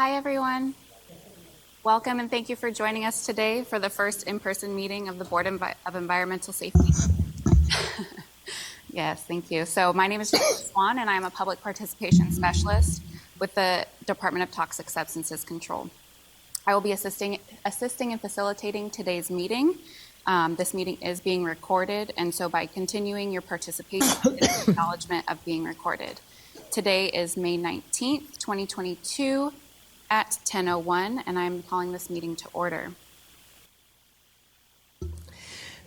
Hi, everyone. Welcome and thank you for joining us today for the first in-person meeting of the Board of Environmental Safety. Yes, thank you. So my name is Jennifer Swan, and I'm a public participation specialist with the Department of Toxic Substances Control. I will be assisting and facilitating today's meeting. This meeting is being recorded, and so by continuing your participation, it's an acknowledgement of being recorded. Today is May 19th, 2022 at 10:01, and I'm calling this meeting to order.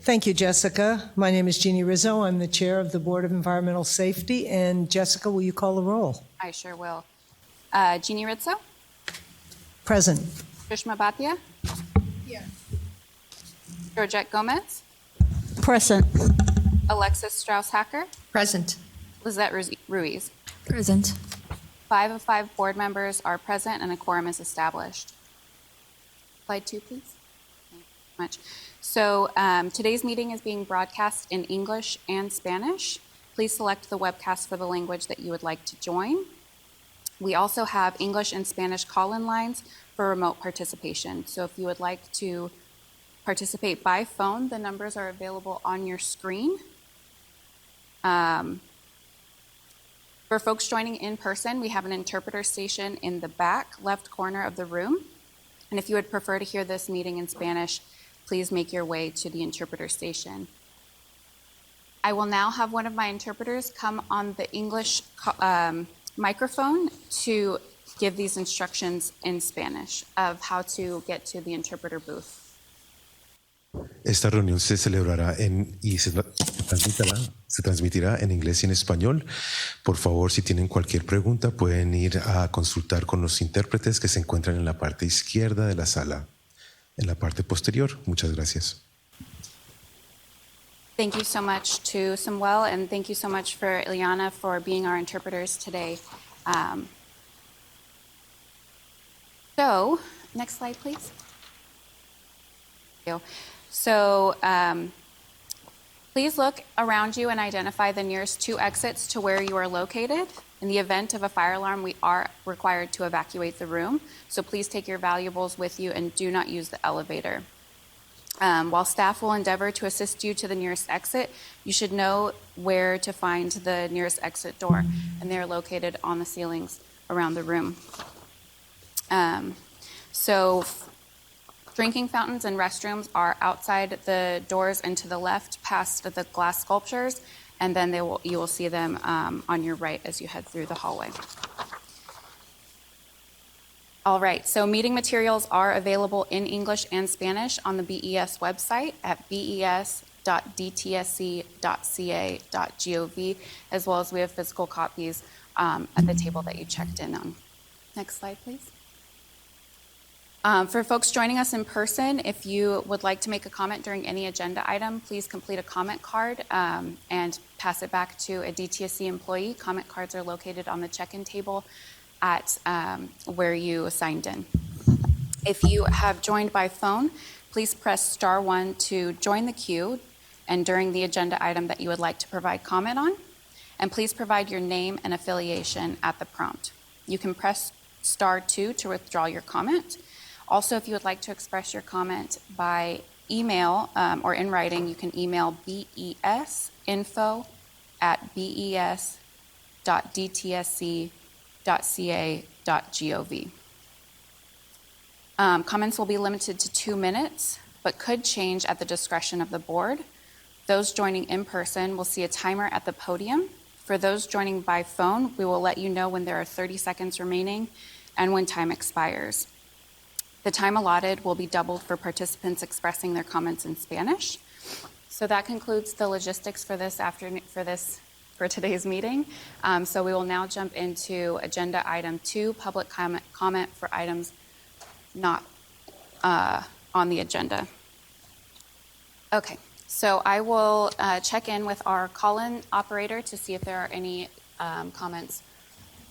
Thank you, Jessica. My name is Jeannie Rizzo. I'm the chair of the Board of Environmental Safety. And Jessica, will you call the roll? I sure will. Jeannie Rizzo? Present. Krishma Bhatia? Here. Georgette Gomez? Present. Alexis Strauss-Hacker? Present. Lizette Ruiz? Present. 5 of 5 board members are present and a quorum is established. Slide 2, please. Thank you so much. So today's meeting is being broadcast in English and Spanish. Please select the webcast for the language that you would like to join. We also have English and Spanish call-in lines for remote participation. So if you would like to participate by phone, the numbers are available on your screen. For folks joining in person, we have an interpreter station in the back left corner of the room. And if you would prefer to hear this meeting in Spanish, please make your way to the interpreter station. I will now have one of my interpreters come on the English microphone to give these instructions in Spanish of how to get to the interpreter booth. Esta reunión se celebrará y se transmitirá en inglés y en español. Por favor, si tienen cualquier pregunta, pueden ir a consultar con los intérpretes que se encuentran en la parte izquierda de la sala, en la parte posterior. Muchas gracias. Thank you so much to Samuel, and thank you so much for Ileana for being our interpreters today. So, next slide, please. Thank you. So please look around you and identify the nearest 2 exits to where you are located. In the event of a fire alarm, we are required to evacuate the room. So please take your valuables with you and do not use the elevator. While staff will endeavor to assist you to the nearest exit, you should know where to find the nearest exit door, and they are located on the ceilings around the room. So drinking fountains and restrooms are outside the doors and to the left past the glass sculptures, and then you will see them on your right as you head through the hallway. All right, so meeting materials are available in English and Spanish on the BES website at bes.dtsc.ca.gov, as well as we have physical copies at the table that you checked in on. Next slide, please. For folks joining us in person, if you would like to make a comment during any agenda item, please complete a comment card and pass it back to a DTSC employee. Comment cards are located on the check-in table at where you signed in. If you have joined by phone, please press *1 to join the queue and during the agenda item that you would like to provide comment on. And please provide your name and affiliation at the prompt. You can press *2 to withdraw your comment. Also, if you would like to express your comment by email or in writing, you can email besinfo@bes.dtsc.ca.gov. Comments will be limited to 2 minutes, but could change at the discretion of the board. Those joining in person will see a timer at the podium. For those joining by phone, we will let you know when there are 30 seconds remaining and when time expires. The time allotted will be doubled for participants expressing their comments in Spanish. So that concludes the logistics for this afternoon, for today's meeting. So we will now jump into agenda item 2, public comment for items not on the agenda. Okay, so I will check in with our call-in operator to see if there are any comments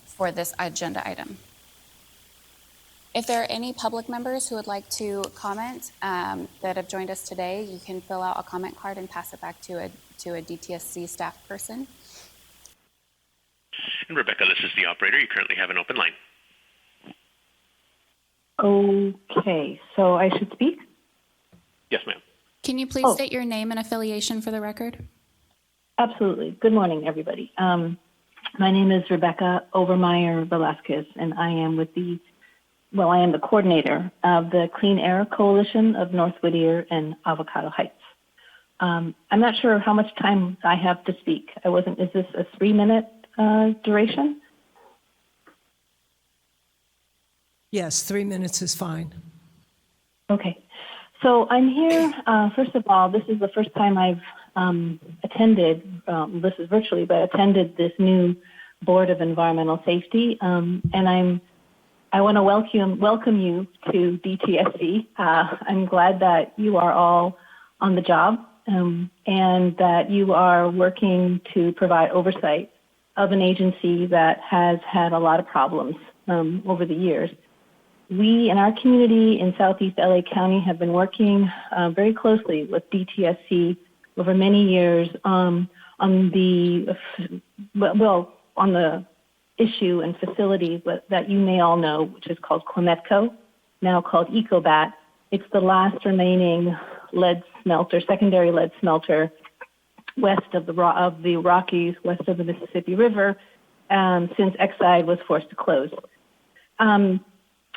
for this agenda item. If there are any public members who would like to comment that have joined us today, you can fill out a comment card and pass it back to a DTSC staff person. And Rebecca, this is the operator. You currently have an open line. Okay, so I should speak? Yes, ma'am. Can you please state your name and affiliation for the record? Absolutely. Good morning, everybody. My name is Rebecca Overmeyer Velasquez, and I am with I am the coordinator of the Clean Air Coalition of North Whittier and Avocado Heights. I'm not sure how much time I have to speak. Is this a 3-minute duration? Yes, 3 minutes is fine. Okay. So I'm here, first of all, this is the first time I've attended, this is virtually, but attended this new Board of Environmental Safety. And I want to welcome you to DTSC. I'm glad that you are all on the job and that you are working to provide oversight of an agency that has had a lot of problems over the years. We in our community in Southeast LA County have been working very closely with DTSC over many years on the issue and facility that you may all know, which is called Cometco, now called Ecobat. It's the last remaining secondary lead smelter west of the Rockies, west of the Mississippi River, since Exide was forced to close.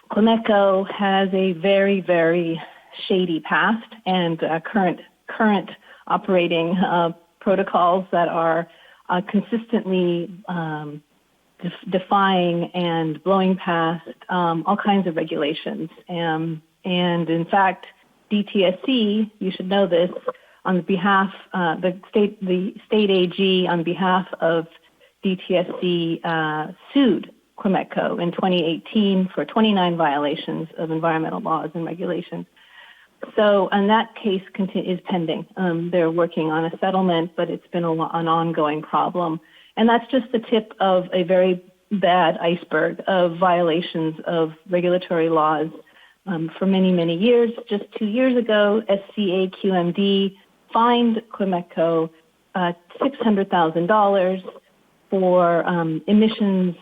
Cometco has a very, very shady past and current operating protocols that are consistently defying and blowing past all kinds of regulations. And in fact, DTSC, you should know this, on behalf the state AG on behalf of DTSC sued Cometco in 2018 for 29 violations of environmental laws and regulations. So, and that case is pending. They're working on a settlement, but it's been an ongoing problem. And that's just the tip of a very bad iceberg of violations of regulatory laws for many, many years. Just 2 years ago, SCAQMD fined Cometco $600,000 for emissions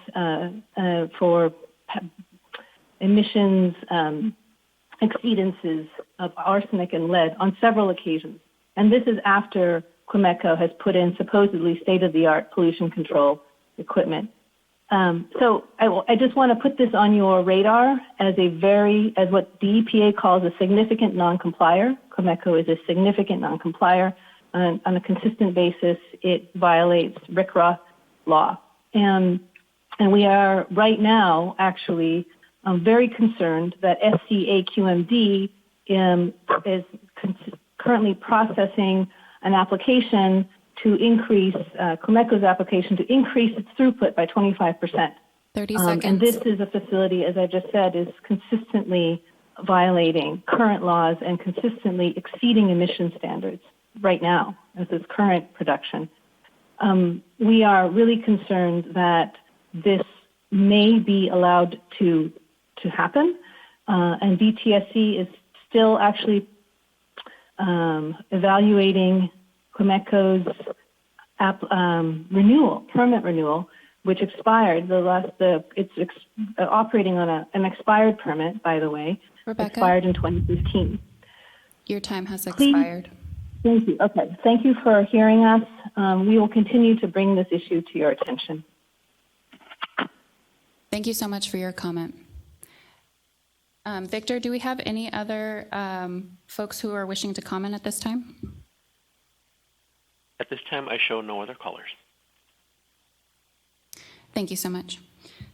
exceedances of arsenic and lead on several occasions. And this is after Cometco has put in supposedly state-of-the-art pollution control equipment. So I just want to put this on your radar as what the EPA calls a significant non-complier. Cometco is a significant non-complier. On a consistent basis, it violates RCRA law. And we are right now actually very concerned that SCAQMD is currently processing an application to increase, Cometco's application to increase its throughput by 25%. 30 seconds. And this is a facility, as I just said, is consistently violating current laws and consistently exceeding emission standards right now as its current production. We are really concerned that this may be allowed to happen, and DTSC is still actually evaluating Cometco's permit renewal, which expired. It's operating on an expired permit, by the way. Rebecca? Expired in 2015. Your time has expired. Thank you. Okay. Thank you for hearing us. We will continue to bring this issue to your attention. Thank you so much for your comment. Victor, do we have any other folks who are wishing to comment at this time? At this time, I show no other callers. Thank you so much.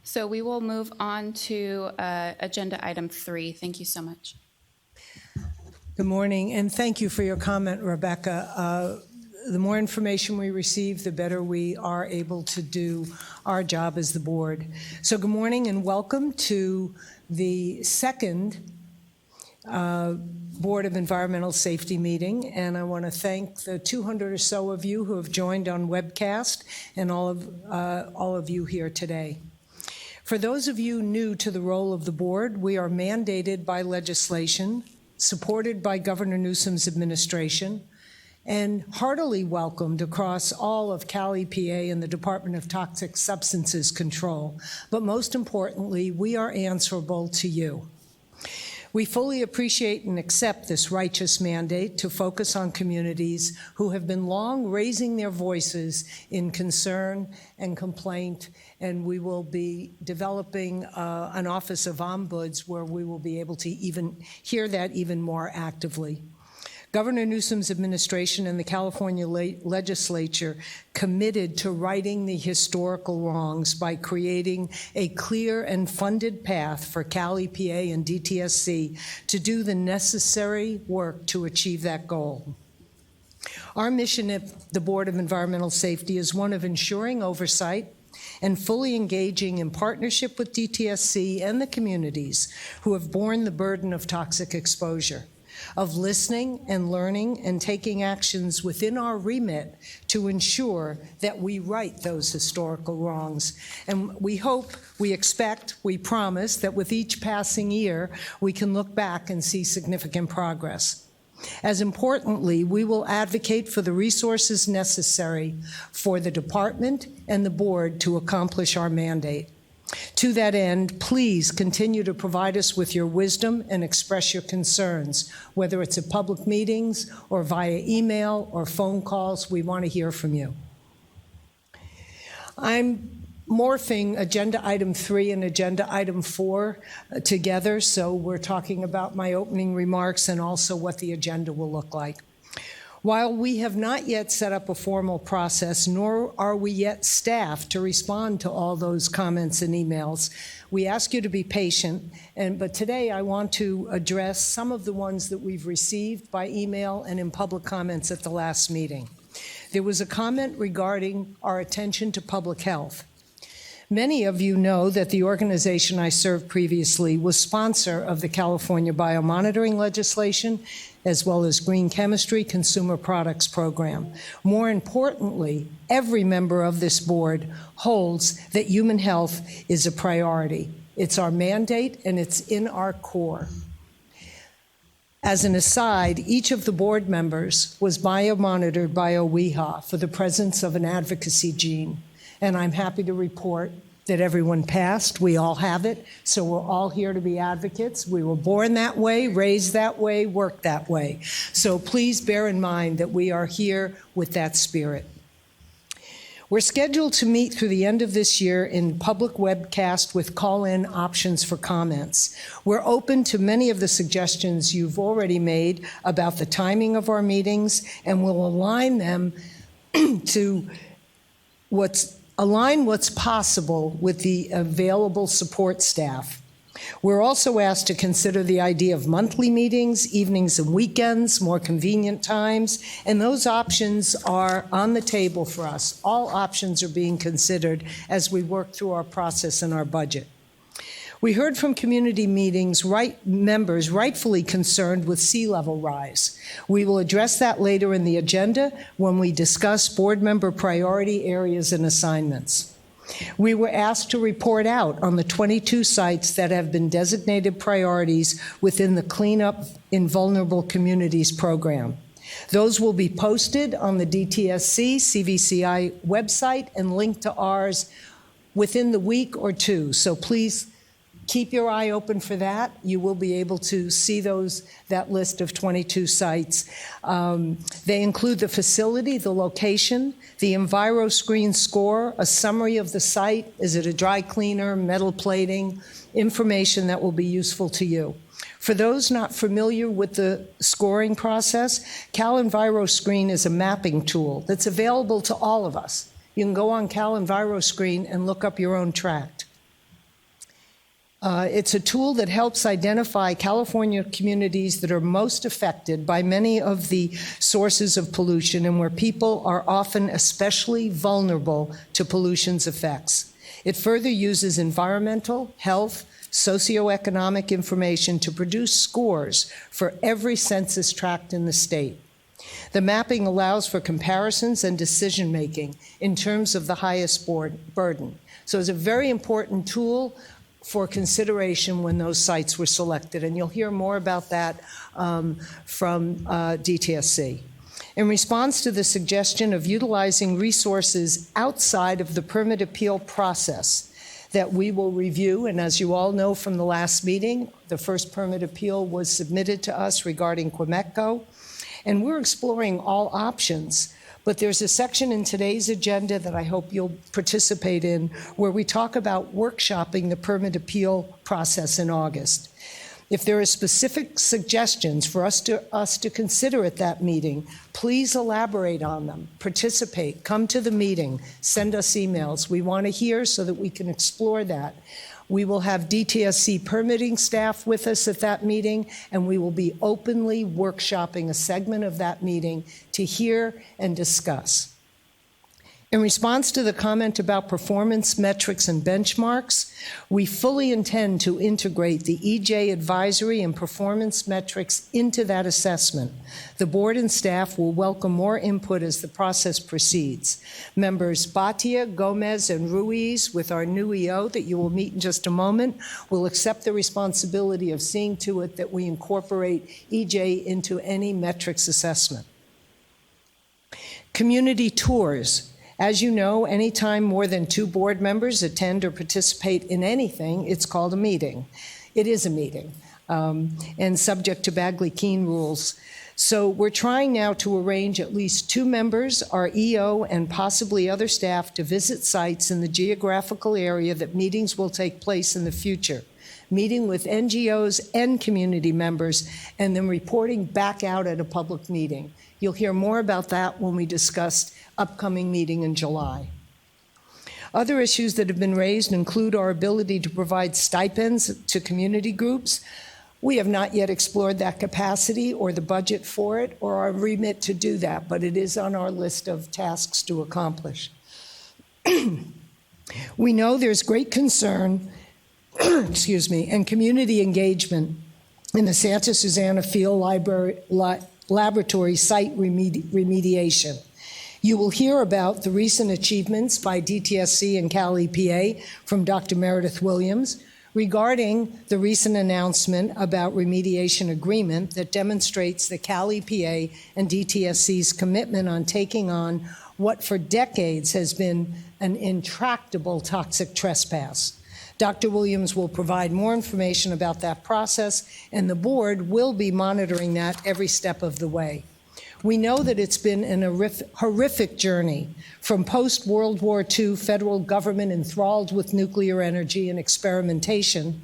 So we will move on to agenda item 3. Thank you so much. Good morning, and thank you for your comment, Rebecca. The more information we receive, the better we are able to do our job as the board. So good morning and welcome to the second Board of Environmental Safety meeting, and I want to thank the 200 or so of you who have joined on webcast and all of you here today. For those of you new to the role of the board, we are mandated by legislation, supported by Governor Newsom's administration, and heartily welcomed across all of Cal EPA and the Department of Toxic Substances Control. But most importantly, we are answerable to you. We fully appreciate and accept this righteous mandate to focus on communities who have been long raising their voices in concern and complaint, and we will be developing an Office of Ombuds where we will be able to even hear that even more actively. Governor Newsom's administration and the California Legislature committed to righting the historical wrongs by creating a clear and funded path for Cal EPA and DTSC to do the necessary work to achieve that goal. Our mission at the Board of Environmental Safety is one of ensuring oversight and fully engaging in partnership with DTSC and the communities who have borne the burden of toxic exposure, of listening and learning and taking actions within our remit to ensure that we right those historical wrongs. And we hope, we expect, we promise that with each passing year, we can look back and see significant progress. As importantly, we will advocate for the resources necessary for the department and the board to accomplish our mandate. To that end, please continue to provide us with your wisdom and express your concerns, whether it's at public meetings or via email or phone calls. We want to hear from you. I'm morphing Agenda Item 3 and Agenda Item 4 together, so we're talking about my opening remarks and also what the agenda will look like. While we have not yet set up a formal process, nor are we yet staffed to respond to all those comments and emails, we ask you to be patient, but today I want to address some of the ones that we've received by email and in public comments at the last meeting. There was a comment regarding our attention to public health. Many of you know that the organization I served previously was sponsor of the California biomonitoring legislation, as well as Green Chemistry Consumer Products Program. More importantly, every member of this board holds that human health is a priority. It's our mandate and it's in our core. As an aside, each of the board members was biomonitored by OWIHA for the presence of an advocacy gene. And I'm happy to report that everyone passed. We all have it, so we're all here to be advocates. We were born that way, raised that way, worked that way. So please bear in mind that we are here with that spirit. We're scheduled to meet through the end of this year in public webcast with call-in options for comments. We're open to many of the suggestions you've already made about the timing of our meetings, and we'll align them to align what's possible with the available support staff. We're also asked to consider the idea of monthly meetings, evenings and weekends, more convenient times, and those options are on the table for us. All options are being considered as we work through our process and our budget. We heard from community meetings members rightfully concerned with sea level rise. We will address that later in the agenda when we discuss board member priority areas and assignments. We were asked to report out on the 22 sites that have been designated priorities within the Cleanup in Vulnerable Communities program. Those will be posted on the DTSC CVCI website and linked to ours within the week or two. So please keep your eye open for that. You will be able to see that list of 22 sites. They include the facility, the location, the EnviroScreen score, a summary of the site, is it a dry cleaner, metal plating, information that will be useful to you. For those not familiar with the scoring process, Cal EnviroScreen is a mapping tool that's available to all of us. You can go on Cal EnviroScreen and look up your own tract. It's a tool that helps identify California communities that are most affected by many of the sources of pollution and where people are often especially vulnerable to pollution's effects. It further uses environmental, health, socioeconomic information to produce scores for every census tract in the state. The mapping allows for comparisons and decision-making in terms of the highest burden. So it's a very important tool for consideration when those sites were selected, and you'll hear more about that from DTSC. In response to the suggestion of utilizing resources outside of the permit appeal process, that we will review. And as you all know from the last meeting, the first permit appeal was submitted to us regarding Cometco. And we're exploring all options. But there's a section in today's agenda that I hope you'll participate in where we talk about workshopping the permit appeal process in August. If there are specific suggestions for us to consider at that meeting, please elaborate on them, participate, come to the meeting, send us emails. We want to hear so that we can explore that. We will have Dtsc permitting staff with us at that meeting, and we will be openly workshopping a segment of that meeting to hear and discuss. In response to the comment about performance metrics and benchmarks, we fully intend to integrate the EJ advisory and performance metrics into that assessment. The board and staff will welcome more input as the process proceeds. Members Bhatia, Gomez, and Ruiz, with our new EO that you will meet in just a moment, will accept the responsibility of seeing to it that we incorporate EJ into any metrics assessment. Community tours. As you know, anytime more than 2 board members attend or participate in anything, it's called a meeting. It is a meeting, and subject to Bagley-Keene rules. So we're trying now to arrange at least 2 members, our EO, and possibly other staff to visit sites in the geographical area that meetings will take place in the future, meeting with NGOs and community members, and then reporting back out at a public meeting. You'll hear more about that when we discuss upcoming meeting in July. Other issues that have been raised include our ability to provide stipends to community groups. We have not yet explored that capacity or the budget for it or our remit to do that, but it is on our list of tasks to accomplish. We know there's great concern and community engagement in the Santa Susana Field Laboratory site remediation. You will hear about the recent achievements by Dtsc and Cal EPA from Dr. Meredith Williams regarding the recent announcement about remediation agreement that demonstrates the Cal EPA and Dtsc's commitment on taking on what for decades has been an intractable toxic trespass. Dr. Williams will provide more information about that process, and the board will be monitoring that every step of the way. We know that it's been an horrific journey from post-World War II federal government enthralled with nuclear energy and experimentation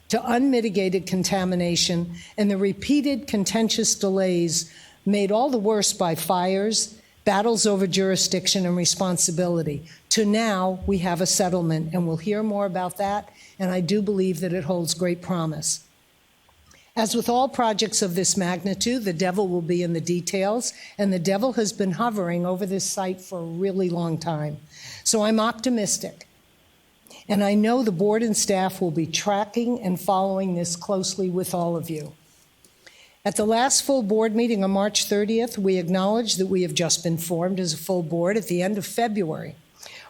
to unmitigated contamination and the repeated contentious delays made all the worse by fires, battles over jurisdiction and responsibility, to now we have a settlement, and we'll hear more about that, and I do believe that it holds great promise. As with all projects of this magnitude, the devil will be in the details, and the devil has been hovering over this site for a really long time. So I'm optimistic, and I know the board and staff will be tracking and following this closely with all of you. At the last full board meeting on March 30th, we acknowledged that we have just been formed as a full board at the end of February.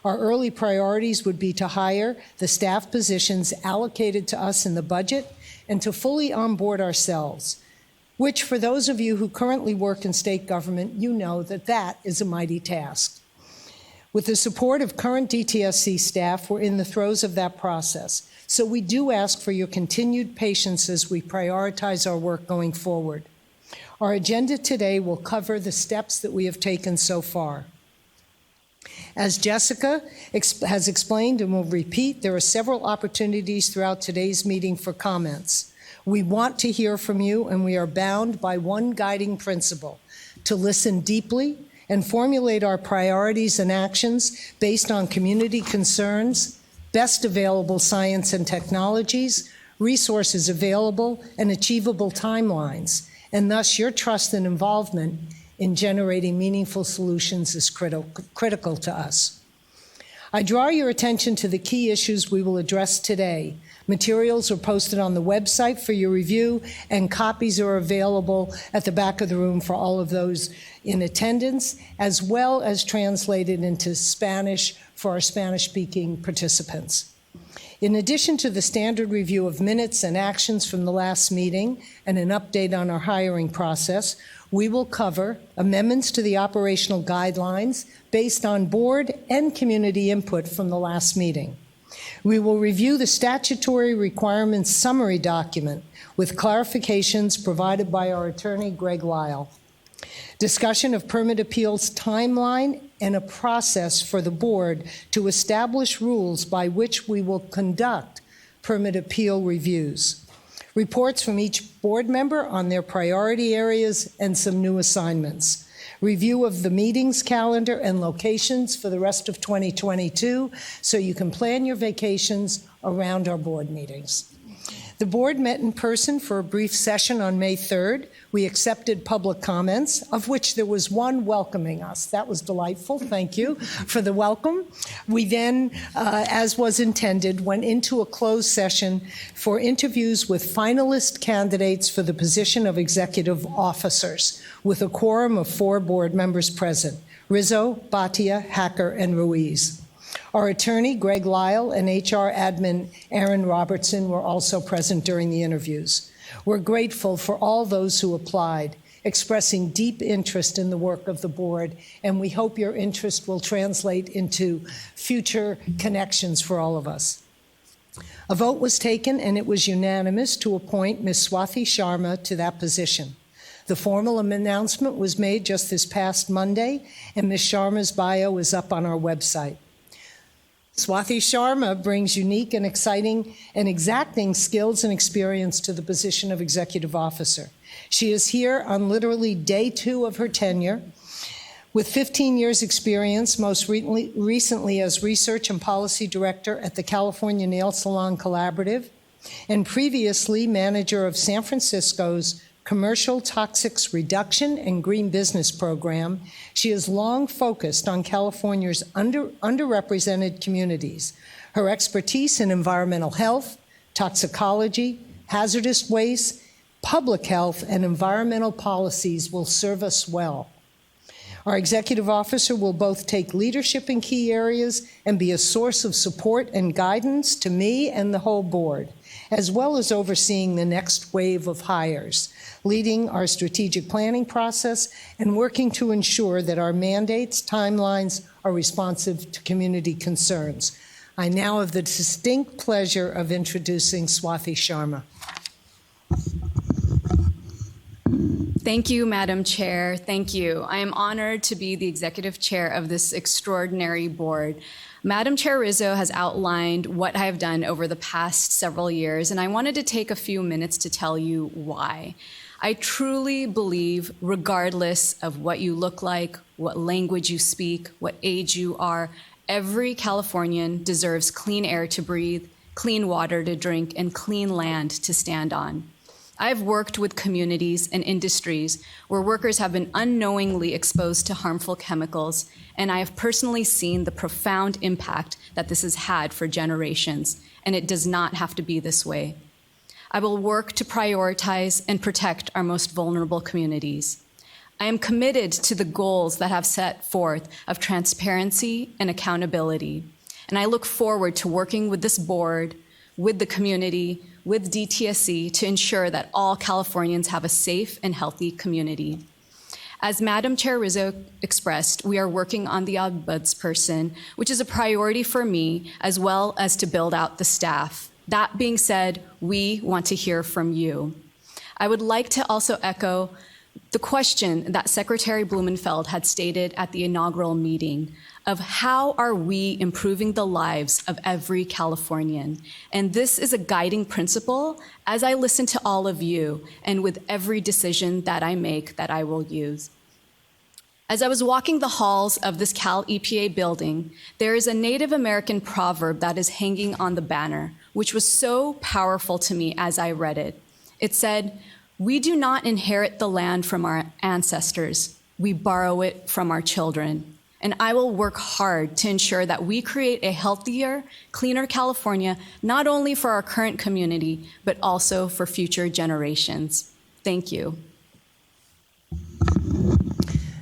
Our early priorities would be to hire the staff positions allocated to us in the budget and to fully onboard ourselves, which for those of you who currently work in state government, you know that that is a mighty task. With the support of current DTSC staff, we're in the throes of that process. So we do ask for your continued patience as we prioritize our work going forward. Our agenda today will cover the steps that we have taken so far. As Jessica has explained and will repeat, there are several opportunities throughout today's meeting for comments. We want to hear from you, and we are bound by one guiding principle: to listen deeply and formulate our priorities and actions based on community concerns, best available science and technologies, resources available, and achievable timelines. And thus, your trust and involvement in generating meaningful solutions is critical to us. I draw your attention to the key issues we will address today. Materials are posted on the website for your review, and copies are available at the back of the room for all of those in attendance, as well as translated into Spanish for our Spanish-speaking participants. In addition to the standard review of minutes and actions from the last meeting and an update on our hiring process, we will cover amendments to the operational guidelines based on board and community input from the last meeting. We will review the statutory requirements summary document with clarifications provided by our attorney, Greg Lyle. Discussion of permit appeals timeline and a process for the board to establish rules by which we will conduct permit appeal reviews. Reports from each board member on their priority areas and some new assignments. Review of the meetings calendar and locations for the rest of 2022 so you can plan your vacations around our board meetings. The board met in person for a brief session on May 3rd. We accepted public comments, of which there was one welcoming us. That was delightful. Thank you for the welcome. We then, as was intended, went into a closed session for interviews with finalist candidates for the position of executive officers, with a quorum of 4 board members present: Rizzo, Bhatia, Hacker, and Ruiz. Our attorney, Greg Lyle, and HR admin, Aaron Robertson, were also present during the interviews. We're grateful for all those who applied, expressing deep interest in the work of the board, and we hope your interest will translate into future connections for all of us. A vote was taken, and it was unanimous to appoint Ms. Swathi Sharma to that position. The formal announcement was made just this past Monday, and Ms. Sharma's bio is up on our website. Swathi Sharma brings unique and exciting and exacting skills and experience to the position of executive officer. She is here on literally day 2 of her tenure, with 15 years experience, most recently as research and policy director at the California Nail Salon Collaborative, and previously manager of San Francisco's Commercial Toxics Reduction and Green Business Program. She has long focused on California's underrepresented communities. Her expertise in environmental health, toxicology, hazardous waste, public health, and environmental policies will serve us well. Our executive officer will both take leadership in key areas and be a source of support and guidance to me and the whole board, as well as overseeing the next wave of hires, leading our strategic planning process, and working to ensure that our mandates, timelines are responsive to community concerns. I now have the distinct pleasure of introducing Swathi Sharma. Thank you, Madam Chair. Thank you. I am honored to be the executive chair of this extraordinary board. Madam Chair Rizzo has outlined what I have done over the past several years, and I wanted to take a few minutes to tell you why. I truly believe, regardless of what you look like, what language you speak, what age you are, every Californian deserves clean air to breathe, clean water to drink, and clean land to stand on. I've worked with communities and industries where workers have been unknowingly exposed to harmful chemicals, and I have personally seen the profound impact that this has had for generations, and it does not have to be this way. I will work to prioritize and protect our most vulnerable communities. I am committed to the goals that have set forth of transparency and accountability, and I look forward to working with this board, with the community, with Dtsc to ensure that all Californians have a safe and healthy community. As Madam Chair Rizzo expressed, we are working on the Ombudsperson, which is a priority for me, as well as to build out the staff. That being said, we want to hear from you. I would like to also echo the question that Secretary Blumenfeld had stated at the inaugural meeting of how are we improving the lives of every Californian? And this is a guiding principle as I listen to all of you and with every decision that I make that I will use. As I was walking the halls of this Cal EPA building, there is a Native American proverb that is hanging on the banner, which was so powerful to me as I read it. It said, "We do not inherit the land from our ancestors, we borrow it from our children." And I will work hard to ensure that we create a healthier, cleaner California, not only for our current community, but also for future generations. Thank you.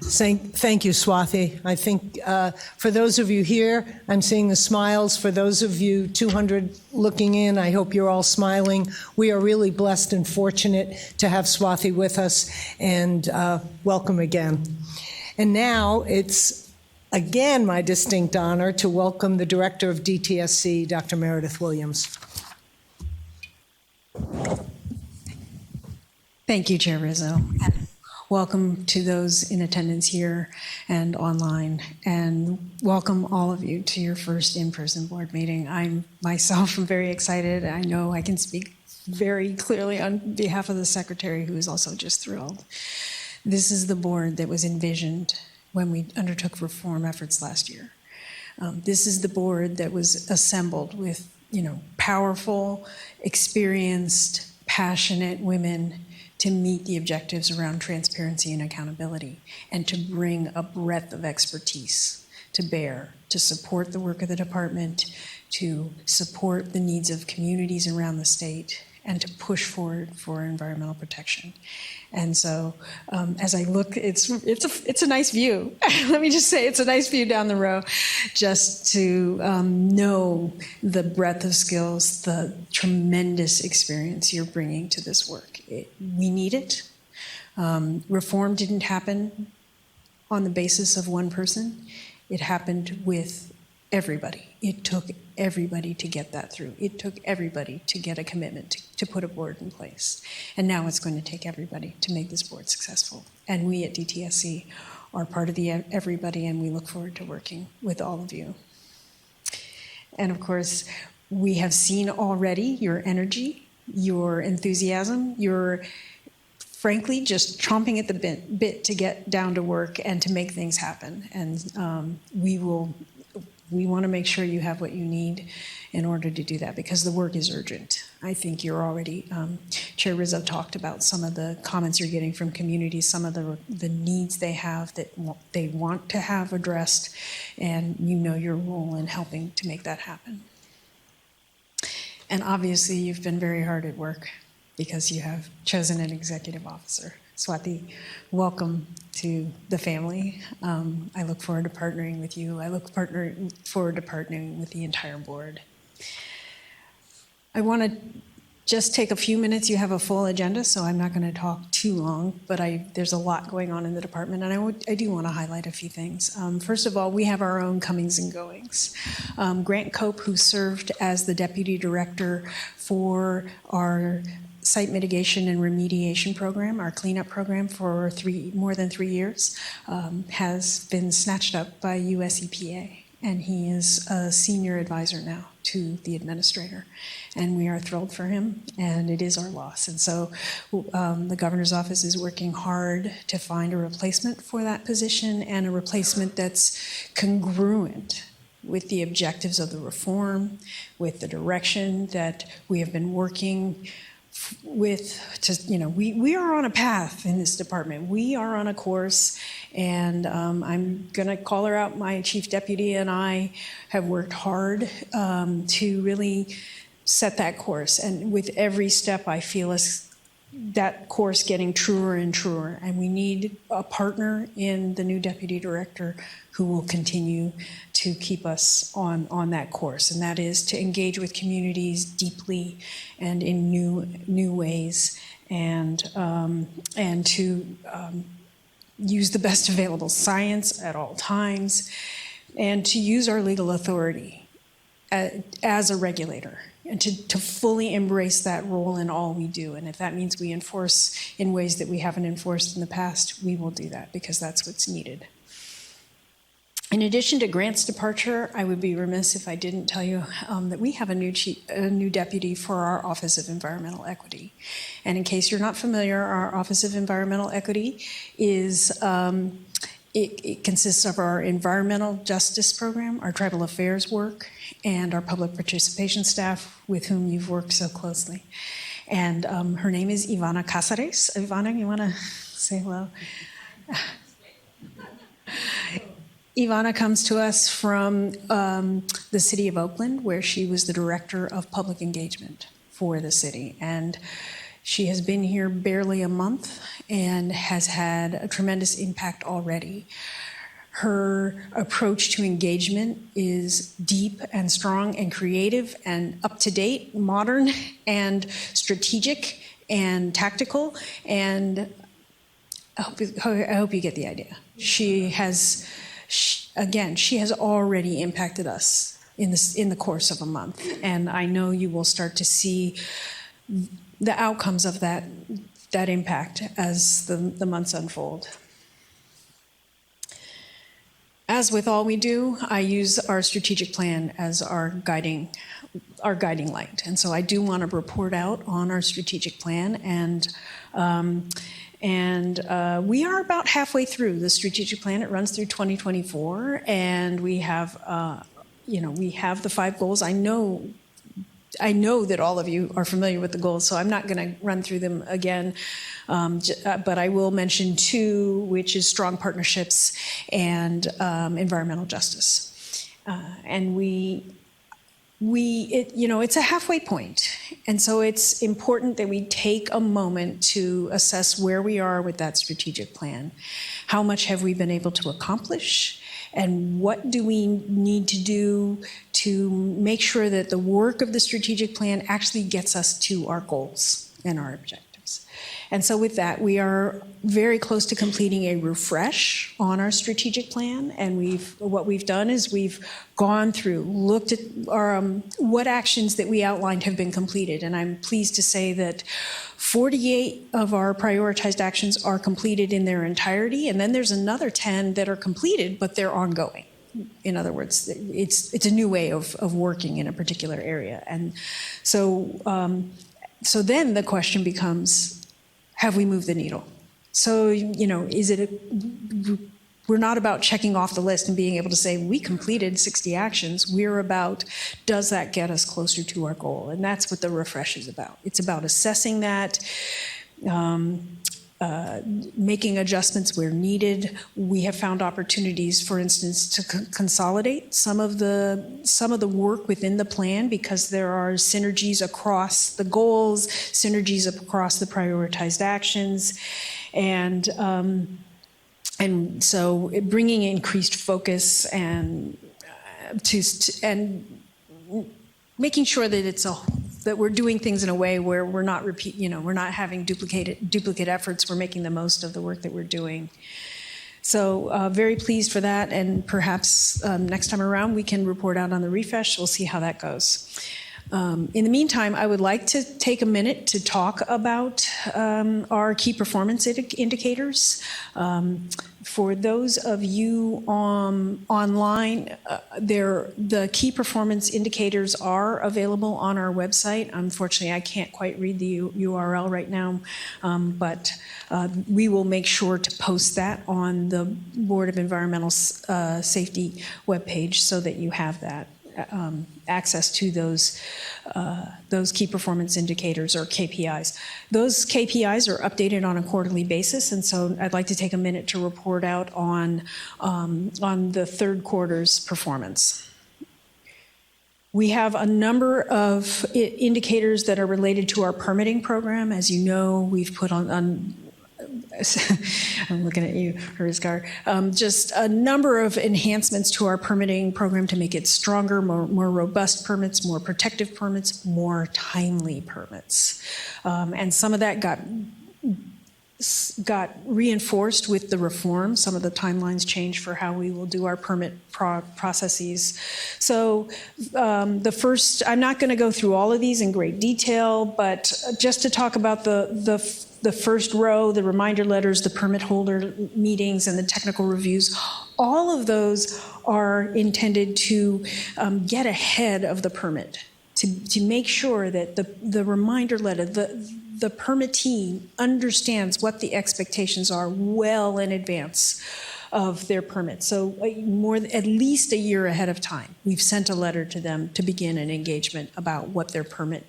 Thank you, Swathi. I think for those of you here, I'm seeing the smiles. For those of you 200 looking in, I hope you're all smiling. We are really blessed and fortunate to have Swathi with us, and welcome again. And now it's again my distinct honor to welcome the Director of DTSC, Dr. Meredith Williams. Thank you, Chair Rizzo. Welcome to those in attendance here and online, and welcome all of you to your first in-person board meeting. I myself am very excited. I know I can speak very clearly on behalf of the Secretary, who is also just thrilled. This is the board that was envisioned when we undertook reform efforts last year. This is the board that was assembled with, powerful, experienced, passionate women to meet the objectives around transparency and accountability, and to bring a breadth of expertise to bear, to support the work of the department, to support the needs of communities around the state, and to push forward for environmental protection. And so, as I look, it's a nice view. Let me just say, it's a nice view down the row, just to know the breadth of skills, the tremendous experience you're bringing to this work. We need it. Reform didn't happen on the basis of one person. It happened with everybody. It took everybody to get that through. It took everybody to get a commitment to put a board in place. And now it's going to take everybody to make this board successful. And we at DTSC are part of the everybody, and we look forward to working with all of you. And of course, we have seen already your energy, your enthusiasm, your frankly just chomping at the bit to get down to work and to make things happen. And we want to make sure you have what you need in order to do that, because the work is urgent. I think you're already, Chair Rizzo talked about some of the comments you're getting from communities, some of the needs they have that they want to have addressed, and your role in helping to make that happen. And obviously you've been very hard at work because you have chosen an executive officer. Swati, welcome to the family. I look forward to partnering with you. I look forward to partnering with the entire board. I want to just take a few minutes. You have a full agenda, so I'm not going to talk too long, but there's a lot going on in the department, and I do want to highlight a few things. First of all, we have our own comings and goings. Grant Cope, who served as the deputy director for our site mitigation and remediation program, our cleanup program for more than 3 years, has been snatched up by US EPA, and he is a senior advisor now to the administrator, and we are thrilled for him, and it is our loss. And so the governor's office is working hard to find a replacement for that position, and a replacement that's congruent with the objectives of the reform, with the direction that we have been working with. We are on a path in this department. We are on a course, and I'm going to call her out. My chief deputy and I have worked hard to really set that course, and with every step I feel that course getting truer and truer, and we need a partner in the new deputy director who will continue to keep us on that course, and that is to engage with communities deeply and in new ways, and to use the best available science at all times, and to use our legal authority as a regulator, and to fully embrace that role in all we do. And if that means we enforce in ways that we haven't enforced in the past, we will do that, because that's what's needed. In addition to Grant's departure, I would be remiss if I didn't tell you that we have a new deputy for our Office of Environmental Equity. And in case you're not familiar, our Office of Environmental Equity is it consists of our environmental justice program, our tribal affairs work, and our public participation staff with whom you've worked so closely. And her name is Ivana Casares. Ivana, you want to say hello? Ivana comes to us from the city of Oakland, where she was the director of public engagement for the city. And she has been here barely a month and has had a tremendous impact already. Her approach to engagement is deep and strong and creative and up-to-date, modern and strategic and tactical. And I hope you get the idea. She has again, she has already impacted us in the course of a month. And I know you will start to see the outcomes of that impact as the months unfold. As with all we do, I use our strategic plan as our guiding light. And so I do want to report out on our strategic plan, and we are about halfway through the strategic plan. It runs through 2024, and we have the 5 goals. I know that all of you are familiar with the goals, so I'm not going to run through them again. But I will mention 2, which is strong partnerships and environmental justice. And it's a halfway point. And so it's important that we take a moment to assess where we are with that strategic plan. How much have we been able to accomplish? And what do we need to do to make sure that the work of the strategic plan actually gets us to our goals and our objectives? And so with that, we are very close to completing a refresh on our strategic plan. And what we've done is we've gone through, looked at what actions that we outlined have been completed. And I'm pleased to say that 48 of our prioritized actions are completed in their entirety. And then there's another 10 that are completed, but they're ongoing. In other words, it's a new way of working in a particular area. And so then the question becomes, have we moved the needle? So, we're not about checking off the list and being able to say we completed 60 actions. We're about, does that get us closer to our goal? And that's what the refresh is about. It's about assessing that, making adjustments where needed. We have found opportunities, for instance, to consolidate some of the work within the plan, because there are synergies across the goals, synergies across the prioritized actions, and so bringing increased focus and making sure that that we're doing things in a way where we're not we're not having duplicate efforts. We're making the most of the work that we're doing. So very pleased for that, and perhaps next time around we can report out on the refresh. We'll see how that goes. In the meantime, I would like to take a minute to talk about our key performance indicators. For those of you online, the key performance indicators are available on our website. Unfortunately, I can't quite read the URL right now, but we will make sure to post that on the Board of Environmental Safety webpage so that you have that. Access to those key performance indicators, or KPIs. Those KPIs are updated on a quarterly basis, and so I'd like to take a minute to report out on the third quarter's performance. We have a number of indicators that are related to our permitting program. As you know, we've put on I'm looking at you, Rizgar. Just a number of enhancements to our permitting program to make it stronger, more robust permits, more protective permits, more timely permits. And some of that got reinforced with the reform. Some of the timelines changed for how we will do our permit processes. So I'm not going to go through all of these in great detail, but just to talk about the first row, the reminder letters, the permit holder meetings, and the technical reviews, all of those are intended to get ahead of the permit, to make sure that the reminder letter, the permittee understands what the expectations are well in advance of their permit. So at least a year ahead of time, we've sent a letter to them to begin an engagement about what their permit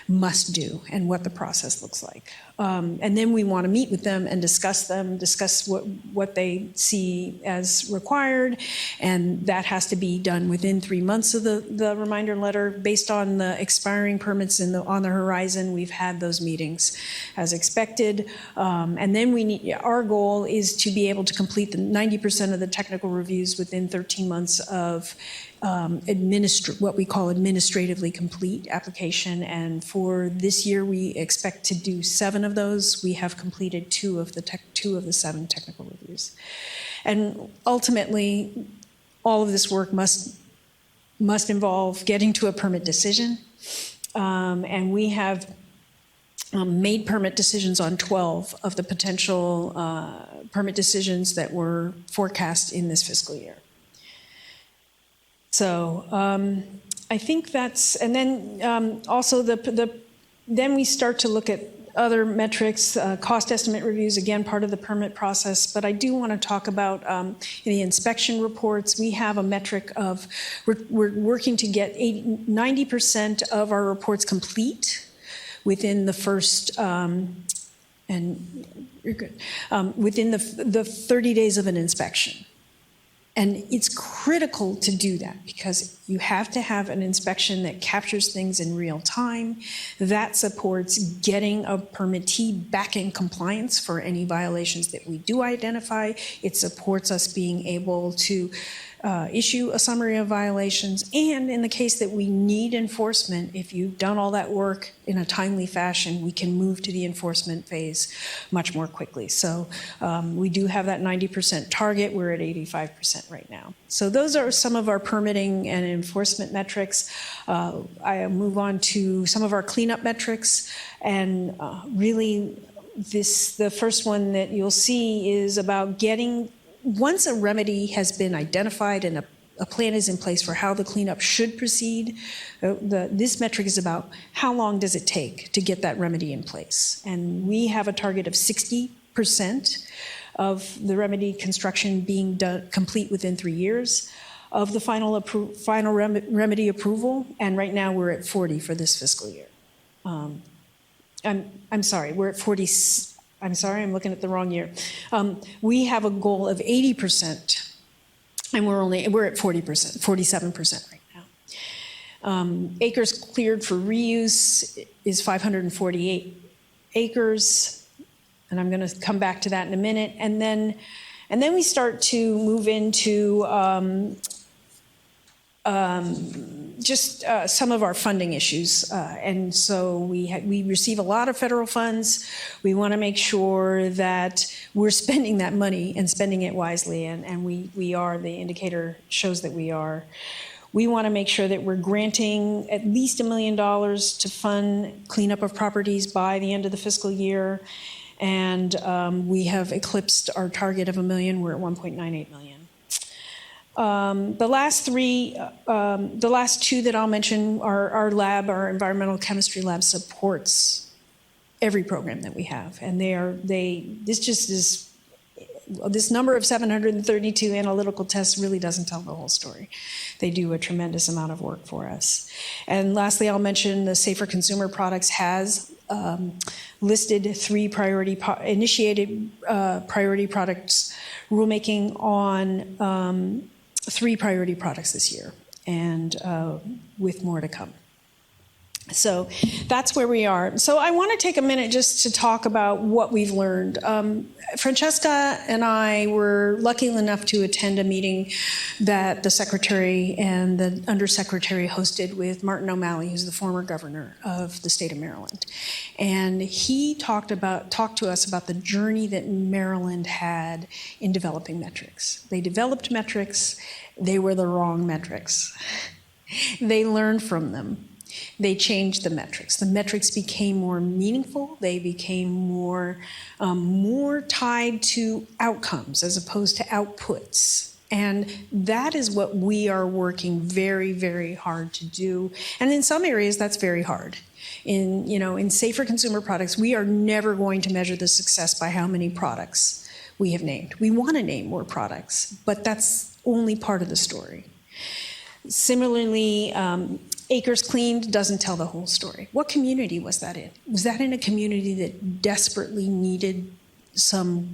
must do and what the process looks like. And then we want to meet with them and discuss what they see as required, and that has to be done within 3 months of the reminder letter. Based on the expiring permits on the horizon, we've had those meetings as expected. And then our goal is to be able to complete the 90% of the technical reviews within 13 months of what we call administratively complete application. And for this year, we expect to do 7 of those. We have completed 2 of the 7 technical reviews. And ultimately, all of this work must involve getting to a permit decision. And we have made permit decisions on 12 of the potential permit decisions that were forecast in this fiscal year. So I think that's, and then also then we start to look at other metrics, cost estimate reviews, again, part of the permit process. But I do want to talk about the inspection reports. We have a metric of, we're working to get 90% of our reports complete within the first, and you're good, within the 30 days of an inspection. And it's critical to do that because you have to have an inspection that captures things in real time, that supports getting a permittee back in compliance for any violations that we do identify. It supports us being able to issue a summary of violations, and in the case that we need enforcement, if you've done all that work in a timely fashion, we can move to the enforcement phase much more quickly. So we do have that 90% target. We're at 85% right now. So those are some of our permitting and enforcement metrics. I move on to some of our cleanup metrics, and really the first one that you'll see is about getting, once a remedy has been identified and a plan is in place for how the cleanup should proceed, this metric is about how long does it take to get that remedy in place. And we have a target of 60% of the remedy construction being done, complete within 3 years of the final remedy approval. And right now we're at 40 for this fiscal year. I'm sorry, we're at 40. I'm sorry, I'm looking at the wrong year. We have a goal of 80%, and we're at 40%, 47% right now. Acres cleared for reuse is 548 acres, and I'm going to come back to that in a minute. And then we start to move into just some of our funding issues. And so we receive a lot of federal funds. We want to make sure that we're spending that money and spending it wisely, and we are, the indicator shows that we are. We want to make sure that we're granting at least $1 million to fund cleanup of properties by the end of the fiscal year. And we have eclipsed our target of $1 million. We're at $1.98 million. The last two that I'll mention are our lab, our environmental chemistry lab supports every program that we have. And this number of 732 analytical tests really doesn't tell the whole story. They do a tremendous amount of work for us. And lastly, I'll mention the Safer Consumer Products has listed initiated priority products rulemaking on 3 priority products this year, and with more to come. So that's where we are. So I want to take a minute just to talk about what we've learned. Francesca and I were lucky enough to attend a meeting that the Secretary and the Undersecretary hosted with Martin O'Malley, who's the former governor of the state of Maryland. And he talked to us about the journey that Maryland had in developing metrics. They developed metrics. They were the wrong metrics. They learned from them. They changed the metrics. The metrics became more meaningful. They became more tied to outcomes as opposed to outputs. And that is what we are working very, very hard to do. And in some areas, that's very hard. In Safer Consumer Products, we are never going to measure the success by how many products we have named. We want to name more products, but that's only part of the story. Similarly, Acres Cleaned doesn't tell the whole story. What community was that in? Was that in a community that desperately needed to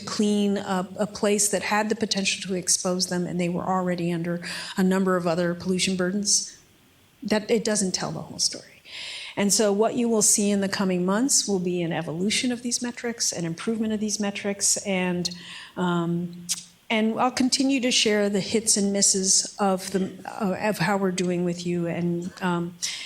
clean up a place that had the potential to expose them, and they were already under a number of other pollution burdens? That it doesn't tell the whole story. And so what you will see in the coming months will be an evolution of these metrics, an improvement of these metrics, and And I'll continue to share the hits and misses of how we're doing with you and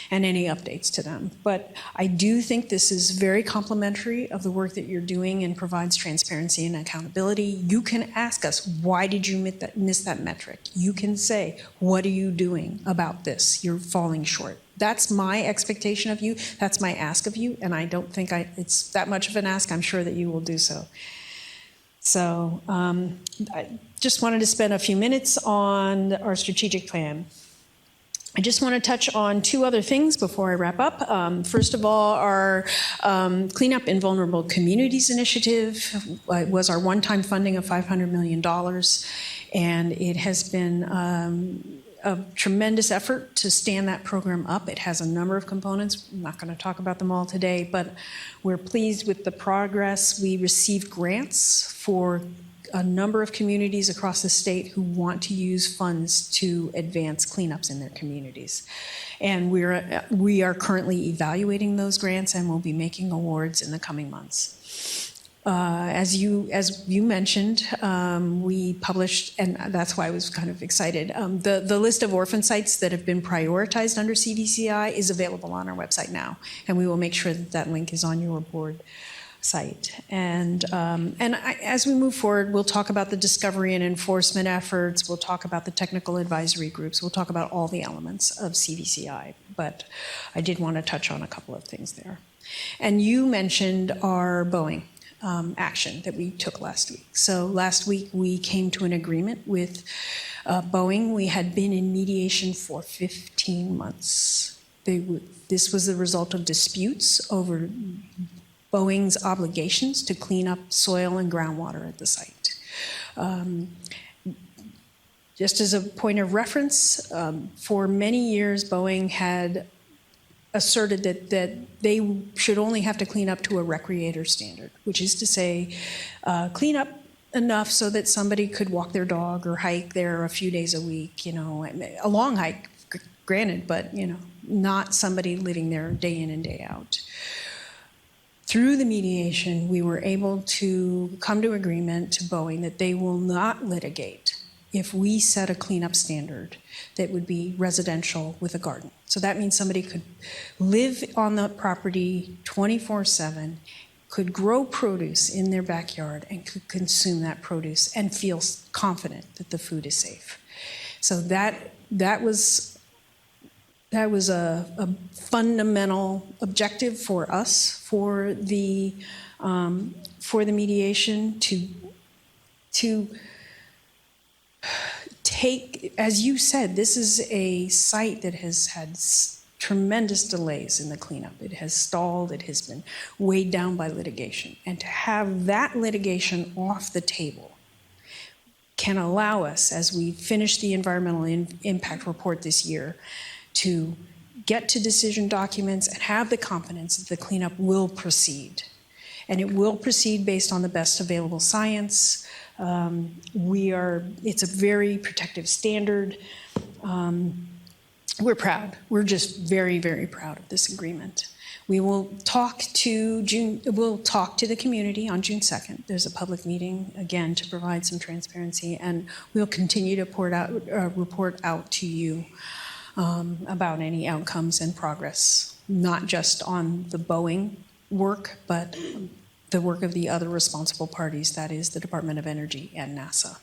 any updates to them. But I do think this is very complimentary of the work that you're doing and provides transparency and accountability. You can ask us, why did you miss that metric? You can say, what are you doing about this? You're falling short. That's my expectation of you. That's my ask of you. And I don't think it's that much of an ask. I'm sure that you will do so. So I just wanted to spend a few minutes on our strategic plan. I just want to touch on two other things before I wrap up. First of all, our Cleanup in Vulnerable Communities initiative was our one-time funding of $500 million. And it has been a tremendous effort to stand that program up. It has a number of components. I'm not going to talk about them all today, but we're pleased with the progress. We received grants for a number of communities across the state who want to use funds to advance cleanups in their communities. And we are currently evaluating those grants and will be making awards in the coming months. As you mentioned, we published, and that's why I was kind of excited, the list of orphan sites that have been prioritized under CVCI is available on our website now, and we will make sure that that link is on your board site. And as we move forward, we'll talk about the discovery and enforcement efforts, we'll talk about the technical advisory groups, we'll talk about all the elements of CVCI, but I did want to touch on a couple of things there. And you mentioned our Boeing action that we took last week. So last week we came to an agreement with Boeing. We had been in mediation for 15 months. This was the result of disputes over Boeing's obligations to clean up soil and groundwater at the site. Just as a point of reference, for many years Boeing had asserted that they should only have to clean up to a recreator standard, which is to say, clean up enough so that somebody could walk their dog or hike there a few days a week, a long hike, granted, but, not somebody living there day in and day out. Through the mediation, we were able to come to agreement to Boeing that they will not litigate if we set a cleanup standard that would be residential with a garden. So that means somebody could live on the property 24/7, could grow produce in their backyard and could consume that produce and feel confident that the food is safe. So that was a fundamental objective for us for the mediation to take, as you said, this is a site that has had tremendous delays in the cleanup. It has stalled, it has been weighed down by litigation. And to have that litigation off the table can allow us, as we finish the environmental impact report this year, to get to decision documents and have the confidence that the cleanup will proceed. And it will proceed based on the best available science. It's a very protective standard. We're proud. We're just very, very proud of this agreement. We will talk to the community on June 2nd. There's a public meeting, again, to provide some transparency, and we'll continue to report out to you about any outcomes and progress, not just on the Boeing work, but the work of the other responsible parties, that is the Department of Energy and NASA.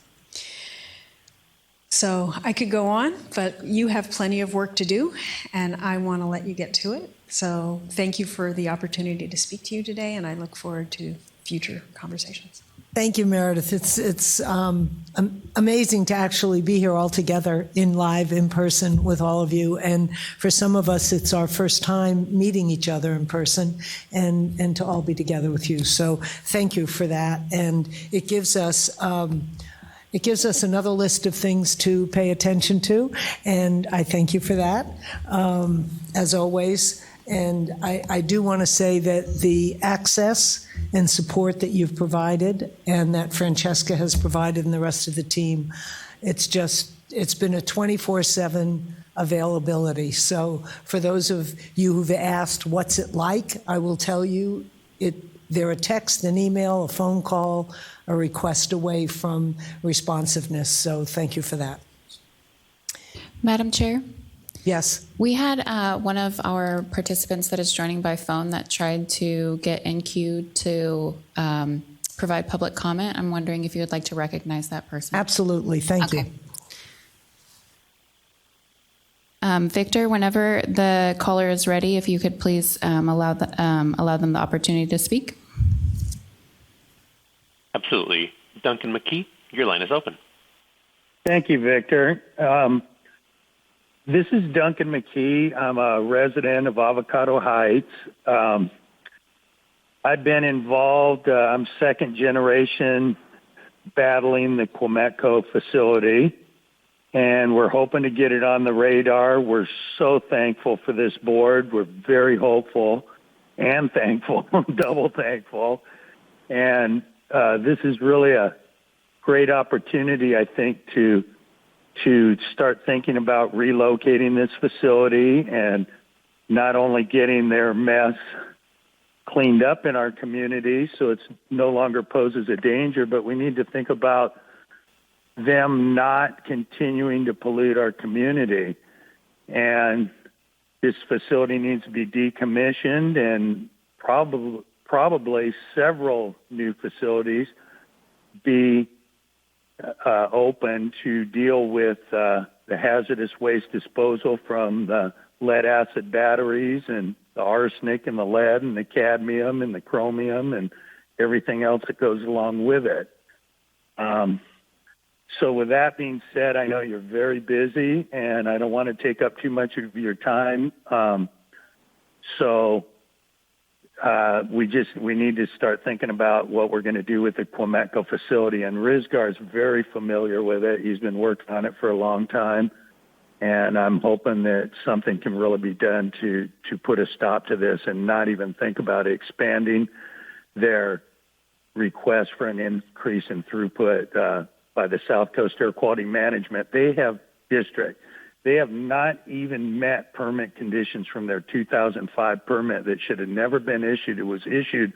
So I could go on, but you have plenty of work to do, and I want to let you get to it. So thank you for the opportunity to speak to you today, and I look forward to future conversations. Thank you, Meredith. It's amazing to actually be here all together in person with all of you. And for some of us, it's our first time meeting each other in person and to all be together with you. So thank you for that. And it gives us another list of things to pay attention to. And I thank you for that, as always. And I do want to say that the access and support that you've provided and that Francesca has provided and the rest of the team, it's been a 24/7 availability. So for those of you who've asked, what's it like? I will tell you, they're a text, an email, a phone call, a request away from responsiveness. So thank you for that. Madam Chair, Yes. we had one of our participants that is joining by phone that tried to get in queue to provide public comment. I'm wondering if you would like to recognize that person. Absolutely. Thank you. Victor, whenever the caller is ready, if you could please allow them the opportunity to speak. Absolutely. Duncan McKee, your line is open. Thank you, Victor. This is Duncan McKee. I'm a resident of Avocado Heights. I've been involved, I'm second generation battling the Cometco facility, and we're hoping to get it on the radar. We're so thankful for this board. We're very hopeful and thankful, double thankful. And this is really a great opportunity, I think, to start thinking about relocating this facility and not only getting their mess cleaned up in our community so it's no longer poses a danger, but we need to think about them not continuing to pollute our community. And this facility needs to be decommissioned, and probably several new facilities be open to deal with the hazardous waste disposal from the lead acid batteries and the arsenic and the lead and the cadmium and the chromium and everything else that goes along with it. So with that being said, I know you're very busy and I don't want to take up too much of your time. We need to start thinking about what we're going to do with the Cometco facility, and Rizgar is very familiar with it. He's been working on it for a long time, and I'm hoping that something can really be done to put a stop to this and not even think about expanding their request for an increase in throughput by the South Coast Air Quality Management. They have not even met permit conditions from their 2005 permit that should have never been issued. It was issued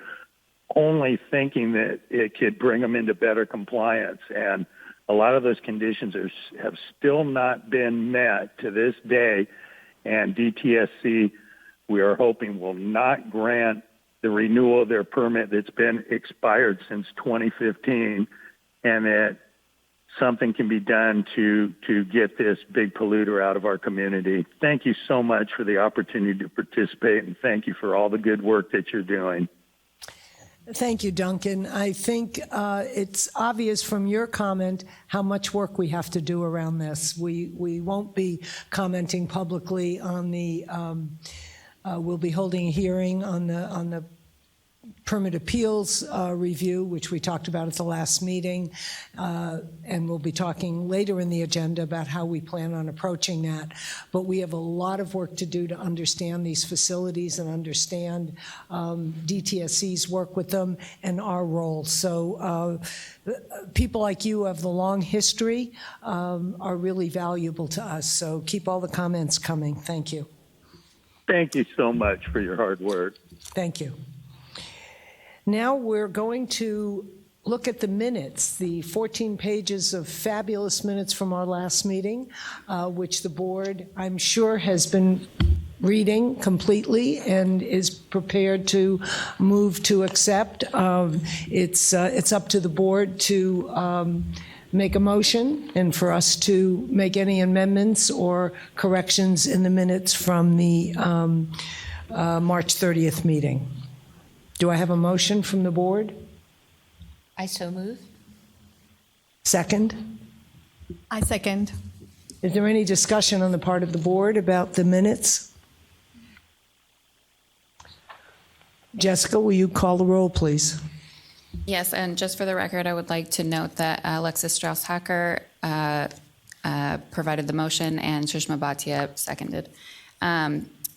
only thinking that it could bring them into better compliance. And a lot of those conditions have still not been met to this day. And DTSC, we are hoping, will not grant the renewal of their permit that's been expired since 2015, and that something can be done to get this big polluter out of our community. Thank you so much for the opportunity to participate, and thank you for all the good work that you're doing. Thank you, Duncan. I think it's obvious from your comment how much work we have to do around this. We won't be commenting publicly on the, we'll be holding a hearing on the permit appeals review, which we talked about at the last meeting, and we'll be talking later in the agenda about how we plan on approaching that. But we have a lot of work to do to understand these facilities and understand DTSC's work with them and our role. So people like you who have the long history are really valuable to us. So keep all the comments coming. Thank you. Thank you so much for your hard work. Thank you. Now we're going to look at the minutes, the 14 pages of fabulous minutes from our last meeting, which the board, I'm sure, has been reading completely and is prepared to move to accept. It's up to the board to make a motion and for us to make any amendments or corrections in the minutes from the March 30th meeting. Do I have a motion from the board? I so move. Second? I second. Is there any discussion on the part of the board about the minutes? Jessica, will you call the roll, please? Yes, and just for the record, I would like to note that Alexis Strauss-Hacker provided the motion and Sushma Bhatia seconded.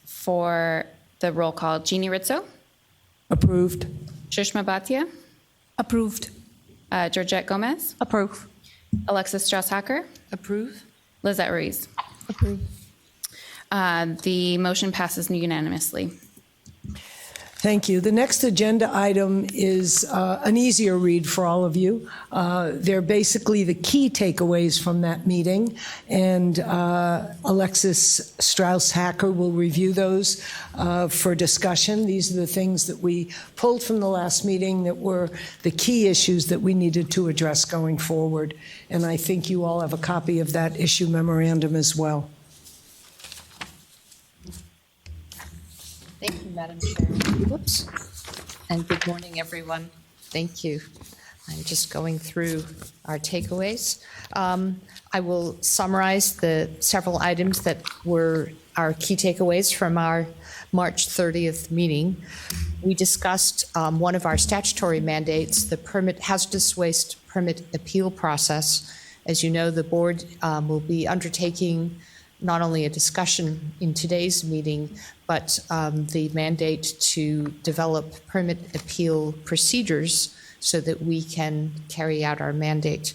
For the roll call, Jeannie Rizzo? Approved. Sushma Bhatia? Approved. Georgette Gomez? Approve. Alexis Strauss-Hacker? Approve. Lizette Ruiz? Approve. The motion passes unanimously. Thank you. The next agenda item is an easier read for all of you. They're basically the key takeaways from that meeting, and Alexis Strauss-Hacker will review those for discussion. These are the things that we pulled from the last meeting that were the key issues that we needed to address going forward, and I think you all have a copy of that issue memorandum as well. Thank you, Madam Chair. Whoops. And good morning, everyone. Thank you. I'm just going through our takeaways. I will summarize the several items that were our key takeaways from our March 30th meeting. We discussed one of our statutory mandates, the hazardous waste permit appeal process. As you know, the board will be undertaking not only a discussion in today's meeting, but the mandate to develop permit appeal procedures so that we can carry out our mandate.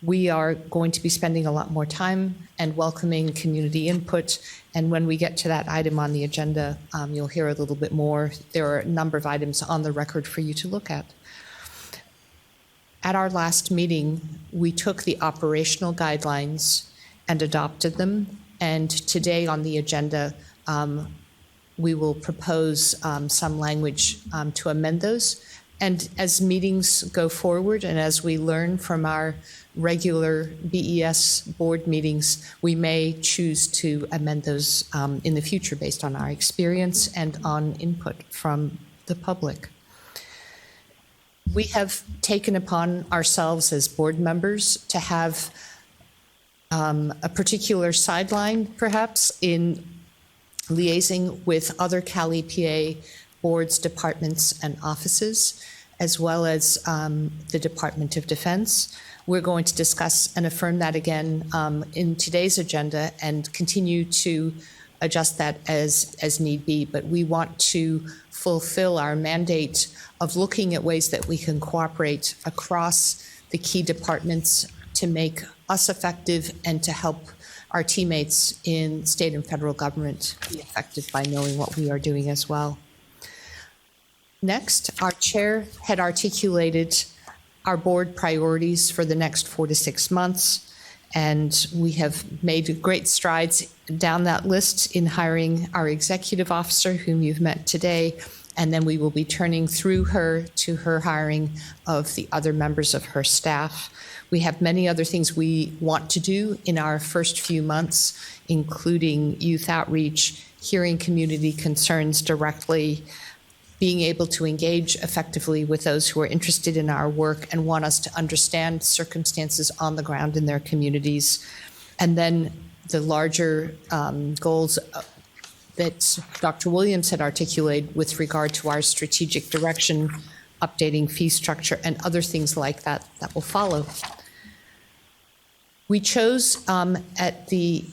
We are going to be spending a lot more time and welcoming community input. And when we get to that item on the agenda, you'll hear a little bit more. There are a number of items on the record for you to look at. At our last meeting, we took the operational guidelines and adopted them. And today on the agenda, we will propose some language to amend those. And as meetings go forward and as we learn from our regular BES board meetings, we may choose to amend those in the future based on our experience and on input from the public. We have taken upon ourselves as board members to have a particular sideline, perhaps, in liaising with other Cal EPA boards, departments, and offices, as well as the Department of Defense. We're going to discuss and affirm that again in today's agenda and continue to adjust that as need be. But we want to fulfill our mandate of looking at ways that we can cooperate across the key departments to make us effective and to help our teammates in state and federal government be effective by knowing what we are doing as well. Next, our chair had articulated our board priorities for the next 4 to 6 months, and we have made great strides down that list in hiring our executive officer, whom you've met today, and then we will be turning through her to her hiring of the other members of her staff. We have many other things we want to do in our first few months, including youth outreach, hearing community concerns directly, being able to engage effectively with those who are interested in our work and want us to understand circumstances on the ground in their communities, and then the larger goals that Dr. Williams had articulated with regard to our strategic direction, updating fee structure, and other things like that that will follow. We chose at the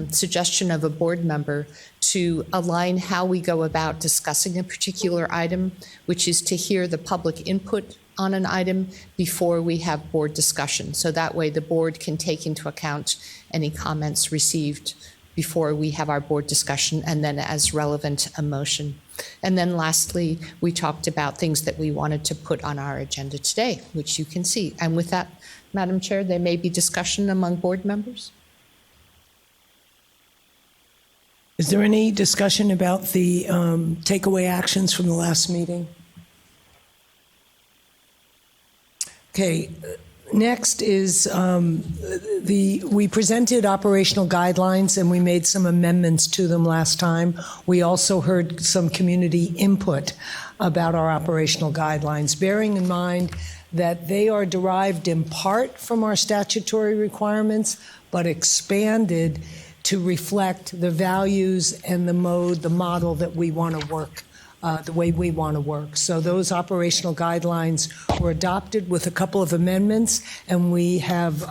suggestion of a board member to align how we go about discussing a particular item, which is to hear the public input on an item before we have board discussion. So that way the board can take into account any comments received before we have our board discussion, and then as relevant, a motion. And then lastly, we talked about things that we wanted to put on our agenda today, which you can see. And with that, Madam Chair, there may be discussion among board members. Is there any discussion about the takeaway actions from the last meeting? Okay, next is we presented operational guidelines and we made some amendments to them last time. We also heard some community input about our operational guidelines, bearing in mind that they are derived in part from our statutory requirements, but expanded to reflect the values and the model that we want to work, the way we want to work. So those operational guidelines were adopted with a couple of amendments, and we have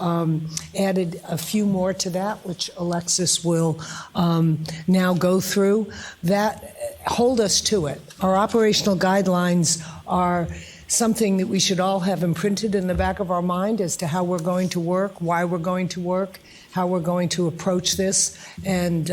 added a few more to that, which Alexis will now go through, that hold us to it. Our operational guidelines are something that we should all have imprinted in the back of our mind as to how we're going to work, why we're going to work, how we're going to approach this. And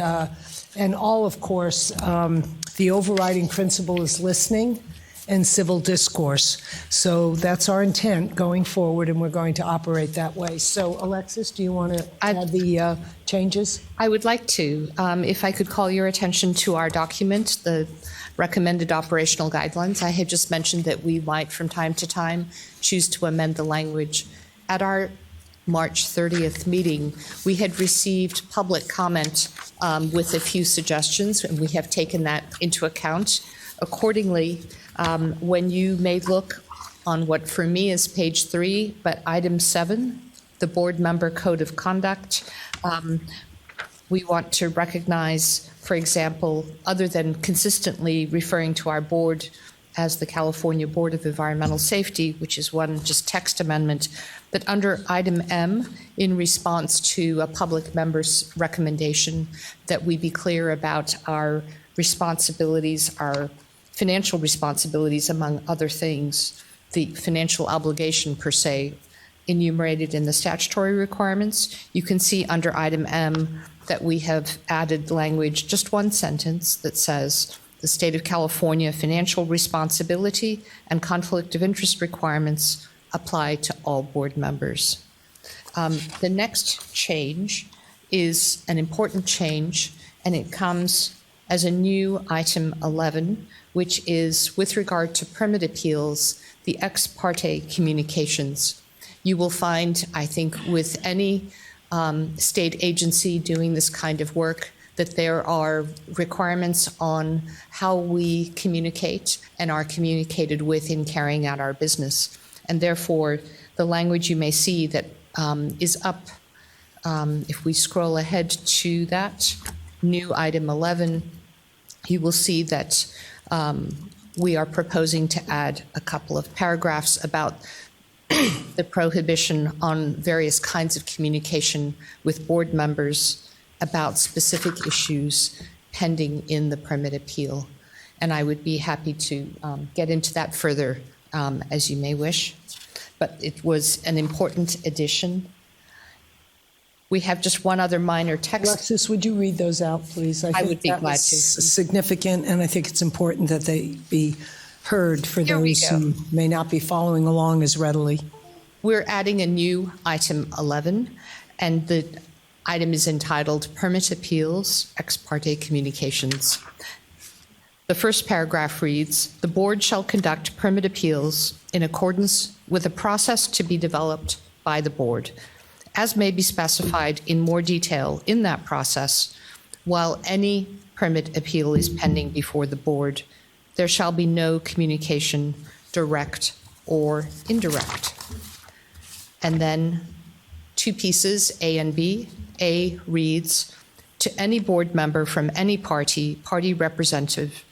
And all, of course, the overriding principle is listening and civil discourse. So that's our intent going forward, and we're going to operate that way. So, Alexis, do you want to add the changes? I would like to. If I could call your attention to our document, the recommended operational guidelines. I had just mentioned that we might, from time to time, choose to amend the language. At our March 30th meeting, we had received public comment with a few suggestions, and we have taken that into account. Accordingly, when you may look on what for me is page 3, but item 7, the board member code of conduct, we want to recognize, for example, other than consistently referring to our board as the California Board of Environmental Safety, which is one just text amendment, that under item M, in response to a public member's recommendation, that we be clear about our responsibilities, our financial responsibilities, among other things, the financial obligation per se, enumerated in the statutory requirements. You can see under item M that we have added language, just one sentence that says, the state of California financial responsibility and conflict of interest requirements apply to all board members. The next change is an important change, and it comes as a new item 11, which is with regard to permit appeals, the ex parte communications. You will find, I think, with any state agency doing this kind of work, that there are requirements on how we communicate and are communicated with in carrying out our business. And therefore, the language you may see that is up, if we scroll ahead to that, new item 11, you will see that we are proposing to add a couple of paragraphs about the prohibition on various kinds of communication with board members about specific issues pending in the permit appeal. And I would be happy to get into that further as you may wish. But it was an important addition. We have just one other minor text. Alexis, would you read those out, please? I would be that glad was to. Significant, and I think it's important that they be heard for Here we those go. who may not be following along as readily. We're adding a new item 11, and the item is entitled Permit Appeals, Ex Parte Communications. The first paragraph reads, the board shall conduct permit appeals in accordance with a process to be developed by the board, as may be specified in more detail in that process. While any permit appeal is pending before the board, there shall be no communication, direct or indirect. And then two pieces, A and B. A reads, to any board member from any party representative,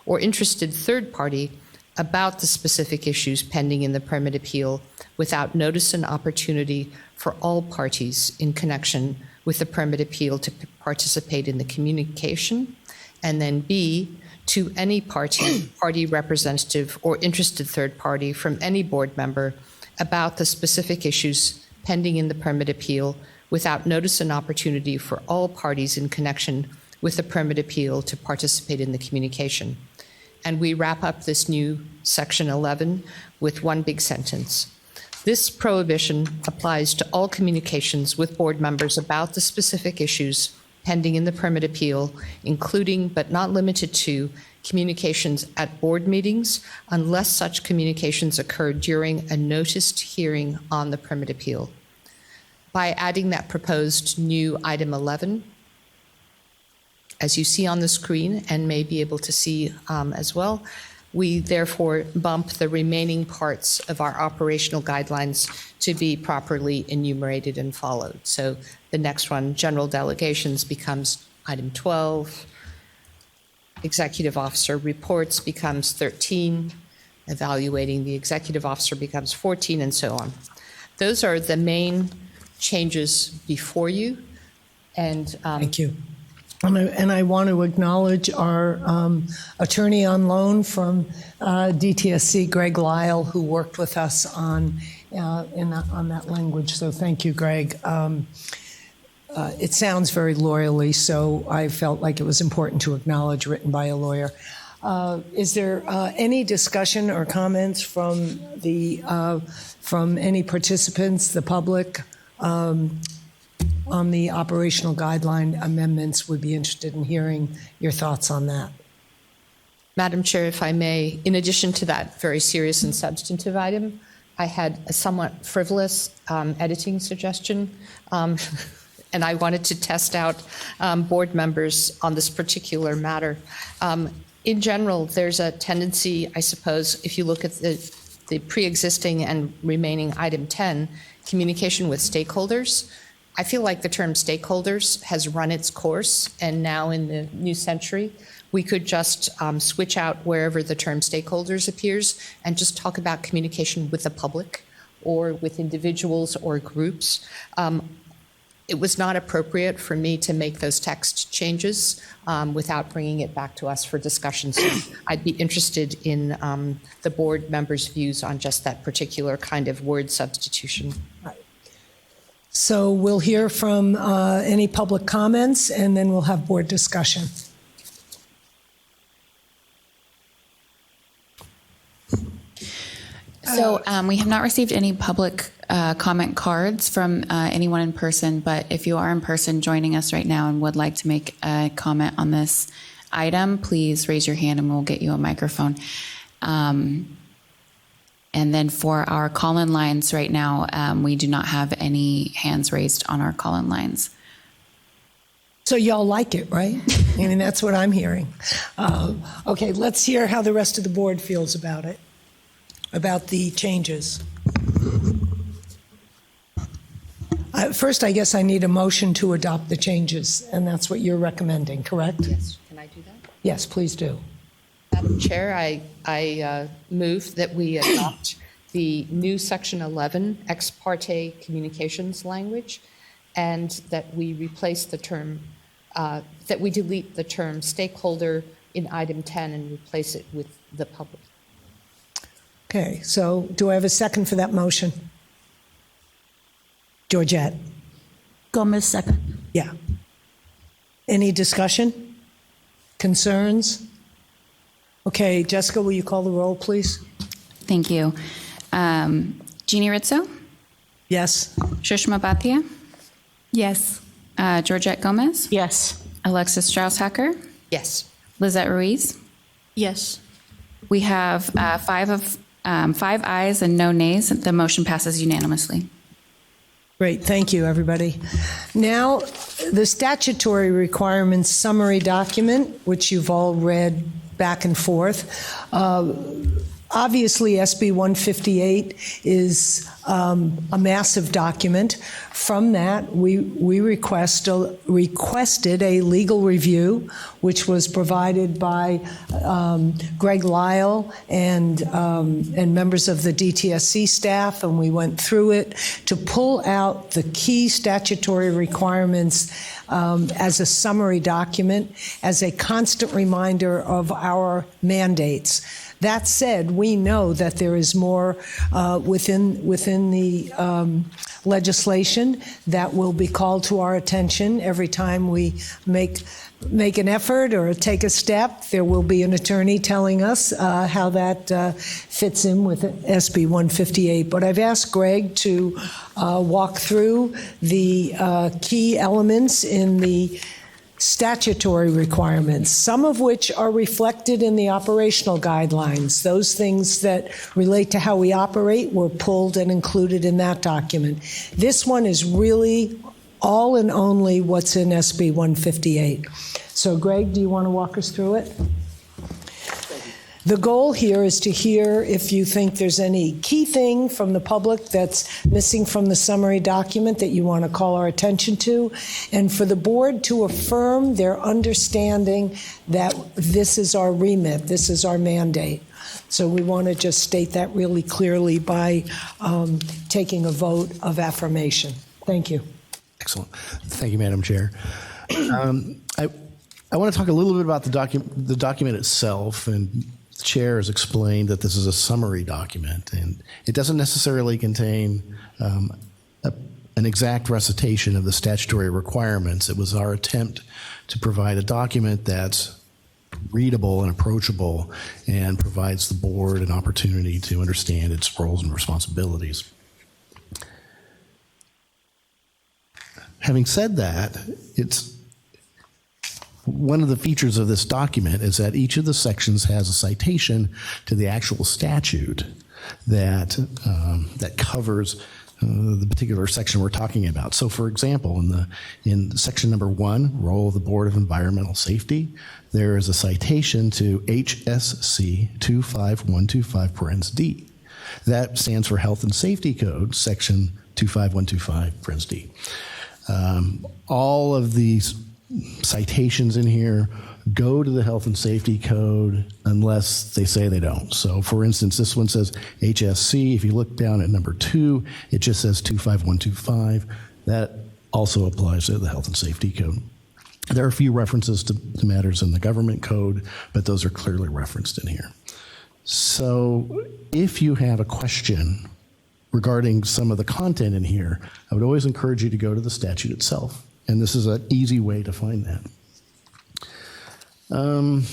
or interested third party about the specific issues pending in the permit appeal without notice and opportunity for all parties in connection with the permit appeal to participate in the communication. And then B, to any party representative, or interested third party from any board member about the specific issues pending in the permit appeal without notice and opportunity for all parties in connection with the permit appeal to participate in the communication. And we wrap up this new section 11 with one big sentence. This prohibition applies to all communications with board members about the specific issues pending in the permit appeal, including but not limited to communications at board meetings, unless such communications occur during a noticed hearing on the permit appeal. By adding that proposed new item 11, as you see on the screen and may be able to see as well, we therefore bump the remaining parts of our operational guidelines to be properly enumerated and followed. So the next one, general delegations, becomes item 12. Executive officer reports becomes 13. Evaluating the executive officer becomes 14, and so on. Those are the main changes before you. And Thank you. And I want to acknowledge our attorney on loan from Dtsc, Greg Lyle, who worked with us on that language. So thank you, Greg. it sounds very lawyerly, so I felt like it was important to acknowledge written by a lawyer. Is there any discussion or comments from any participants, the public, on the operational guideline amendments? Would be interested in hearing your thoughts on that. Madam Chair, if I may, in addition to that very serious and substantive item, I had a somewhat frivolous editing suggestion, and I wanted to test out board members on this particular matter. In general, there's a tendency, I suppose, if you look at the pre-existing and remaining item 10, communication with stakeholders. I feel like the term stakeholders has run its course, and now in the new century, we could just switch out wherever the term stakeholders appears and just talk about communication with the public or with individuals or groups. It was not appropriate for me to make those text changes without bringing it back to us for discussion. So I'd be interested in the board members' views on just that particular kind of word substitution. So we'll hear from any public comments, and then we'll have board discussion. So we have not received any public comment cards from anyone in person, but if you are in person joining us right now and would like to make a comment on this item, please raise your hand and we'll get you a microphone. And then for our call-in lines right now, we do not have any hands raised on our call-in lines. So y'all like it, right? I mean, that's what I'm hearing. Okay, let's hear how the rest of the board feels about it, about the changes. First, I guess I need a motion to adopt the changes, and that's what you're recommending, correct? Yes, can I do that? Yes, please do. Madam Chair, I move that we adopt the new Section 11 ex parte communications language, and that we replace the term, that we delete the term stakeholder in item 10 and replace it with the public. Okay, so do I have a second for that motion? Georgette? Gomez, second. Yeah. Any discussion? Concerns? Okay, Jessica, will you call the roll, please? Thank you. Jeannie Rizzo, Yes? Shushma Bhatia, Yes. Georgette Gomez, Yes. Alexis Strauss-Hacker, Yes. Lizette Ruiz. Yes. We have five ayes and no nays. The motion passes unanimously. Great, thank you, everybody. Now, the statutory requirements summary document, which you've all read back and forth. Obviously, SB 158 is a massive document. From that, we requested a legal review, which was provided by Greg Lyle and members of the Dtsc staff, and we went through it to pull out the key statutory requirements as a summary document, as a constant reminder of our mandates. That said, we know that there is more within the legislation that will be called to our attention every time we make an effort or take a step. There will be an attorney telling us how that fits in with SB 158. But I've asked Greg to walk through the key elements in the statutory requirements, some of which are reflected in the operational guidelines. Those things that relate to how we operate were pulled and included in that document. This one is really all and only what's in SB 158. So, Greg, do you want to walk us through it? The goal here is to hear if you think there's any key thing from the public that's missing from the summary document that you want to call our attention to, and for the board to affirm their understanding that this is our remit, this is our mandate. So we want to just state that really clearly by taking a vote of affirmation. Thank you. Excellent. Thank you, Madam Chair. I want to talk a little bit about the document itself, and the Chair has explained that this is a summary document, and it doesn't necessarily contain a an exact recitation of the statutory requirements. It was our attempt to provide a document that's readable and approachable and provides the board an opportunity to understand its roles and responsibilities. Having said that, one of the features of this document is that each of the sections has a citation to the actual statute that covers the particular section we're talking about. So, for example, in section number 1, role of the Board of Environmental Safety, there is a citation to HSC 25125 parens D. That stands for Health and Safety Code, section 25125 parens D. All of these citations in here go to the Health and Safety Code unless they say they don't. So, for instance, this one says HSC. If you look down at number 2, it just says 25125. That also applies to the Health and Safety Code. There are a few references to matters in the government code, but those are clearly referenced in here. So if you have a question regarding some of the content in here, I would always encourage you to go to the statute itself. And this is an easy way to find that. I'm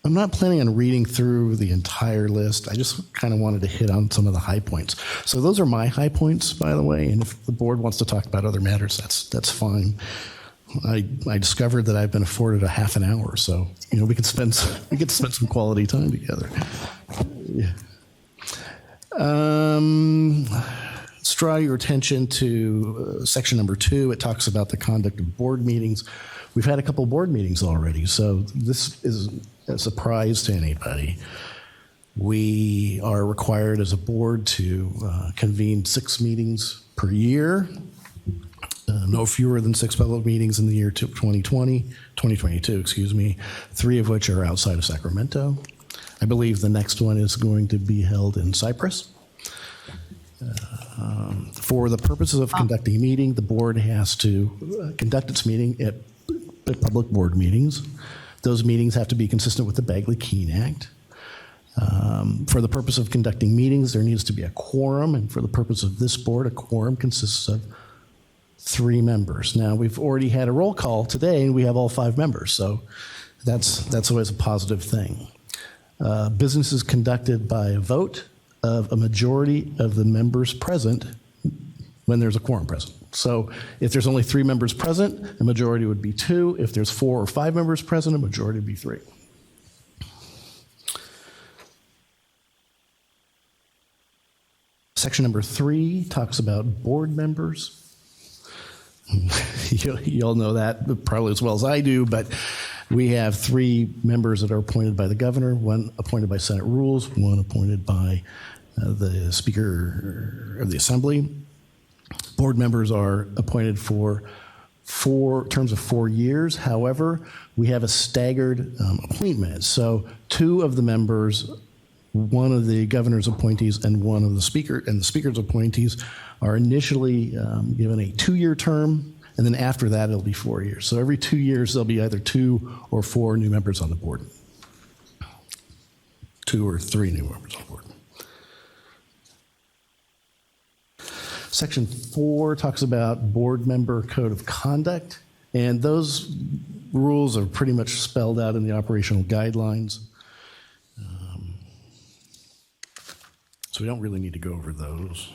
not planning on reading through the entire list. I just kind of wanted to hit on some of the high points. So those are my high points, by the way, and if the board wants to talk about other matters, that's fine. I discovered that I've been afforded a half an hour, so we could spend some quality time together. Yeah. Let's draw your attention to section number 2. It talks about the conduct of board meetings. We've had a couple board meetings already, so this isn't a surprise to anybody. We are required as a board to convene 6 meetings per year, no fewer than 6 public meetings in the year 2022, 3 of which are outside of Sacramento. I believe the next one is going to be held in Cypress. For the purposes of conducting a meeting, the board has to conduct its meeting at public board meetings. Those meetings have to be consistent with the Bagley-Keene Act. For the purpose of conducting meetings, there needs to be a quorum, and for the purpose of this board, a quorum consists of 3 members. Now, we've already had a roll call today, and we have all 5 members, so that's always a positive thing. Business is conducted by a vote of a majority of the members present when there's a quorum present. So if there's only 3 members present, a majority would be 2. If there's 4 or 5 members present, a majority would be 3. Section number 3 talks about board members. You all know that probably as well as I do, but we have 3 members that are appointed by the governor, 1 appointed by Senate rules, 1 appointed by the Speaker of the Assembly. Board members are appointed for terms of 4 years. However, we have a staggered appointment. So 2 of the members, 1 of the governor's appointees and 1 of the speaker's appointees are initially given a 2-year term, and then after that it'll be 4 years. So every 2 years there'll be either 2 or 4 new members on the board. 2 or 3 new members on the board. Section 4 talks about board member code of conduct, and those rules are pretty much spelled out in the operational guidelines. So we don't really need to go over those.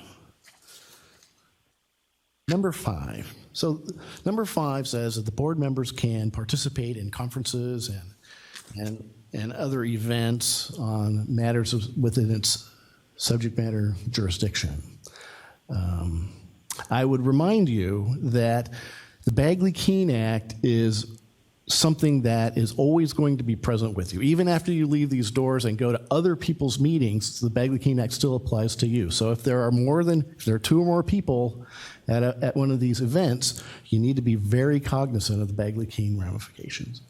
Number 5. So number 5 says that the board members can participate in conferences and other events on matters within its subject matter jurisdiction. I would remind you that the Bagley-Keene Act is something that is always going to be present with you. Even after you leave these doors and go to other people's meetings, the Bagley-Keene Act still applies to you. So if there are 2 or more people at one of these events, you need to be very cognizant of the Bagley-Keene ramifications.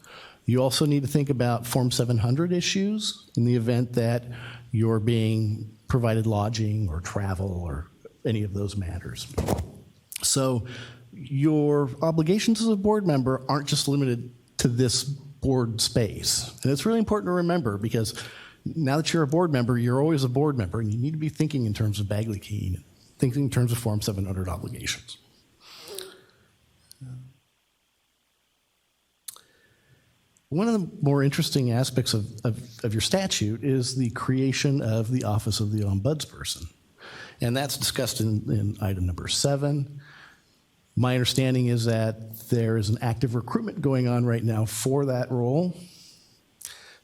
You also need to think about Form 700 issues in the event that you're being provided lodging or travel or any of those matters. So your obligations as a board member aren't just limited to this board space. And it's really important to remember, because now that you're a board member, you're always a board member, and you need to be thinking in terms of Bagley-Keene thinking in terms of Form 700 obligations. One of the more interesting aspects of your statute is the creation of the Office of the Ombudsperson. And that's discussed in item number 7. My understanding is that there is an active recruitment going on right now for that role.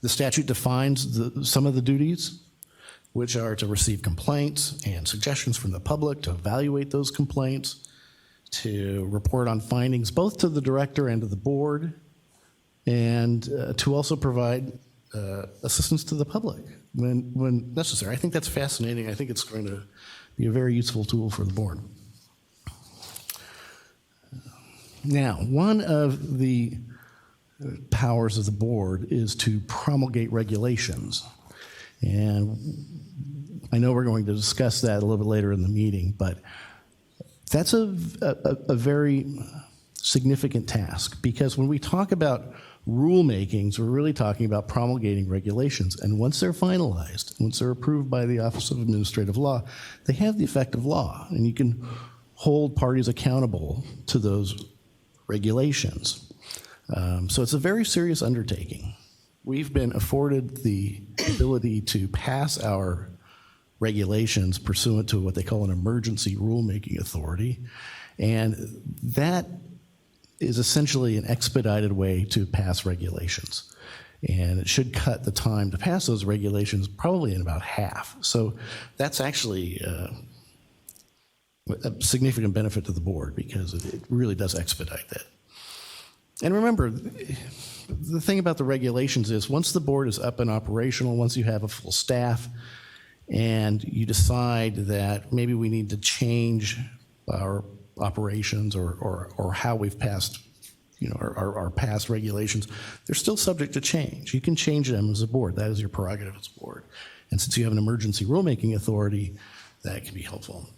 The statute defines some of the duties, which are to receive complaints and suggestions from the public, to evaluate those complaints, to report on findings both to the director and to the board, and to also provide assistance to the public when necessary. I think that's fascinating. I think it's going to be a very useful tool for the board. Now, one of the powers of the board is to promulgate regulations. And I know we're going to discuss that a little bit later in the meeting, but that's a very significant task, because when we talk about rulemakings, we're really talking about promulgating regulations. And once they're finalized, once they're approved by the Office of Administrative Law, they have the effect of law. And you can hold parties accountable to those regulations. So it's a very serious undertaking. We've been afforded the ability to pass our regulations pursuant to what they call an emergency rulemaking authority. And that is essentially an expedited way to pass regulations. And it should cut the time to pass those regulations probably in about half. So that's actually a significant benefit to the board, because it really does expedite that. And remember, the thing about the regulations is once the board is up and operational, once you have a full staff, and you decide that maybe we need to change our operations or how we've passed, our past regulations, they're still subject to change. You can change them as a board. That is your prerogative as a board. And since you have an emergency rulemaking authority, that can be helpful.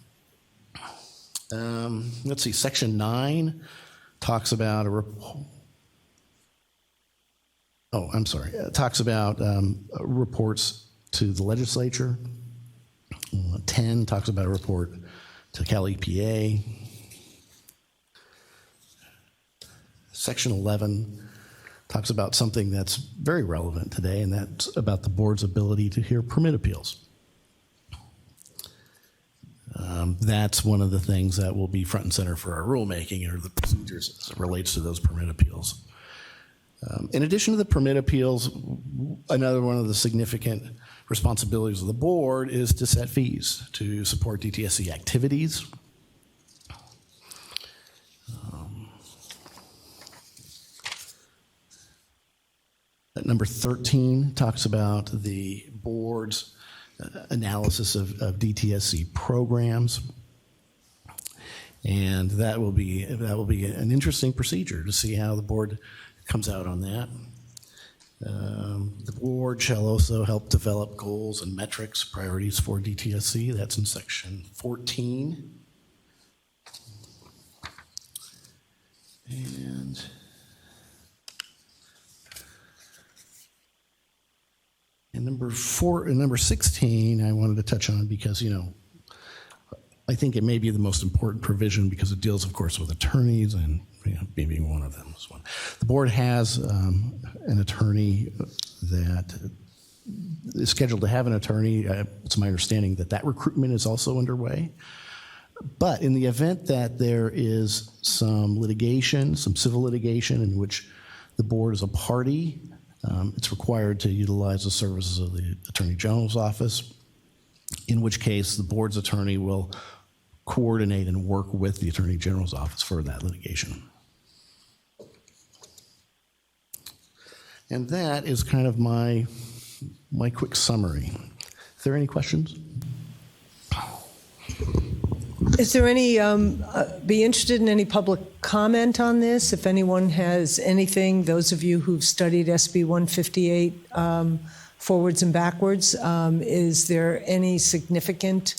Let's see, Section 9 talks about talks about reports to the legislature. 10 talks about a report to Cal EPA. Section 11 talks about something that's very relevant today, and that's about the board's ability to hear permit appeals. That's one of the things that will be front and center for our rulemaking, or the procedures as it relates to those permit appeals. In addition to the permit appeals, another one of the significant responsibilities of the board is to set fees to support DTSC activities. Number 13 talks about the board's analysis of DTSC programs. And that will be an interesting procedure to see how the board comes out on that. The board shall also help develop goals and metrics, priorities for DTSC. That's in section 14. And number 16, I wanted to touch on because, I think it may be the most important provision because it deals, of course, with attorneys, and maybe one of them is one. The board has an attorney that is scheduled to have an attorney. It's my understanding that recruitment is also underway. But in the event that there is some litigation, some civil litigation in which the board is a party, it's required to utilize the services of the Attorney General's office, in which case the board's attorney will coordinate and work with the Attorney General's office for that litigation. And that is kind of my quick summary. Is there any questions? Is there any, be interested in any public comment on this? If anyone has anything, those of you who've studied SB 158 forwards and backwards, is there any significant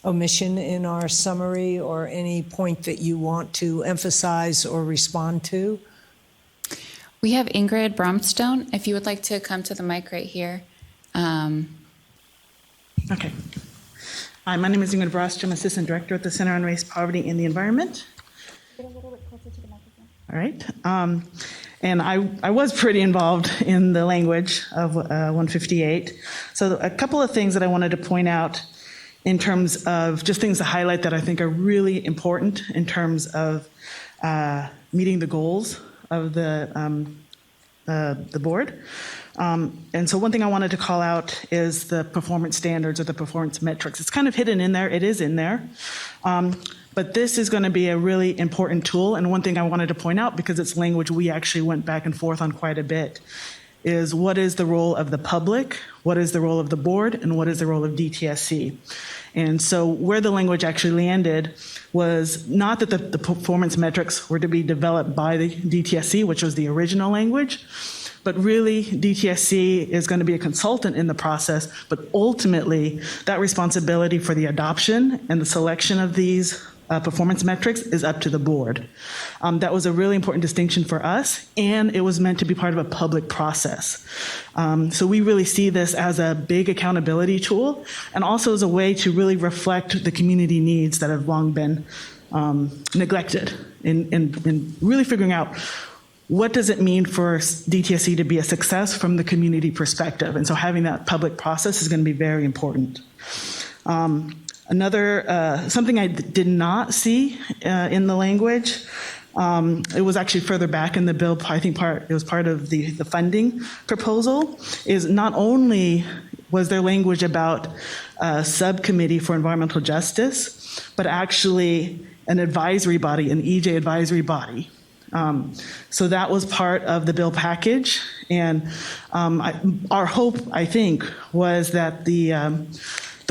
omission in our summary or any point that you want to emphasize or respond to? We have Ingrid Bromstone, if you would like to come to the mic right here. Okay. Hi, my name is Ingrid Brost. I'm Assistant Director at the Center on Race, Poverty, and the Environment. Get a little bit closer to the microphone. All right. And I was pretty involved in the language of 158. So a couple of things that I wanted to point out in terms of just things to highlight that I think are really important in terms of meeting the goals of the board. And so one thing I wanted to call out is the performance standards or the performance metrics. It's kind of hidden in there. It is in there. But this is going to be a really important tool. And one thing I wanted to point out, because it's language we actually went back and forth on quite a bit, is what is the role of the public, what is the role of the board, and what is the role of DTSC. And so where the language actually landed was not that the performance metrics were to be developed by the DTSC, which was the original language, but really DTSC is going to be a consultant in the process, but ultimately that responsibility for the adoption and the selection of these performance metrics is up to the board. That was a really important distinction for us, and it was meant to be part of a public process. So we really see this as a big accountability tool, and also as a way to really reflect the community needs that have long been neglected in really figuring out what does it mean for DTSC to be a success from the community perspective. And so having that public process is going to be very important. Something I did not see in the language, it was actually further back in the bill, I think it was part of the funding proposal, is not only was there language about a subcommittee for environmental justice, but actually an advisory body, an EJ advisory body. So that was part of the bill package. And our hope, I think, was that the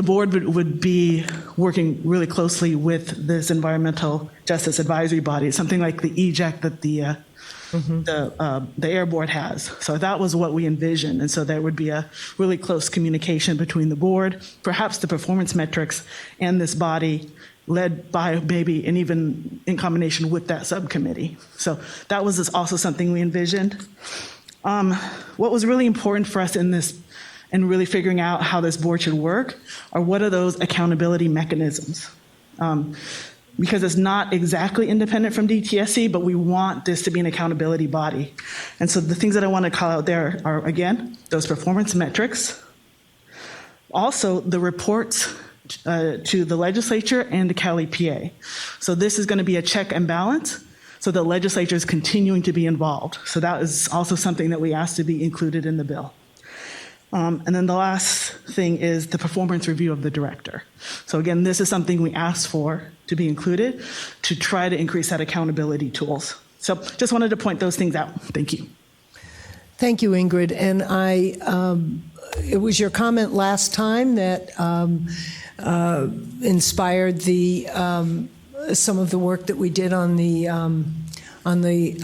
board would be working really closely with this environmental justice advisory body, something like the EJAC that the Air Board has. So that was what we envisioned. And so there would be a really close communication between the board, perhaps the performance metrics, and this body led by maybe, and even in combination with that subcommittee. So that was also something we envisioned. What was really important for us in this, and really figuring out how this board should work, are what are those accountability mechanisms? Because it's not exactly independent from DTSC, but we want this to be an accountability body. And so the things that I want to call out there are, again, those performance metrics, also the reports to the legislature and the Cal EPA. So this is going to be a check and balance, so the legislature is continuing to be involved. So that is also something that we asked to be included in the bill. And then the last thing is the performance review of the director. So again, this is something we asked for to be included to try to increase that accountability tools. So just wanted to point those things out. Thank you. Thank you, Ingrid. And it was your comment last time that inspired some of the work that we did on the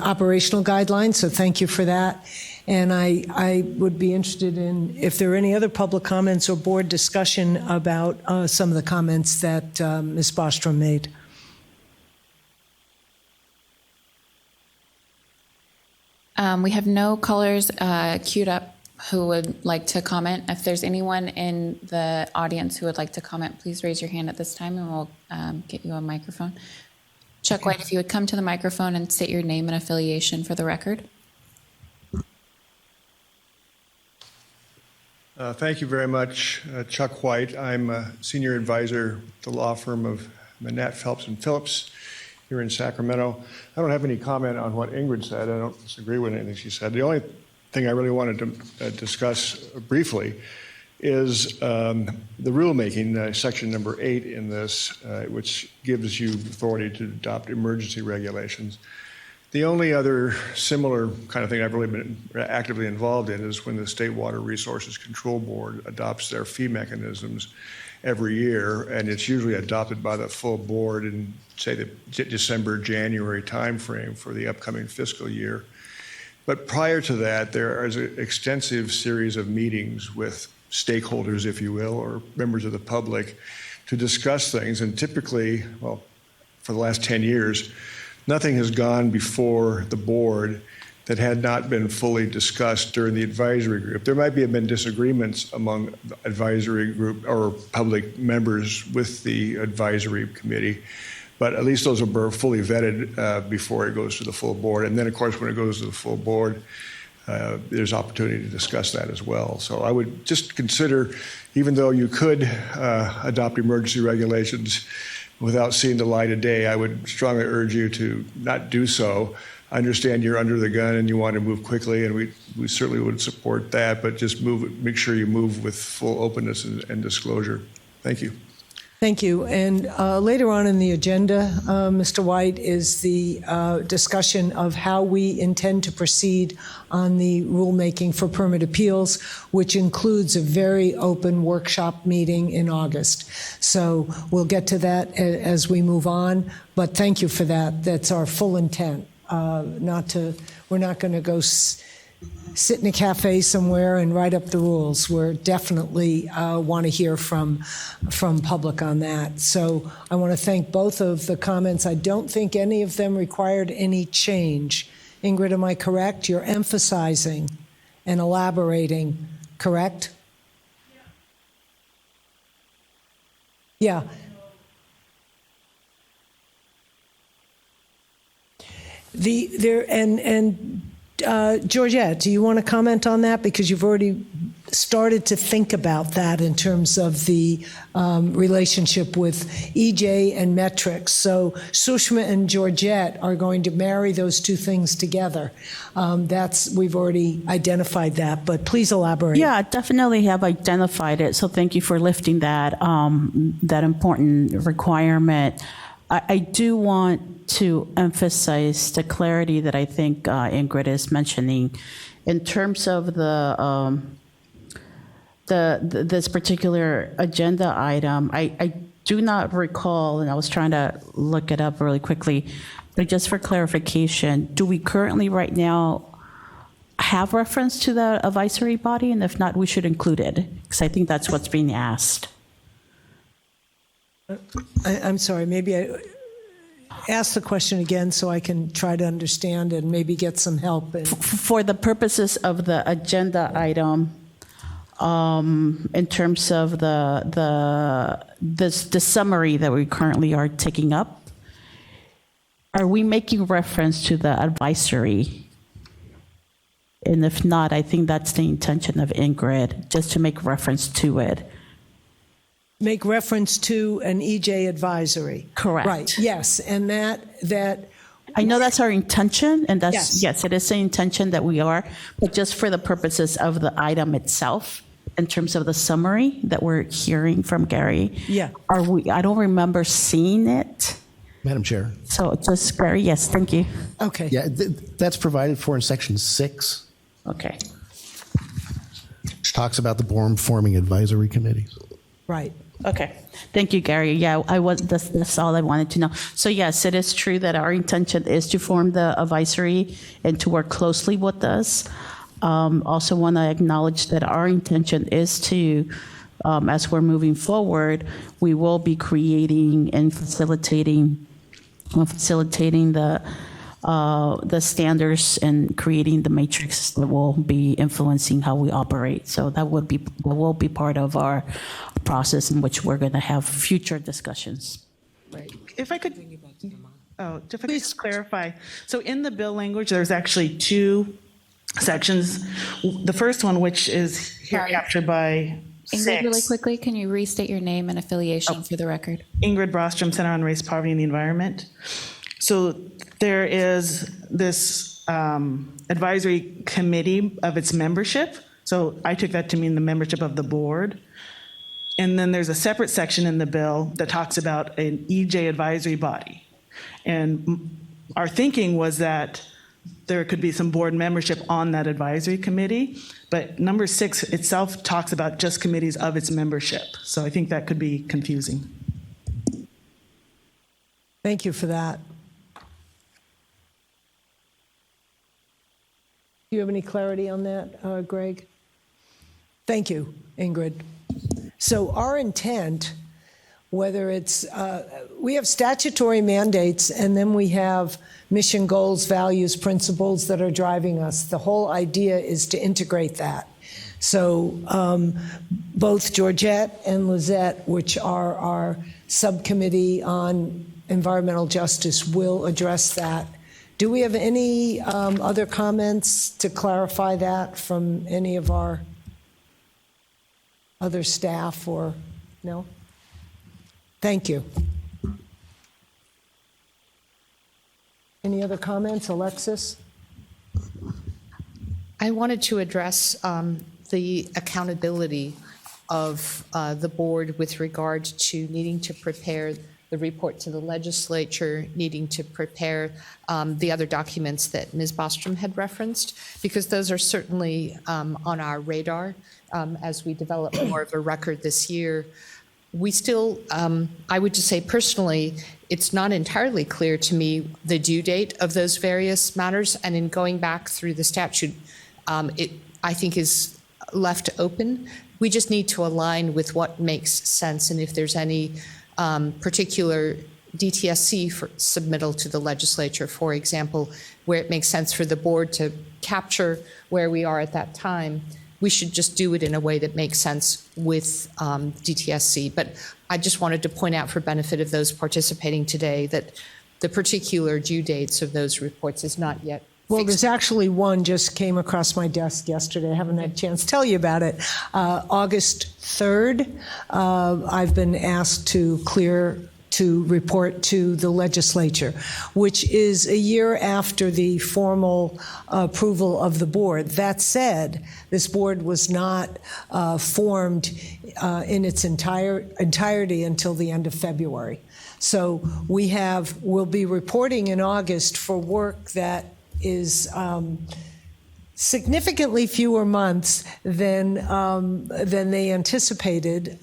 operational guidelines. So thank you for that. And I would be interested in if there are any other public comments or board discussion about some of the comments that Ms. Bostrom made. We have no callers queued up who would like to comment. If there's anyone in the audience who would like to comment, please raise your hand at this time and we'll get you a microphone. Chuck White, if you would come to the microphone and state your name and affiliation for the record. Thank you very much, Chuck White. I'm a senior advisor at the law firm of Manette, Phelps & Phillips here in Sacramento. I don't have any comment on what Ingrid said. I don't disagree with anything she said. The only thing I really wanted to discuss briefly is the rulemaking, section number 8 in this, which gives you authority to adopt emergency regulations. The only other similar kind of thing I've really been actively involved in is when the State Water Resources Control Board adopts their fee mechanisms every year, and it's usually adopted by the full board in, say, the December, January timeframe for the upcoming fiscal year. But prior to that, there is an extensive series of meetings with stakeholders, if you will, or members of the public to discuss things. And typically, well, for the last 10 years, nothing has gone before the board that had not been fully discussed during the advisory group. There might have been disagreements among the advisory group or public members with the advisory committee, but at least those are fully vetted before it goes to the full board. And then, of course, when it goes to the full board, there's opportunity to discuss that as well. So I would just consider, even though you could adopt emergency regulations without seeing the light of day, I would strongly urge you to not do so. I understand you're under the gun and you want to move quickly, and we certainly would support that, but just make sure you move with full openness and disclosure. Thank you. Thank you. And later on in the agenda, Mr. White, is the discussion of how we intend to proceed on the rulemaking for permit appeals, which includes a very open workshop meeting in August. So we'll get to that as we move on, but thank you for that. That's our full intent. We're not going to go sit in a cafe somewhere and write up the rules. We're definitely want to hear from public on that. So I want to thank both of the comments. I don't think any of them required any change. Ingrid, am I correct? You're emphasizing and elaborating, correct? Yeah. Georgette, do you want to comment on that? Because you've already started to think about that in terms of the relationship with EJ and metrics. So Sushma and Georgette are going to marry those two things together. We've already identified that, but please elaborate. Yeah, definitely have identified it. So thank you for lifting that, that important requirement. I do want to emphasize the clarity that I think Ingrid is mentioning in terms of this particular agenda item. I do not recall, and I was trying to look it up really quickly, but just for clarification, do we currently right now have reference to the advisory body? And if not, we should include it, because I think that's what's being asked. I'm sorry, maybe I ask the question again so I can try to understand and maybe get some help. For the purposes of the agenda item, in terms of the summary that we currently are taking up, are we making reference to the advisory? And if not, I think that's the intention of Ingrid, just to make reference to it. Make reference to an EJ advisory. Correct. Right, yes, and that I know that's our intention, and that's, yes, it is the intention that we are, but just for the purposes of the item itself, in terms of the summary that we're hearing from Gary, I don't remember seeing it. Madam Chair. So just Gary, yes, thank you. Okay. Yeah, that's provided for in section 6. Okay. Which talks about the board forming advisory committees. Right. Okay. Thank you, Gary. Yeah, that's all I wanted to know. So yes, it is true that our intention is to form the advisory and to work closely with us. Also want to acknowledge that our intention is to, as we're moving forward, we will be creating and facilitating the standards and creating the matrix that will be influencing how we operate. So that will be part of our process in which we're going to have future discussions. Right. If I could just clarify. So in the bill language, there's actually 2 sections. The first one, which is here captured by Ingrid, 6. really quickly, can you restate your name and affiliation for the record? Ingrid Brostrom, Center on Race, Poverty, and the Environment. So there is this advisory committee of its membership. So I took that to mean the membership of the board. And then there's a separate section in the bill that talks about an EJ advisory body. And our thinking was that there could be some board membership on that advisory committee, but number 6 itself talks about just committees of its membership. So I think that could be confusing. Thank you for that. Do you have any clarity on that, Greg? Thank you, Ingrid. So our intent whether it's, we have statutory mandates, and then we have mission goals, values, principles that are driving us. The whole idea is to integrate that. So both Georgette and Lizette, which are our subcommittee on environmental justice, will address that. Do we have any other comments to clarify that from any of our other staff, or no? Thank you. Any other comments, Alexis? I wanted to address the accountability of the board with regard to needing to prepare the report to the legislature, needing to prepare the other documents that Ms. Bostrom had referenced, because those are certainly on our radar as we develop more of a record this year. We still, I would just say personally, it's not entirely clear to me the due date of those various matters, and in going back through the statute, it, I think, is left open. We just need to align with what makes sense, and if there's any particular DTSC for submittal to the legislature, for example, where it makes sense for the board to capture where we are at that time, we should just do it in a way that makes sense with DTSC. But I just wanted to point out, for benefit of those participating today, that the particular due dates of those reports is not yet Well, fixed. there's actually one just came across my desk yesterday. I haven't had a chance to tell you about it. August 3rd, I've been asked to report to the legislature, which is a year after the formal approval of the board. That said, this board was not formed in its entirety until the end of February. So we'll be reporting in August for work that is significantly fewer months than they anticipated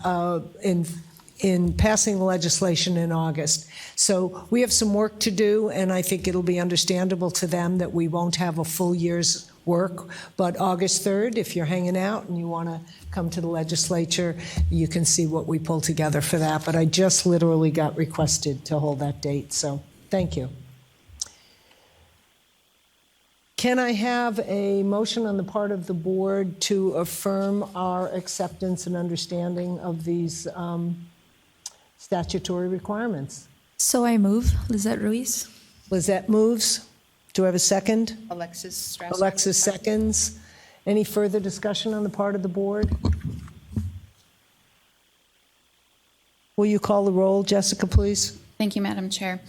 in passing the legislation in August. So we have some work to do, and I think it'll be understandable to them that we won't have a full year's work. But August 3rd, if you're hanging out and you want to come to the legislature, you can see what we pulled together for that. But I just literally got requested to hold that date, so thank you. Can I have a motion on the part of the board to affirm our acceptance and understanding of these statutory requirements? So I move. Lizette Ruiz. Lizette moves. Do I have a second? Alexis Strauss. Alexis seconds. Any further discussion on the part of the board? Will you call the roll, Jessica, please? Thank you, Madam Chair.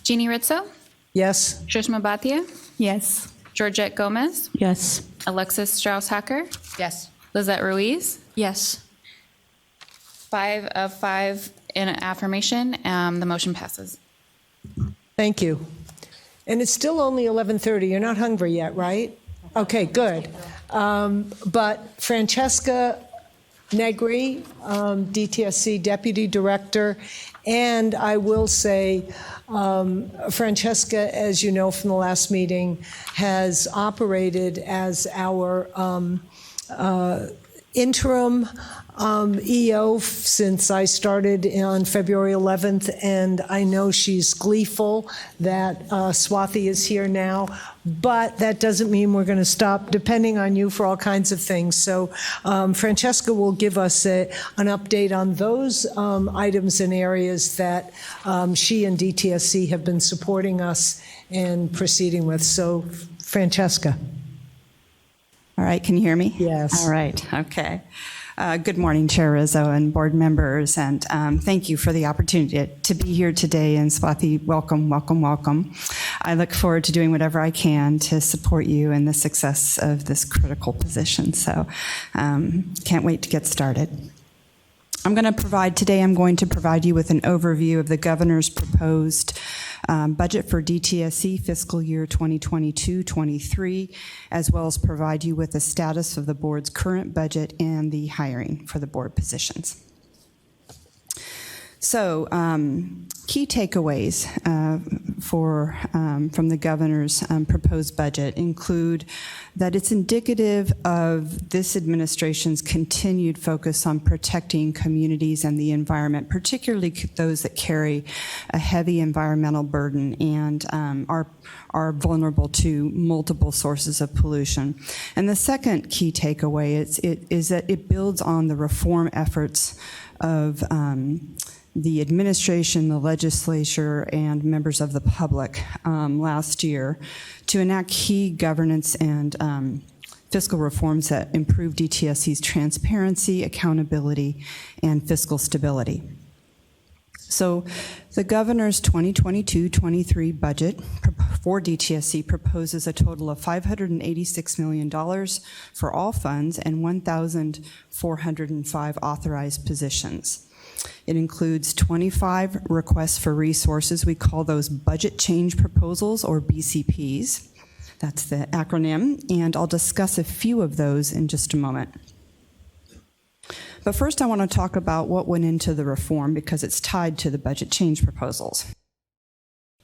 Jeannie Rizzo? Yes. Shushma Bhatia? Yes. Georgette Gomez? Yes. Alexis Strauss-Hacker? Yes. Lizette Ruiz? Yes. 5 of 5 in affirmation. The motion passes. Thank you. And it's still only 11:30. You're not hungry yet, right? Okay, good. But Francesca Negri, DTSC Deputy Director, and I will say, Francesca, as you know from the last meeting, has operated as our interim EO since I started on February 11th, and I know she's gleeful that Swathi is here now, but that doesn't mean we're going to stop depending on you for all kinds of things. So Francesca will give us an update on those items and areas that she and DTSC have been supporting us and proceeding with. So Francesca. All right, can you hear me? Yes. All right, okay. Good morning, Chair Rizzo and board members, and thank you for the opportunity to be here today. And Swathi, welcome, welcome, welcome. I look forward to doing whatever I can to support you in the success of this critical position. So can't wait to get started. I'm going to provide you with an overview of the governor's proposed budget for DTSC fiscal year 2022-23, as well as provide you with a status of the board's current budget and the hiring for the board positions. So, key takeaways from the governor's proposed budget include that it's indicative of this administration's continued focus on protecting communities and the environment, particularly those that carry a heavy environmental burden and are vulnerable to multiple sources of pollution. And the second key takeaway is that it builds on the reform efforts of the administration, the legislature, and members of the public last year to enact key governance and fiscal reforms that improve DTSC's transparency, accountability, and fiscal stability. So the governor's 2022-23 budget for DTSC proposes a total of $586 million for all funds and 1,405 authorized positions. It includes 25 requests for resources. We call those budget change proposals, or BCPs. That's the acronym, and I'll discuss a few of those in just a moment. But first, I want to talk about what went into the reform because it's tied to the budget change proposals.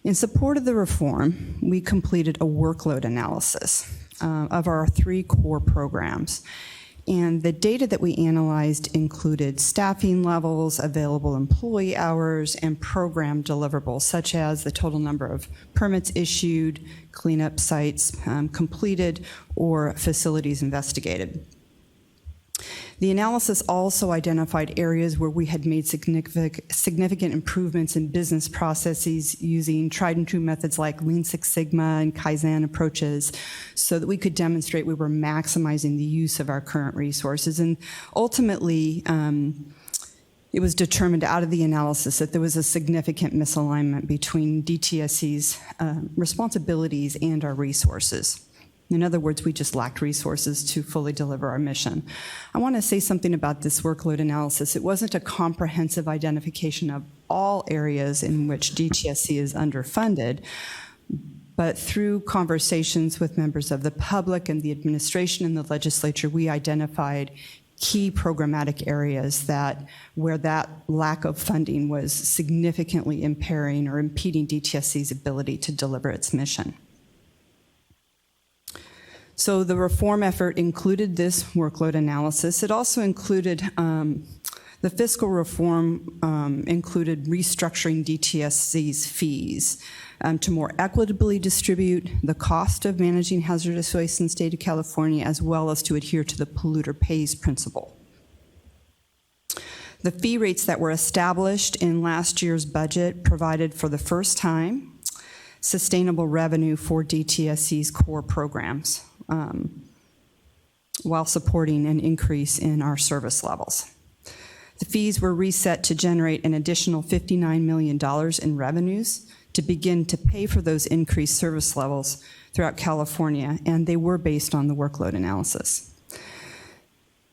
In support of the reform, we completed a workload analysis of our 3 core programs. And the data that we analyzed included staffing levels, available employee hours, and program deliverables, such as the total number of permits issued, cleanup sites completed, or facilities investigated. The analysis also identified areas where we had made significant improvements in business processes using tried and true methods like Lean Six Sigma and Kaizen approaches so that we could demonstrate we were maximizing the use of our current resources. And ultimately, it was determined out of the analysis that there was a significant misalignment between DTSC's responsibilities and our resources. In other words, we just lacked resources to fully deliver our mission. I want to say something about this workload analysis. It wasn't a comprehensive identification of all areas in which DTSC is underfunded, but through conversations with members of the public and the administration and the legislature, we identified key programmatic areas where that lack of funding was significantly impairing or impeding DTSC's ability to deliver its mission. So the reform effort included this workload analysis. It also included, the fiscal reform included restructuring DTSC's fees to more equitably distribute the cost of managing hazardous waste in the state of California, as well as to adhere to the polluter pays principle. The fee rates that were established in last year's budget provided for the first time sustainable revenue for DTSC's core programs, while supporting an increase in our service levels. The fees were reset to generate an additional $59 million in revenues to begin to pay for those increased service levels throughout California, and they were based on the workload analysis.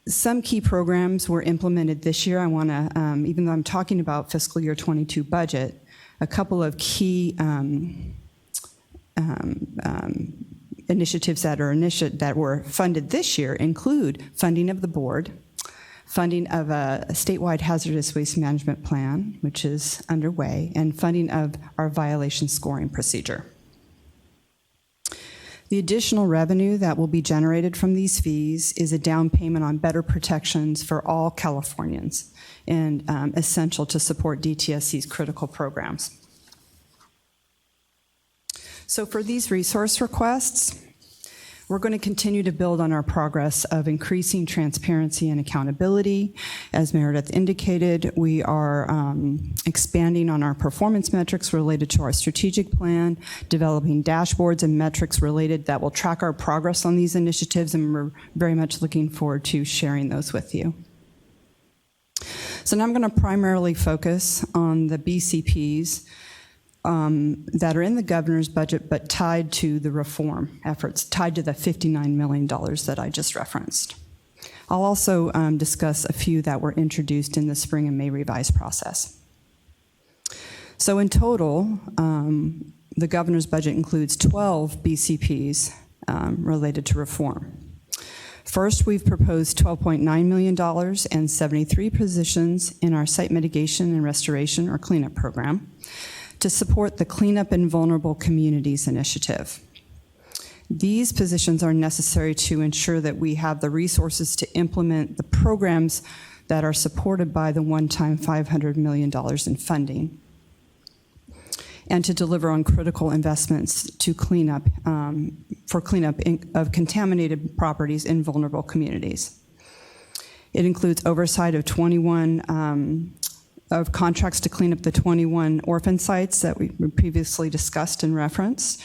Some key programs were implemented this year. I want to, even though I'm talking about fiscal year 22 budget, a couple of key initiatives that were funded this year include funding of the board, funding of a statewide hazardous waste management plan, which is underway, and funding of our violation scoring procedure. The additional revenue that will be generated from these fees is a down payment on better protections for all Californians and essential to support DTSC's critical programs. So for these resource requests, we're going to continue to build on our progress of increasing transparency and accountability. As Meredith indicated, we are expanding on our performance metrics related to our strategic plan, developing dashboards and metrics related that will track our progress on these initiatives, and we're very much looking forward to sharing those with you. So now I'm going to primarily focus on the BCPs that are in the governor's budget, but tied to the reform efforts, tied to the $59 million that I just referenced. I'll also discuss a few that were introduced in the spring and May revised process. So in total, the governor's budget includes 12 BCPs related to reform. First, we've proposed $12.9 million and 73 positions in our site mitigation and restoration or cleanup program to support the Cleanup in Vulnerable Communities initiative. These positions are necessary to ensure that we have the resources to implement the programs that are supported by the one-time $500 million in funding, and to deliver on critical investments to cleanup of contaminated properties in vulnerable communities. It includes oversight of 21 of contracts to clean up the 21 orphan sites that we previously discussed and referenced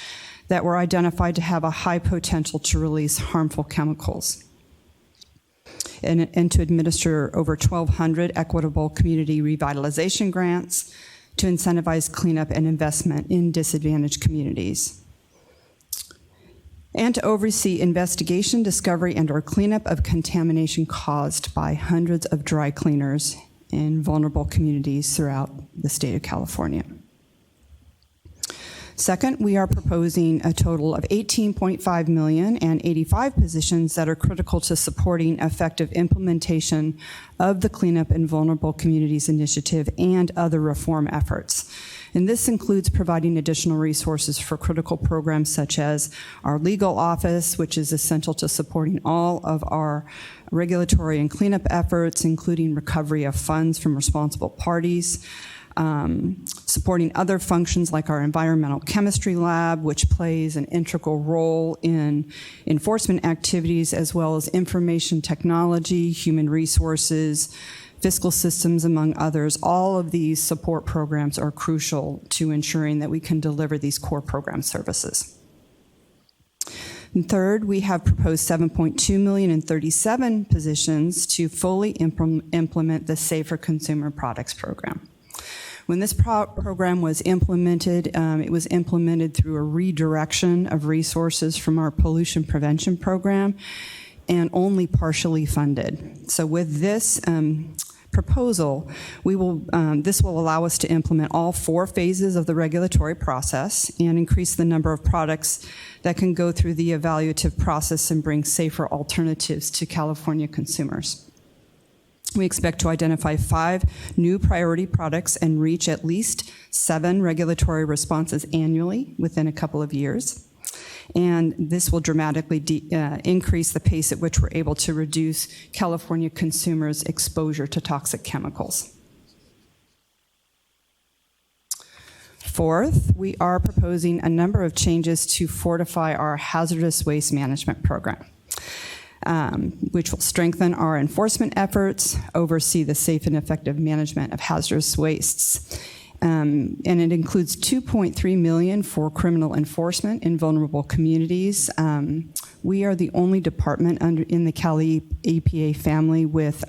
that were identified to have a high potential to release harmful chemicals, and to administer over 1,200 equitable community revitalization grants to incentivize cleanup and investment in disadvantaged communities, and to oversee investigation, discovery, and/or cleanup of contamination caused by hundreds of dry cleaners in vulnerable communities throughout the state of California. Second, we are proposing a total of $18.5 million and 85 positions that are critical to supporting effective implementation of the Cleanup in Vulnerable Communities initiative and other reform efforts. And this includes providing additional resources for critical programs such as our legal office, which is essential to supporting all of our regulatory and cleanup efforts, including recovery of funds from responsible parties, supporting other functions like our environmental chemistry lab, which plays an integral role in enforcement activities, as well as information technology, human resources, fiscal systems, among others. All of these support programs are crucial to ensuring that we can deliver these core program services. And third, we have proposed $7.2 million and 37 positions to fully implement the Safer Consumer Products Program. When this program was implemented, it was implemented through a redirection of resources from our pollution prevention program and only partially funded. So with this proposal, this will allow us to implement all 4 phases of the regulatory process and increase the number of products that can go through the evaluative process and bring safer alternatives to California consumers. We expect to identify 5 new priority products and reach at least 7 regulatory responses annually within a couple of years. And this will dramatically increase the pace at which we're able to reduce California consumers' exposure to toxic chemicals. Fourth, we are proposing a number of changes to fortify our hazardous waste management program, which will strengthen our enforcement efforts, oversee the safe and effective management of hazardous wastes. And it includes $2.3 million for criminal enforcement in vulnerable communities. We are the only department in the Cali EPA family with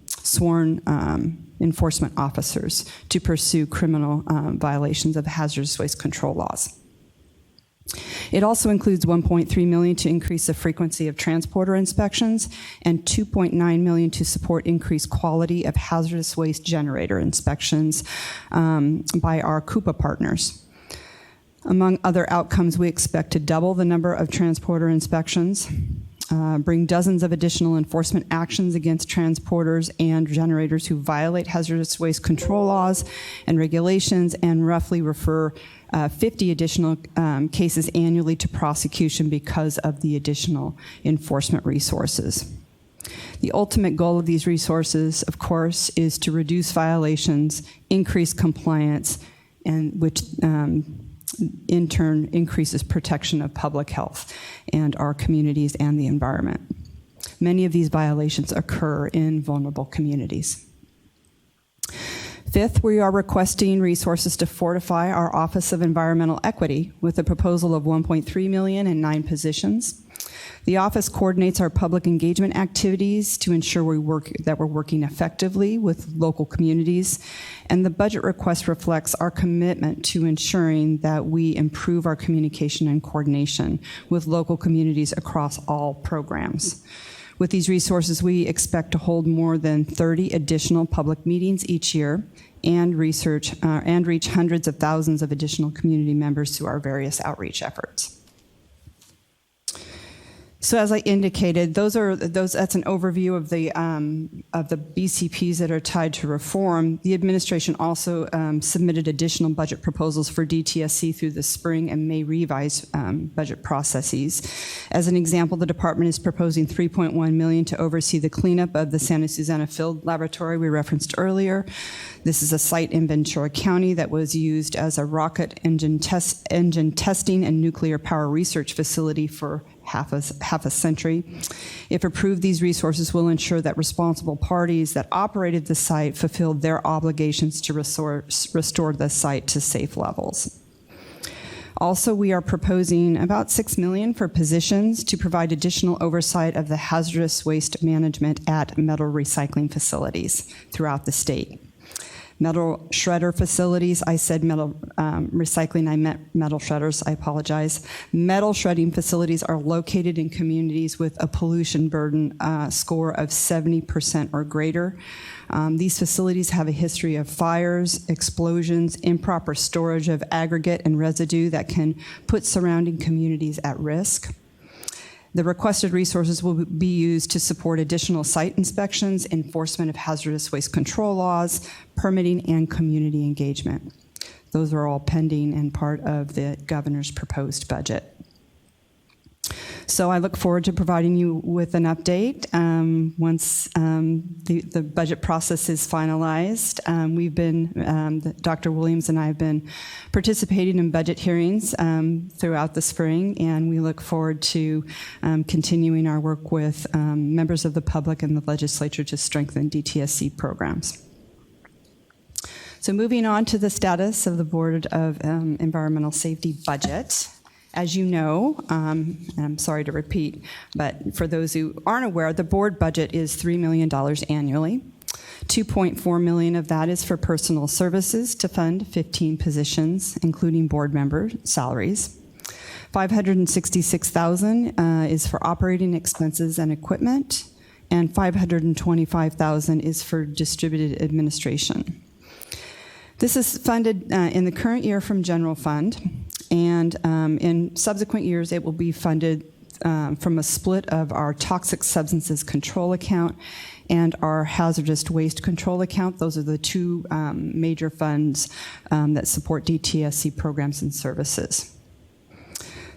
sworn enforcement officers to pursue criminal violations of hazardous waste control laws. It also includes $1.3 million to increase the frequency of transporter inspections and $2.9 million to support increased quality of hazardous waste generator inspections by our CUPA partners. Among other outcomes, we expect to double the number of transporter inspections, bring dozens of additional enforcement actions against transporters and generators who violate hazardous waste control laws and regulations, and roughly refer 50 additional cases annually to prosecution because of the additional enforcement resources. The ultimate goal of these resources, of course, is to reduce violations, increase compliance, and which in turn increases protection of public health and our communities and the environment. Many of these violations occur in vulnerable communities. Fifth, we are requesting resources to fortify our Office of Environmental Equity with a proposal of $1.3 million and 9 positions. The office coordinates our public engagement activities to ensure that we're working effectively with local communities, and the budget request reflects our commitment to ensuring that we improve our communication and coordination with local communities across all programs. With these resources, we expect to hold more than 30 additional public meetings each year and reach hundreds of thousands of additional community members through our various outreach efforts. So as I indicated, that's an overview of the BCPs that are tied to reform. The administration also submitted additional budget proposals for DTSC through the spring and May revised budget processes. As an example, the department is proposing $3.1 million to oversee the cleanup of the Santa Susana Field Laboratory we referenced earlier. This is a site in Ventura County that was used as a rocket engine testing and nuclear power research facility for half a century. If approved, these resources will ensure that responsible parties that operated the site fulfilled their obligations to restore the site to safe levels. Also, we are proposing about $6 million for positions to provide additional oversight of the hazardous waste management at metal recycling facilities throughout the state. Metal shredder facilities, I said metal recycling, I meant metal shredders, I apologize. Metal shredding facilities are located in communities with a pollution burden score of 70% or greater. These facilities have a history of fires, explosions, improper storage of aggregate and residue that can put surrounding communities at risk. The requested resources will be used to support additional site inspections, enforcement of hazardous waste control laws, permitting, and community engagement. Those are all pending and part of the governor's proposed budget. So I look forward to providing you with an update once the budget process is finalized. Dr. Williams and I have been participating in budget hearings throughout the spring, and we look forward to continuing our work with members of the public and the legislature to strengthen DTSC programs. So moving on to the status of the Board of Environmental Safety budget. As you know, and I'm sorry to repeat, but for those who aren't aware, the board budget is $3 million annually. $2.4 million of that is for personal services to fund 15 positions, including board member salaries. $566,000 is for operating expenses and equipment, and $525,000 is for distributed administration. This is funded in the current year from general fund. And in subsequent years, it will be funded from a split of our toxic substances control account and our hazardous waste control account. Those are the two major funds that support DTSC programs and services.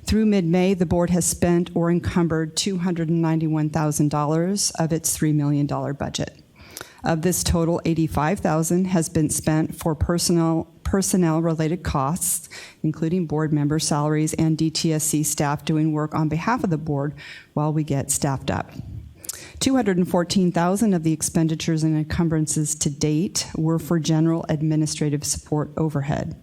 Through mid-May, the board has spent or encumbered $291,000 of its $3 million budget. Of this total, $85,000 has been spent for personnel-related costs, including board member salaries and DTSC staff doing work on behalf of the board while we get staffed up. $214,000 of the expenditures and encumbrances to date were for general administrative support overhead.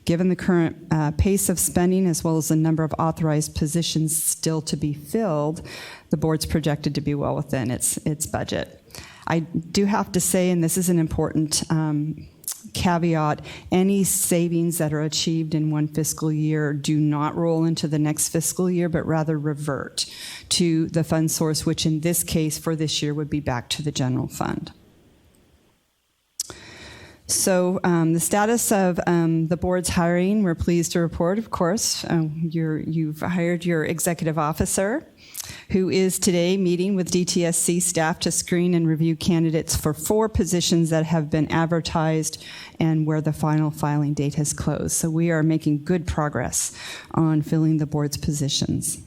Given the current pace of spending as well as the number of authorized positions still to be filled, the board's projected to be well within its budget. I do have to say, and this is an important caveat, any savings that are achieved in one fiscal year do not roll into the next fiscal year, but rather revert to the fund source, which in this case for this year would be back to the general fund. So the status of the board's hiring, we're pleased to report, of course, you've hired your executive officer, who is today meeting with DTSC staff to screen and review candidates for 4 positions that have been advertised and where the final filing date has closed. So we are making good progress on filling the board's positions.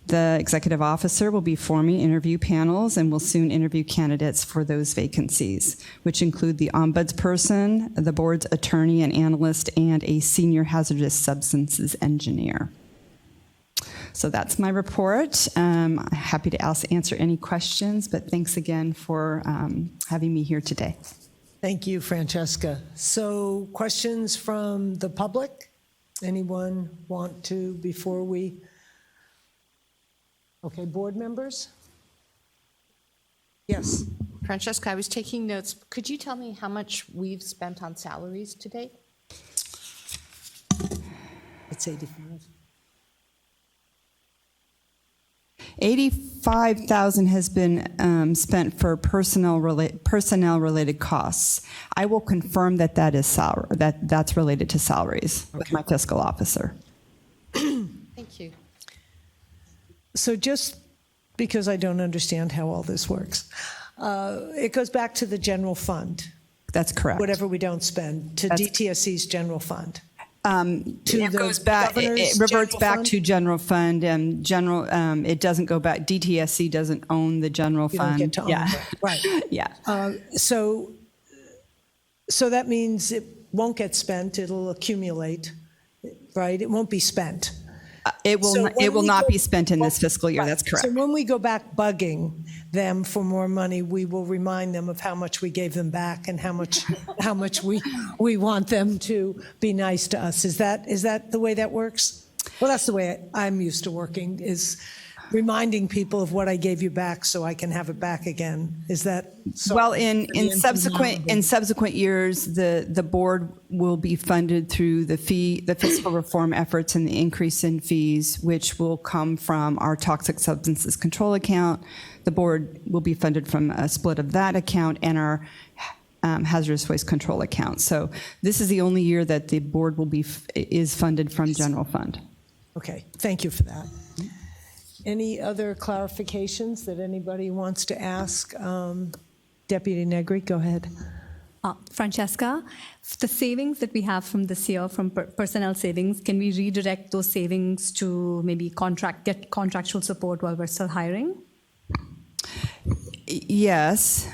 The executive officer will be forming interview panels and will soon interview candidates for those vacancies, which include the Ombudsperson, the board's attorney and analyst, and a senior hazardous substances engineer. So that's my report. I'm happy to answer any questions, but thanks again for having me here today. Thank you, Francesca. So questions from the public? Anyone want to before we? Okay, board members? Yes. Francesca, I was taking notes. Could you tell me how much we've spent on salaries to date? It's 85. $85,000 has been spent for personnel-related costs. I will confirm that that's related to salaries with my fiscal officer. Thank you. So just because I don't understand how all this works, it goes back to the general fund. That's correct. Whatever we don't spend, to DTSC's general fund. It goes back. It reverts back to general fund. It doesn't go back. DTSC doesn't own the general You fund. don't get to own it. Right. Yeah. So that means it won't get spent. It'll accumulate, right? It won't be spent. It will. So It will when we not go- be spent in this fiscal year. That's correct. So when we go back bugging them for more money, we will remind them of how much we gave them back and how much we want them to be nice to us. Is that the way that works? Well, that's the way I'm used to working, is reminding people of what I gave you back so I can have it back again. Is that so? Well, in subsequent years, the board will be funded through the fiscal reform efforts and the increase in fees, which will come from our toxic substances control account. The board will be funded from a split of that account and our hazardous waste control account. So this is the only year that the board is funded from general fund. Okay, thank you for that. Any other clarifications that anybody wants to ask? Deputy Negri, go ahead. Francesca, the savings that we have from this year, from personnel savings, can we redirect those savings to maybe get contractual support while we're still hiring? Yes,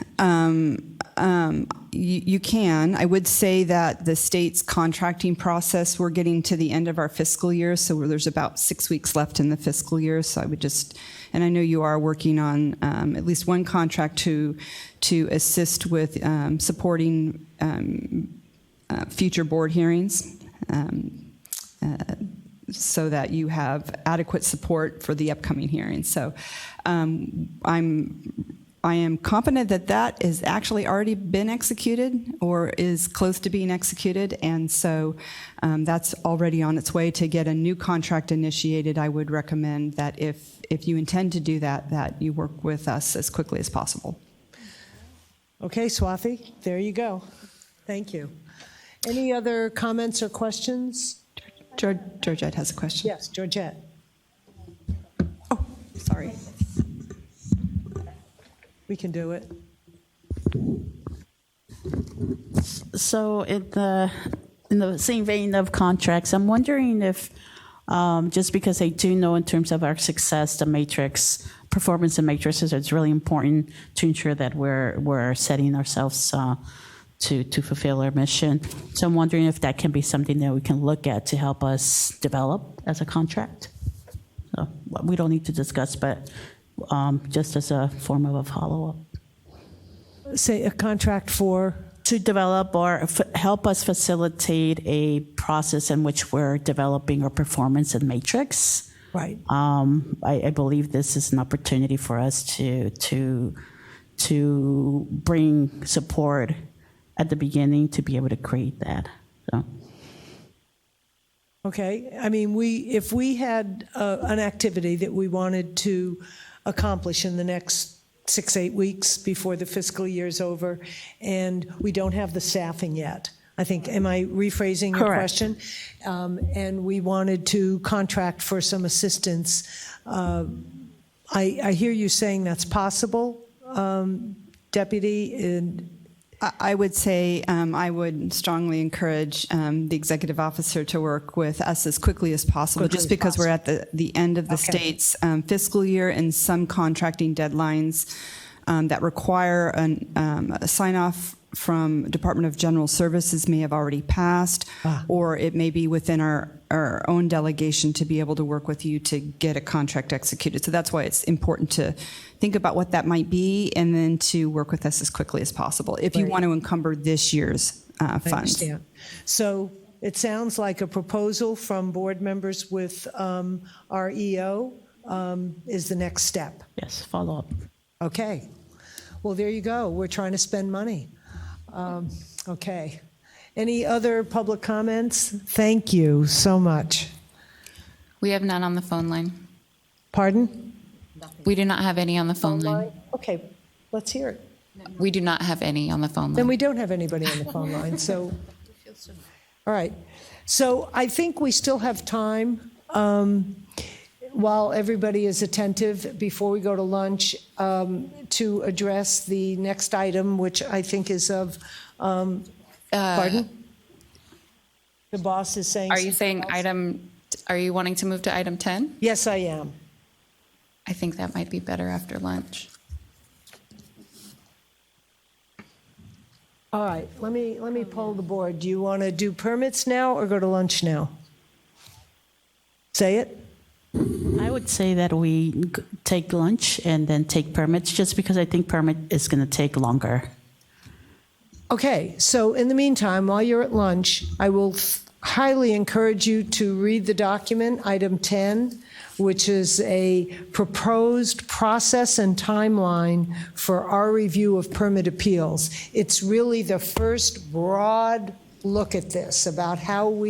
you can. I would say that the state's contracting process, we're getting to the end of our fiscal year, so there's about 6 weeks left in the fiscal year. So I would just, and I know you are working on at least one contract to assist with supporting future board hearings, so that you have adequate support for the upcoming hearings. So I am confident that that has actually already been executed or is close to being executed, and so that's already on its way to get a new contract initiated. I would recommend that if you intend to do that, that you work with us as quickly as possible. Okay, Swathi, there you go. Thank you. Any other comments or questions? Georgette has a question. Yes, Georgette. Oh, sorry. We can do it. So in the same vein of contracts, I'm wondering if, just because I do know in terms of our success, the matrix, performance and matrices, it's really important to ensure that we're setting ourselves to fulfill our mission. So I'm wondering if that can be something that we can look at to help us develop as a contract. So we don't need to discuss, but just as a form of a follow-up. Say a contract for? To develop or help us facilitate a process in which we're developing our performance and matrix. Right. I believe this is an opportunity for us to bring support at the beginning to be able to create that. So. Okay. I mean, if we had an activity that we wanted to accomplish in the next 6-8 weeks before the fiscal year is over, and we don't have the staffing yet. I think, am I rephrasing your question? And we wanted to contract for some assistance. I hear you saying that's possible, Deputy. I would say I would strongly encourage the executive officer to work with us as quickly as possible, just because we're at the end of the state's fiscal year, and some contracting deadlines that require a sign-off from Department of General Services may have already passed, or it may be within our own delegation to be able to work with you to get a contract executed. So that's why it's important to think about what that might be, and then to work with us as quickly as possible if you want to encumber this year's funds. I understand. So it sounds like a proposal from board members with our EO is the next step. Yes, follow up. Okay. Well, there you go. We're trying to spend money. Okay. Any other public comments? Thank you so much. We have none on the phone line. Pardon? We do not have any on the phone line. Okay, let's hear it. We do not have any on the phone line. Then we don't have anybody on the phone line, so. All right. So I think we still have time. while everybody is attentive, before we go to lunch, to address the next item, which I think is of, pardon? The boss is saying. Are you saying something else? are you wanting to move to item 10? Yes, I am. I think that might be better after lunch. All right, let me poll the board. Do you want to do permits now or go to lunch now? Say it. I would say that we take lunch and then take permits, just because I think permit is going to take longer. Okay, so in the meantime, while you're at lunch, I will highly encourage you to read the document, item 10, which is a proposed process and timeline for our review of permit appeals. It's really the first broad look at this, about how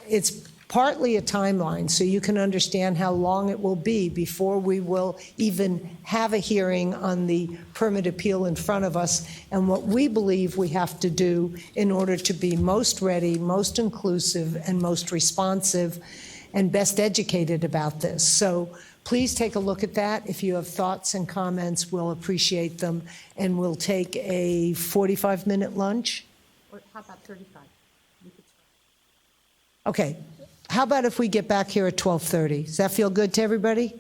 it's partly a timeline, so you can understand how long it will be before we will even have a hearing on the permit appeal in front of us, and what we believe we have to do in order to be most ready, most inclusive, and most responsive, and best educated about this. So please take a look at that. If you have thoughts and comments, we'll appreciate them, and we'll take a 45-minute lunch. Or how about 35? Okay. How about if we get back here at 12:30? Does that feel good to everybody?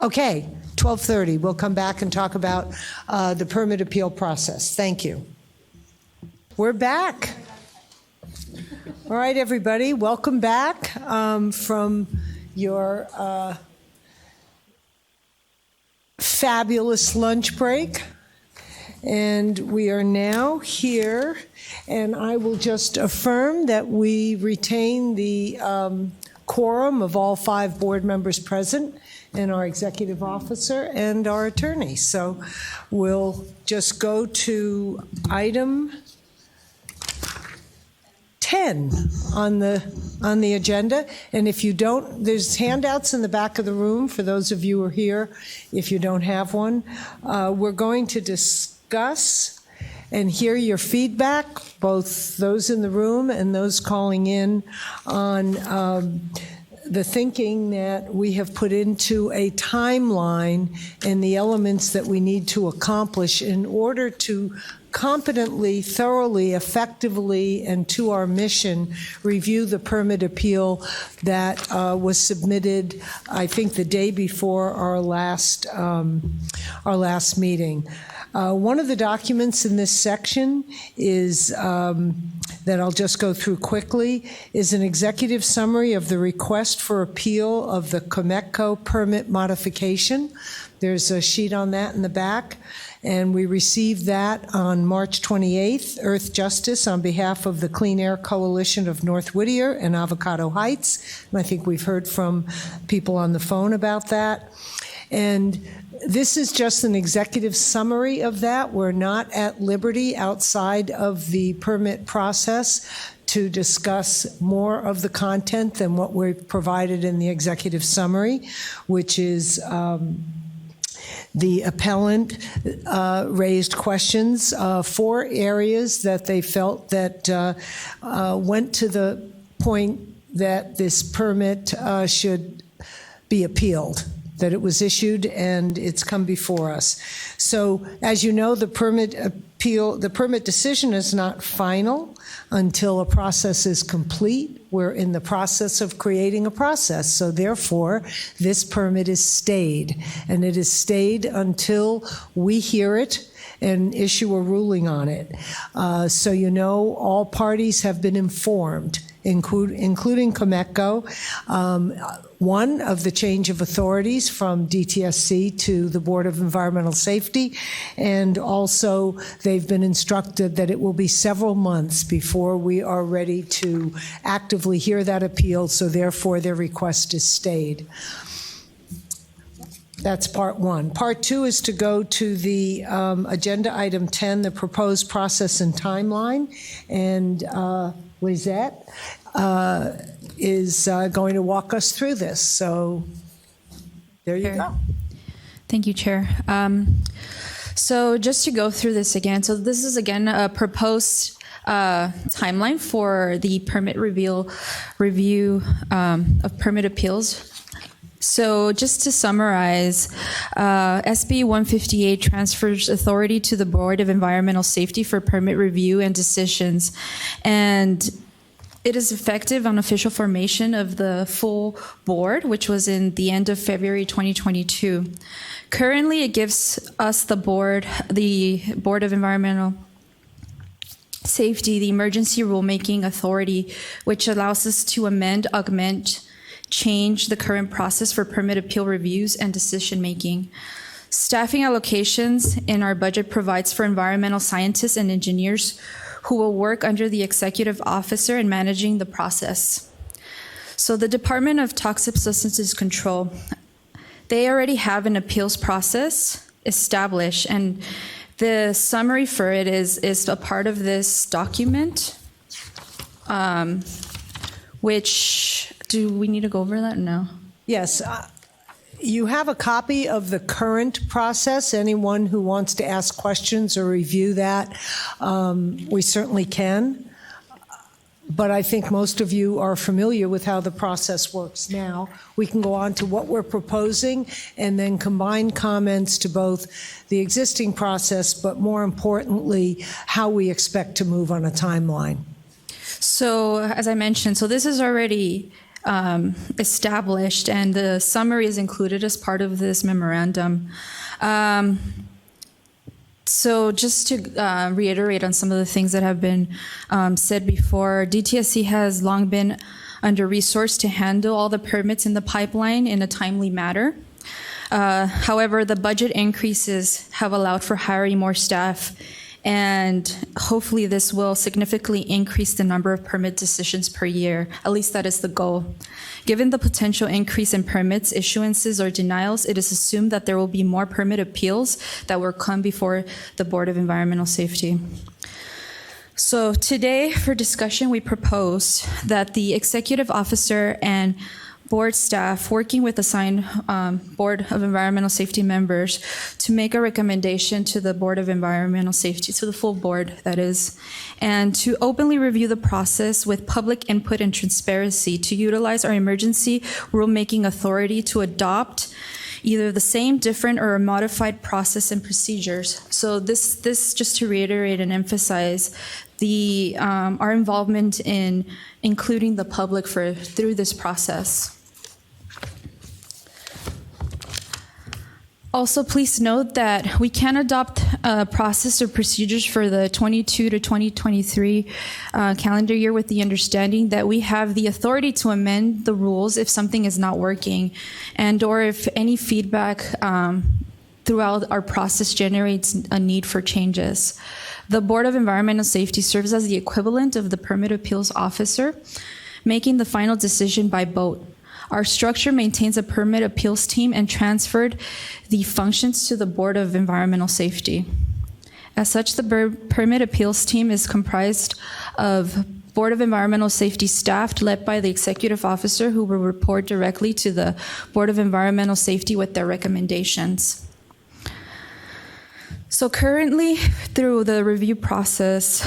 Okay, 12:30. We'll come back and talk about the permit appeal process. Thank you. We're back. All right, everybody, welcome back from your fabulous lunch break. And we are now here, and I will just affirm that we retain the quorum of all 5 board members present, and our executive officer and our attorney. So we'll just go to item 10 on the agenda. And if you don't, there's handouts in the back of the room for those of you who are here. If you don't have one, we're going to discuss and hear your feedback, both those in the room and those calling in, on the thinking that we have put into a timeline and the elements that we need to accomplish in order to competently, thoroughly, effectively, and to our mission, review the permit appeal that was submitted, I think, the day before our last meeting. One of the documents in this section is, that I'll just go through quickly, is an executive summary of the request for appeal of the Cometco permit modification. There's a sheet on that in the back, and we received that on March 28th, Earth Justice, on behalf of the Clean Air Coalition of North Whittier and Avocado Heights. And I think we've heard from people on the phone about that. And this is just an executive summary of that. We're not at liberty outside of the permit process to discuss more of the content than what we've provided in the executive summary, which is the appellant raised questions, 4 areas that they felt that went to the point that this permit should be appealed, that it was issued and it's come before us. So, as you know, the permit decision is not final until a process is complete. We're in the process of creating a process. So therefore, this permit is stayed, and it is stayed until we hear it and issue a ruling on it. So you know, all parties have been informed, including Cometco. One, of the change of authorities from Dtsc to the Board of Environmental Safety, and also they've been instructed that it will be several months before we are ready to actively hear that appeal, so therefore their request is stayed. That's part 1. Part 2 is to go to the agenda item 10, the proposed process and timeline, and Lizette is going to walk us through this. So there you go. Thank you, Chair. So just to go through this again, so this is again a proposed timeline for the permit review of permit appeals So just to summarize, SB 158 transfers authority to the Board of Environmental Safety for permit review and decisions. And it is effective on official formation of the full board, which was in the end of February 2022. Currently, it gives us the Board of Environmental Safety, the emergency rulemaking authority, which allows us to amend, augment, change the current process for permit appeal reviews and decision-making. Staffing allocations in our budget provides for environmental scientists and engineers who will work under the executive officer in managing the process. So the Department of Toxic Substances Control, they already have an appeals process established, and the summary for it is a part of this document, which, do we need to go over that? No. Yes. You have a copy of the current process. Anyone who wants to ask questions or review that, we certainly can. But I think most of you are familiar with how the process works now. We can go on to what we're proposing and then combine comments to both the existing process, but more importantly, how we expect to move on a timeline. So, as I mentioned, so this is already established, and the summary is included as part of this memorandum. So just to reiterate on some of the things that have been said before, DTSC has long been under-resourced to handle all the permits in the pipeline in a timely manner. However, the budget increases have allowed for hiring more staff, and hopefully this will significantly increase the number of permit decisions per year. At least that is the goal. Given the potential increase in permits, issuances, or denials, it is assumed that there will be more permit appeals that will come before the Board of Environmental Safety. So today, for discussion, we propose that the executive officer and board staff working with assigned Board of Environmental Safety members to make a recommendation to the Board of Environmental Safety, to the full board, that is, and to openly review the process with public input and transparency to utilize our emergency rulemaking authority to adopt either the same, different, or a modified process and procedures. So this just to reiterate and emphasize our involvement in including the public through this process. Also, please note that we can adopt a process or procedures for the 22 to 2023 calendar year with the understanding that we have the authority to amend the rules if something is not working, and or if any feedback throughout our process generates a need for changes. The Board of Environmental Safety serves as the equivalent of the permit appeals officer, making the final decision by vote. Our structure maintains a permit appeals team and transferred the functions to the Board of Environmental Safety. As such, the permit appeals team is comprised of Board of Environmental Safety staff led by the executive officer who will report directly to the Board of Environmental Safety with their recommendations. So currently, through the review process,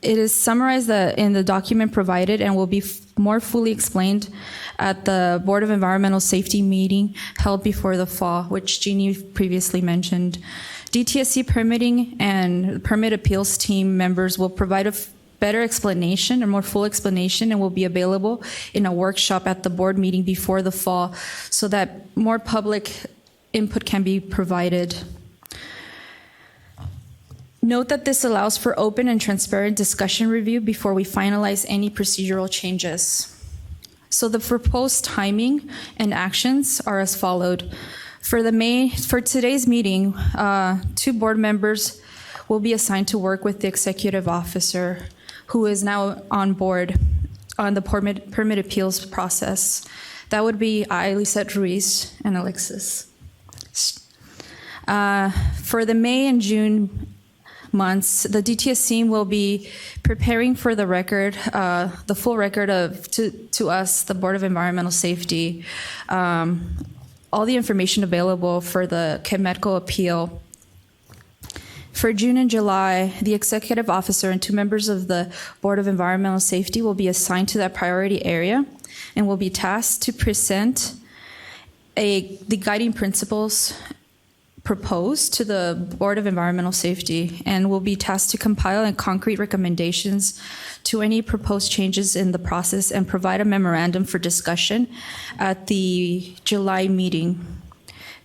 it is summarized in the document provided and will be more fully explained at the Board of Environmental Safety meeting held before the fall, which Jeannie previously mentioned. DTSC permitting and permit appeals team members will provide a better explanation, a more full explanation, and will be available in a workshop at the board meeting before the fall so that more public input can be provided. Note that this allows for open and transparent discussion review before we finalize any procedural changes. So the proposed timing and actions are as followed. For today's meeting, 2 board members will be assigned to work with the executive officer, who is now on board on the permit appeals process. That would be I, Lisette Ruiz, and Alexis. For the May and June months, the DTSC will be preparing for the record, the full record to us, the Board of Environmental Safety, all the information available for the Cometco appeal. For June and July, the executive officer and 2 members of the Board of Environmental Safety will be assigned to that priority area and will be tasked to present the guiding principles proposed to the Board of Environmental Safety and will be tasked to compile and concrete recommendations to any proposed changes in the process and provide a memorandum for discussion at the July meeting.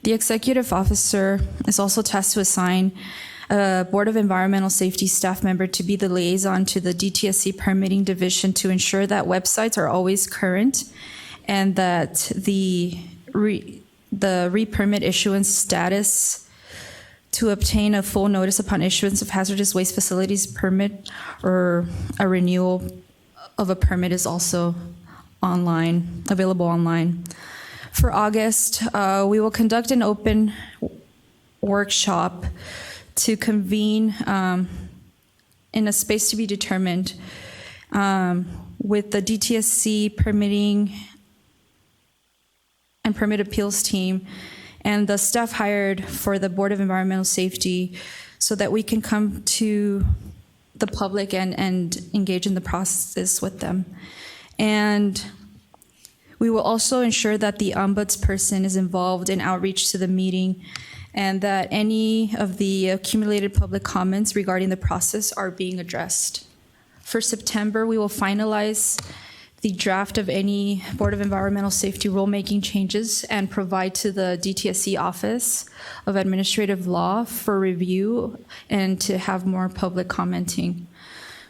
The executive officer is also tasked to assign a Board of Environmental Safety staff member to be the liaison to the DTSC permitting division to ensure that websites are always current and that the re-permit issuance status to obtain a full notice upon issuance of hazardous waste facilities permit or a renewal of a permit is also online, available online. For August, we will conduct an open workshop to convene in a space to be determined with the DTSC permitting and permit appeals team and the staff hired for the Board of Environmental Safety so that we can come to the public and engage in the process with them. And we will also ensure that the Ombudsperson is involved in outreach to the meeting and that any of the accumulated public comments regarding the process are being addressed. For September, we will finalize the draft of any Board of Environmental Safety rulemaking changes and provide to the DTSC Office of Administrative Law for review and to have more public commenting.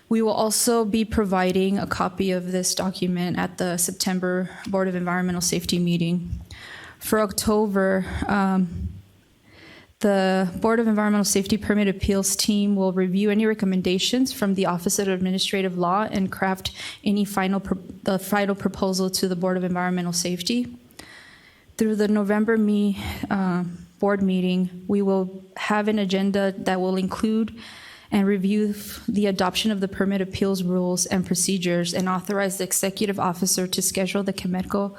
We will also be providing a copy of this document at the September Board of Environmental Safety meeting. For October, the Board of Environmental Safety Permit Appeals team will review any recommendations from the Office of Administrative Law and craft any final proposal to the Board of Environmental Safety. Through the November board meeting, we will have an agenda that will include and review the adoption of the permit appeals rules and procedures and authorize the executive officer to schedule the Cometco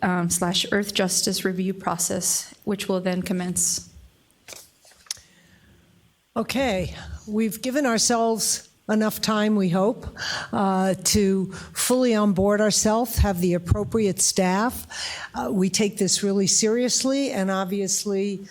/ Earth Justice review process, which will then commence. Okay, we've given ourselves enough time, we hope, to fully onboard ourselves, have the appropriate staff. We take this really seriously, and obviously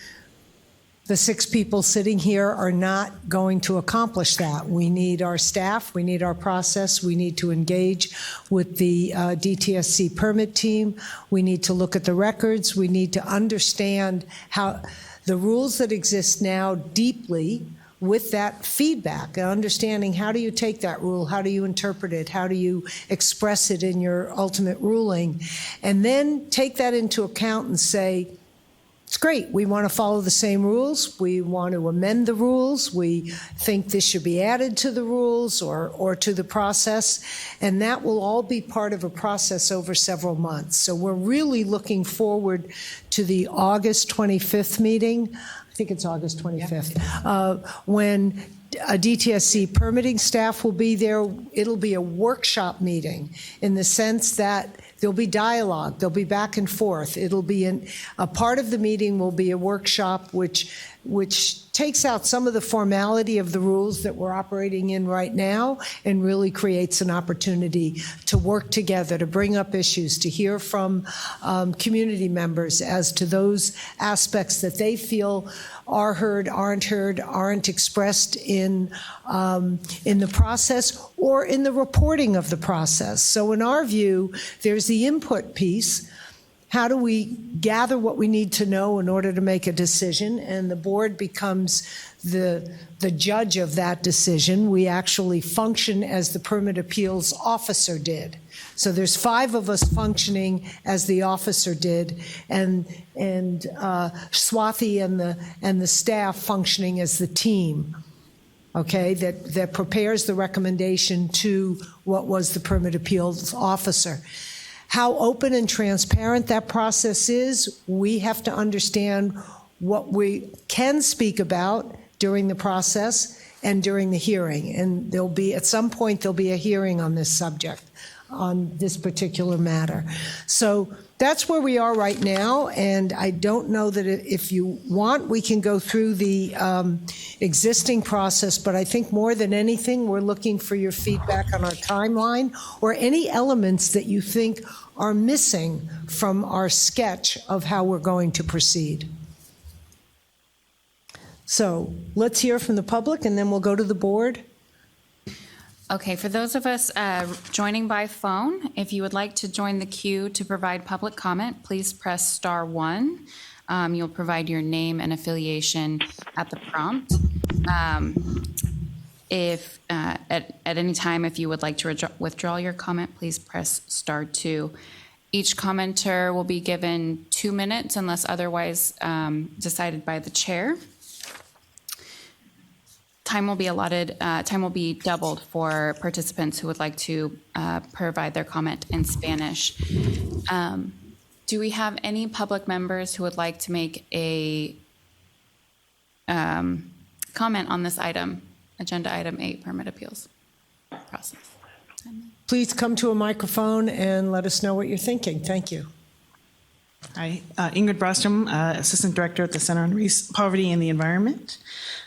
the 6 people sitting here are not going to accomplish that. We need our staff, we need our process, we need to engage with the DTSC permit team, we need to look at the records, we need to understand how the rules that exist now deeply with that feedback, understanding how do you take that rule, how do you interpret it, how do you express it in your ultimate ruling, and then take that into account and say, it's great, we want to follow the same rules, we want to amend the rules, we think this should be added to the rules or to the process, and that will all be part of a process over several months. So we're really looking forward to the August 25th meeting. I think it's August 25th, when a DTSC permitting staff will be there. It'll be a workshop meeting in the sense that there'll be dialogue, there'll be back and forth. It'll be a part of the meeting will be a workshop which takes out some of the formality of the rules that we're operating in right now and really creates an opportunity to work together, to bring up issues, to hear from community members as to those aspects that they feel are heard, aren't expressed in the process or in the reporting of the process. So in our view, there's the input piece. How do we gather what we need to know in order to make a decision? And the board becomes the judge of that decision. We actually function as the permit appeals officer did. So there's 5 of us functioning as the officer did, and Swathi and the staff functioning as the team. Okay, that prepares the recommendation to what was the permit appeals officer. How open and transparent that process is, we have to understand what we can speak about during the process and during the hearing. And at some point, there'll be a hearing on this subject. on this particular matter. So that's where we are right now, and I don't know that if you want, we can go through the existing process, but I think more than anything, we're looking for your feedback on our timeline or any elements that you think are missing from our sketch of how we're going to proceed. So let's hear from the public, and then we'll go to the board. Okay, for those of us joining by phone, if you would like to join the queue to provide public comment, please press star 1. You'll provide your name and affiliation at the prompt. If at any time, if you would like to withdraw your comment, please press star 2. Each commenter will be given 2 minutes unless otherwise decided by the chair. Time will be allotted, time will be doubled for participants who would like to provide their comment in Spanish. Do we have any public members who would like to make a comment on this item, agenda item 8, permit appeals process? Please come to a microphone and let us know what you're thinking. Thank you. Hi, Ingrid Brostrom, Assistant Director at the Center on Poverty and the Environment.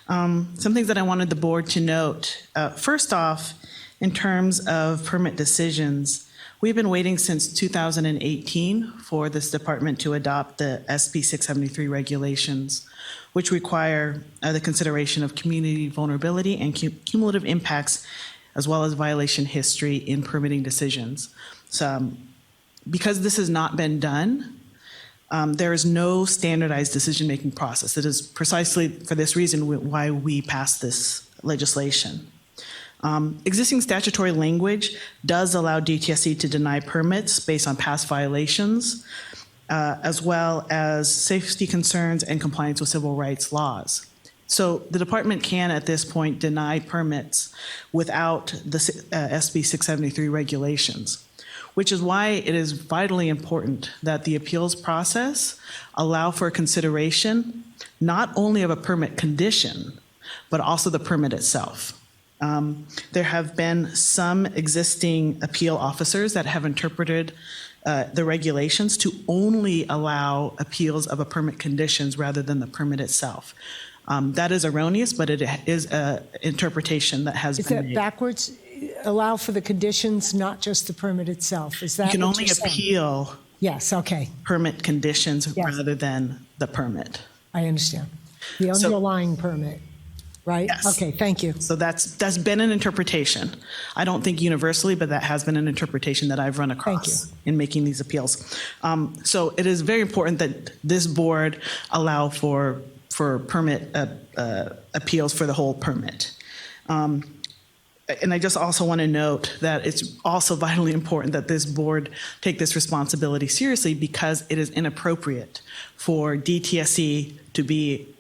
Some things that I wanted the board to note. First off, in terms of permit decisions, we've been waiting since 2018 for this department to adopt the SB 673 regulations, which require the consideration of community vulnerability and cumulative impacts, as well as violation history in permitting decisions. So, because this has not been done, there is no standardized decision-making process. It is precisely for this reason why we passed this legislation. Existing statutory language does allow DTSC to deny permits based on past violations, as well as safety concerns and compliance with civil rights laws. So the department can, at this point, deny permits without the SB 673 regulations, which is why it is vitally important that the appeals process allow for consideration not only of a permit condition, but also the permit itself. There have been some existing appeal officers that have interpreted the regulations to only allow appeals of a permit conditions rather than the permit itself. That is erroneous, but it is an interpretation that has been made. Is that backwards? Allow for the conditions, not just the permit itself. Is that you can what only you're saying? appeal Yes, okay. permit conditions Yes. rather than the permit. I understand. The underlying permit, right? Yes. Okay, thank you. So that's been an interpretation. I don't think universally, but that has been an interpretation that I've run across in making these appeals. So it is very important that this board allow for permit appeals for the whole permit. And I just also want to note that it's also vitally important that this board take this responsibility seriously, because it is inappropriate for DTSC to be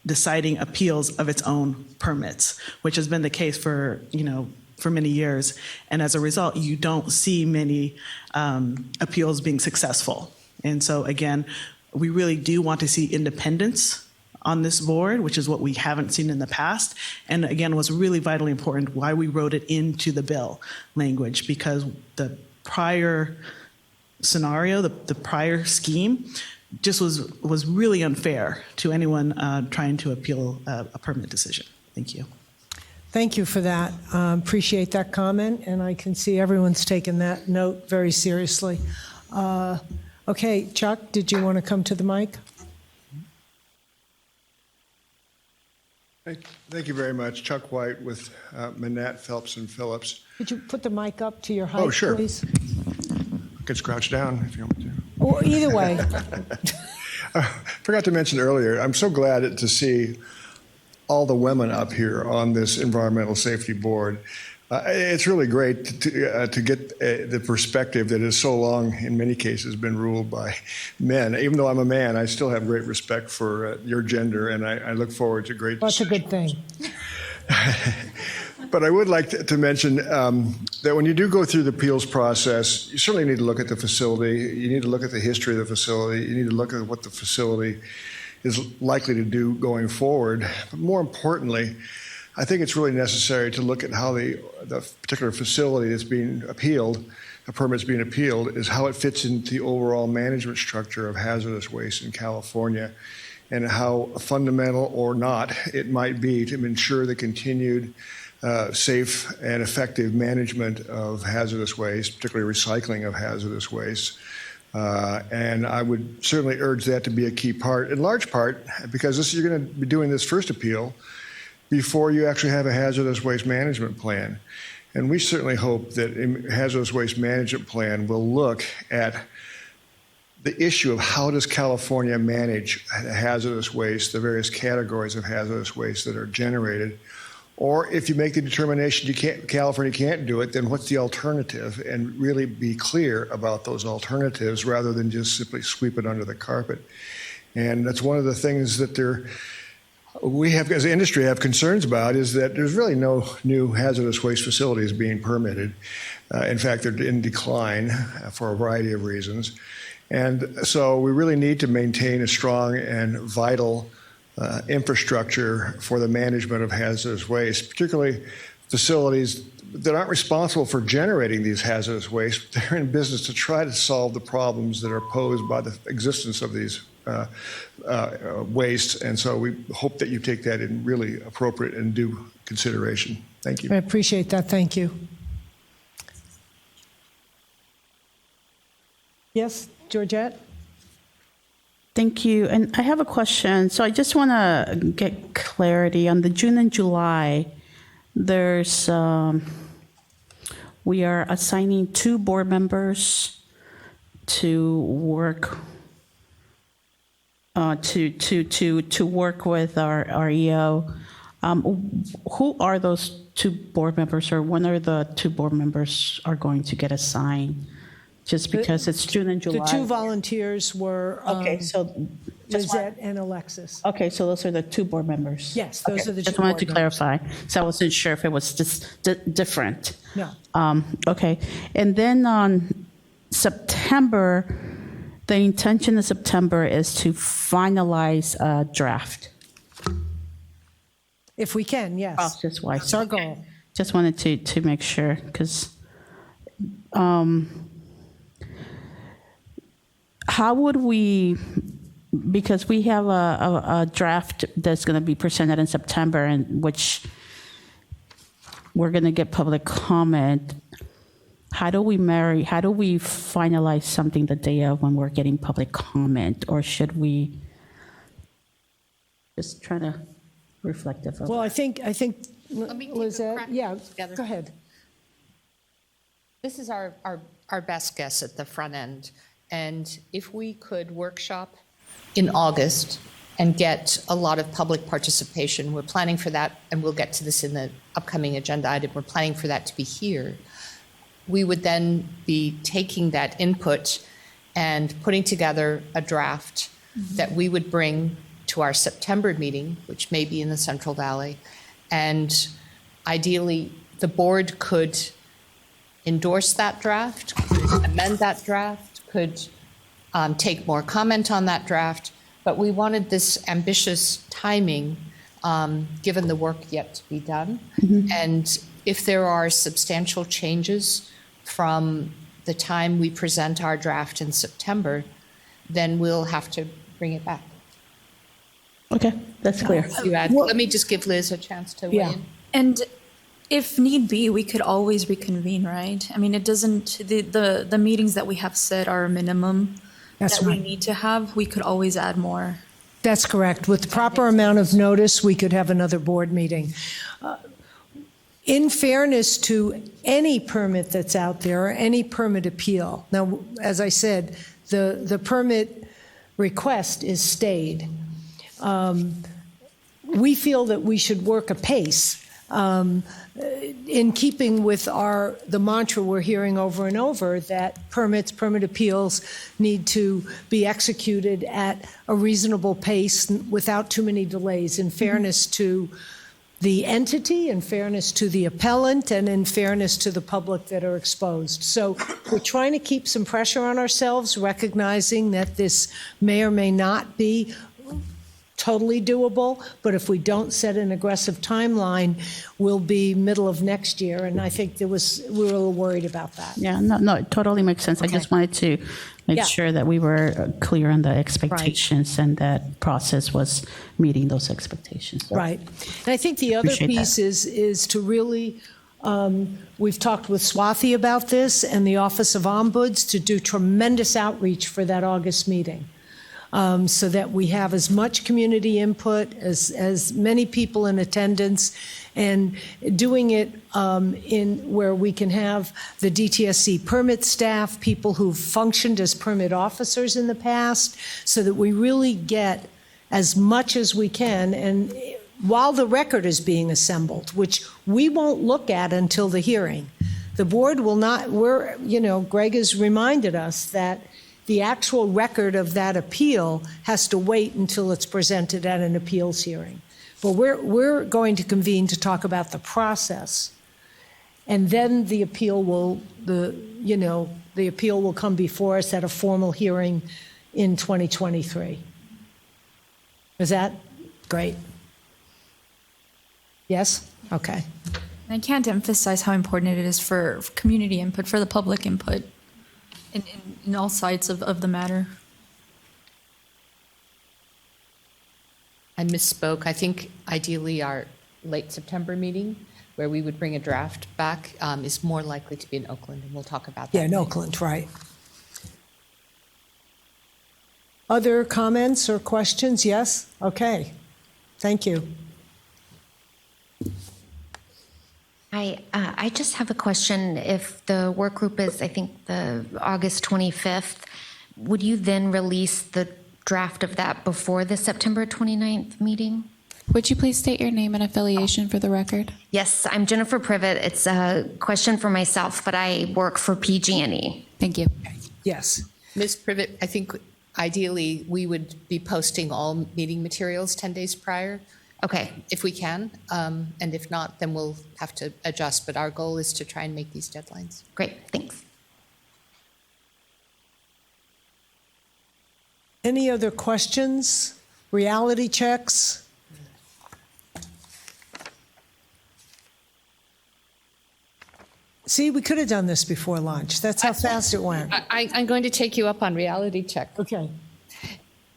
deciding appeals of its own permits, which has been the case for many years. And as a result, you don't see many appeals being successful. And so again, we really do want to see independence on this board, which is what we haven't seen in the past. And again, was really vitally important why we wrote it into the bill language, because the prior scenario, the prior scheme, just was really unfair to anyone trying to appeal a permit decision. Thank you. Thank you for that. Appreciate that comment, and I can see everyone's taken that note very seriously. Okay, Chuck, did you want to come to the mic? Thank you very much. Chuck White with Manette, Phelps, and Phillips. Could you put the mic up to your height, Oh, sure. please? I could crouch down if you want me to. Or either way. Forgot to mention earlier, I'm so glad to see all the women up here on this Environmental Safety Board. It's really great to get the perspective that has so long, in many cases, been ruled by men. Even though I'm a man, I still have great respect for your gender, and I look forward to great That's a good thing. But I would like to mention that when you do go through the appeals process, you certainly need to look at the facility. You need to look at the history of the facility. You need to look at what the facility is likely to do going forward. But more importantly, I think it's really necessary to look at how the particular facility that's being appealed, a permit's being appealed, is how it fits into the overall management structure of hazardous waste in California, and how fundamental or not it might be to ensure the continued safe and effective management of hazardous waste, particularly recycling of hazardous waste. And I would certainly urge that to be a key part, in large part, because you're going to be doing this first appeal before you actually have a hazardous waste management plan. And we certainly hope that a hazardous waste management plan will look at the issue of how does California manage hazardous waste, the various categories of hazardous waste that are generated. Or if you make the determination California can't do it, then what's the alternative? And really be clear about those alternatives rather than just simply sweep it under the carpet. And that's one of the things that we have, as an industry, have concerns about, is that there's really no new hazardous waste facilities being permitted. In fact, they're in decline for a variety of reasons. And so we really need to maintain a strong and vital infrastructure for the management of hazardous waste, particularly facilities that aren't responsible for generating these hazardous waste. They're in business to try to solve the problems that are posed by the existence of these wastes. And so we hope that you take that in really appropriate and due consideration. Thank you. I appreciate that. Thank you. Yes, Georgette? Thank you. And I have a question. So I just want to get clarity on the June and July. There's, we are assigning 2 board members to work to work with our EO. Who are those 2 board members, or when are the 2 board members are going to get assigned? Just because it's June and July. The 2 volunteers were Lizette and Alexis. Okay, so those are the 2 board members. Yes, those are the 2 Just wanted board to clarify, so I wasn't sure if it was just different. No. Okay, and then on September, the intention of September is to finalize a draft. If we can, yes. Process-wise. That's our goal. Just wanted to make sure, because how would we, because we have a draft that's going to be presented in September, and which we're going to get public comment. How do we finalize something the day of when we're getting public comment, or should we just try to reflect it? Well, I think Let me take a Lizette, crack yeah, together. go ahead. This is our best guess at the front end. And if we could workshop in August and get a lot of public participation, we're planning for that, and we'll get to this in the upcoming agenda item, we're planning for that to be here. We would then be taking that input and putting together a draft that we would bring to our September meeting, which may be in the Central Valley. And ideally, the board could endorse that draft, could amend that draft, could take more comment on that draft. But we wanted this ambitious timing, given the work yet to be done. And if there are substantial changes from the time we present our draft in September, then we'll have to bring it back. Okay, that's clear. Let me just give Liz a chance to weigh in. And if need be, we could always reconvene, right? I mean, it doesn't, the meetings that we have set are a minimum that we need to have. We could always add more. That's correct. With the proper amount of notice, we could have another board meeting. In fairness to any permit that's out there, or any permit appeal, now, as I said, the permit request is stayed. We feel that we should work apace in keeping with the mantra we're hearing over and over, that permit appeals need to be executed at a reasonable pace without too many delays, in fairness to the entity, in fairness to the appellant, and in fairness to the public that are exposed. So we're trying to keep some pressure on ourselves, recognizing that this may or may not be totally doable, but if we don't set an aggressive timeline, we'll be middle of next year, and I think we were a little worried about that. Yeah, no, it totally makes sense. Okay. I just wanted to make Yeah. sure that we were clear on the expectations and that process was meeting those expectations. So- Right. And I think the other Appreciate piece is to really, we've talked with Swathi about this and the Office of Ombuds to do tremendous outreach for that August meeting, so that we have as much community input, as many people in attendance, and doing it in where we can have the DTSC permit staff, people who've functioned as permit officers in the past, so that we really get as much as we can, and while the record is being assembled, which we won't look at until the hearing. The board will not, Greg has reminded us that the actual record of that appeal has to wait until it's presented at an appeals hearing. But we're going to convene to talk about the process, and then the appeal will come before us at a formal hearing in 2023. Is that great? Yes? Okay. I can't emphasize how important it is for community input, for the public input in all sides of the matter. I misspoke. I think ideally our late September meeting, where we would bring a draft back, is more likely to be in Oakland, and we'll talk about that. Yeah, in Oakland, right. Other comments or questions? Yes? Okay. Thank you. Hi, I just have a question. If the work group is, I think, the August 25th, would you then release the draft of that before the September 29th meeting? Would you please state your name and affiliation for the record? Yes, I'm Jennifer Privet. It's a question for myself, but I work for PG&E. Thank you. Yes. Ms. Privet, I think ideally we would be posting all meeting materials 10 days prior. Okay. If we can, and if not, then we'll have to adjust, but our goal is to try and make these deadlines. Great, thanks. Any other questions? Reality checks? See, we could have done this before lunch. That's how fast it went. I'm going to take you up on reality check. Okay.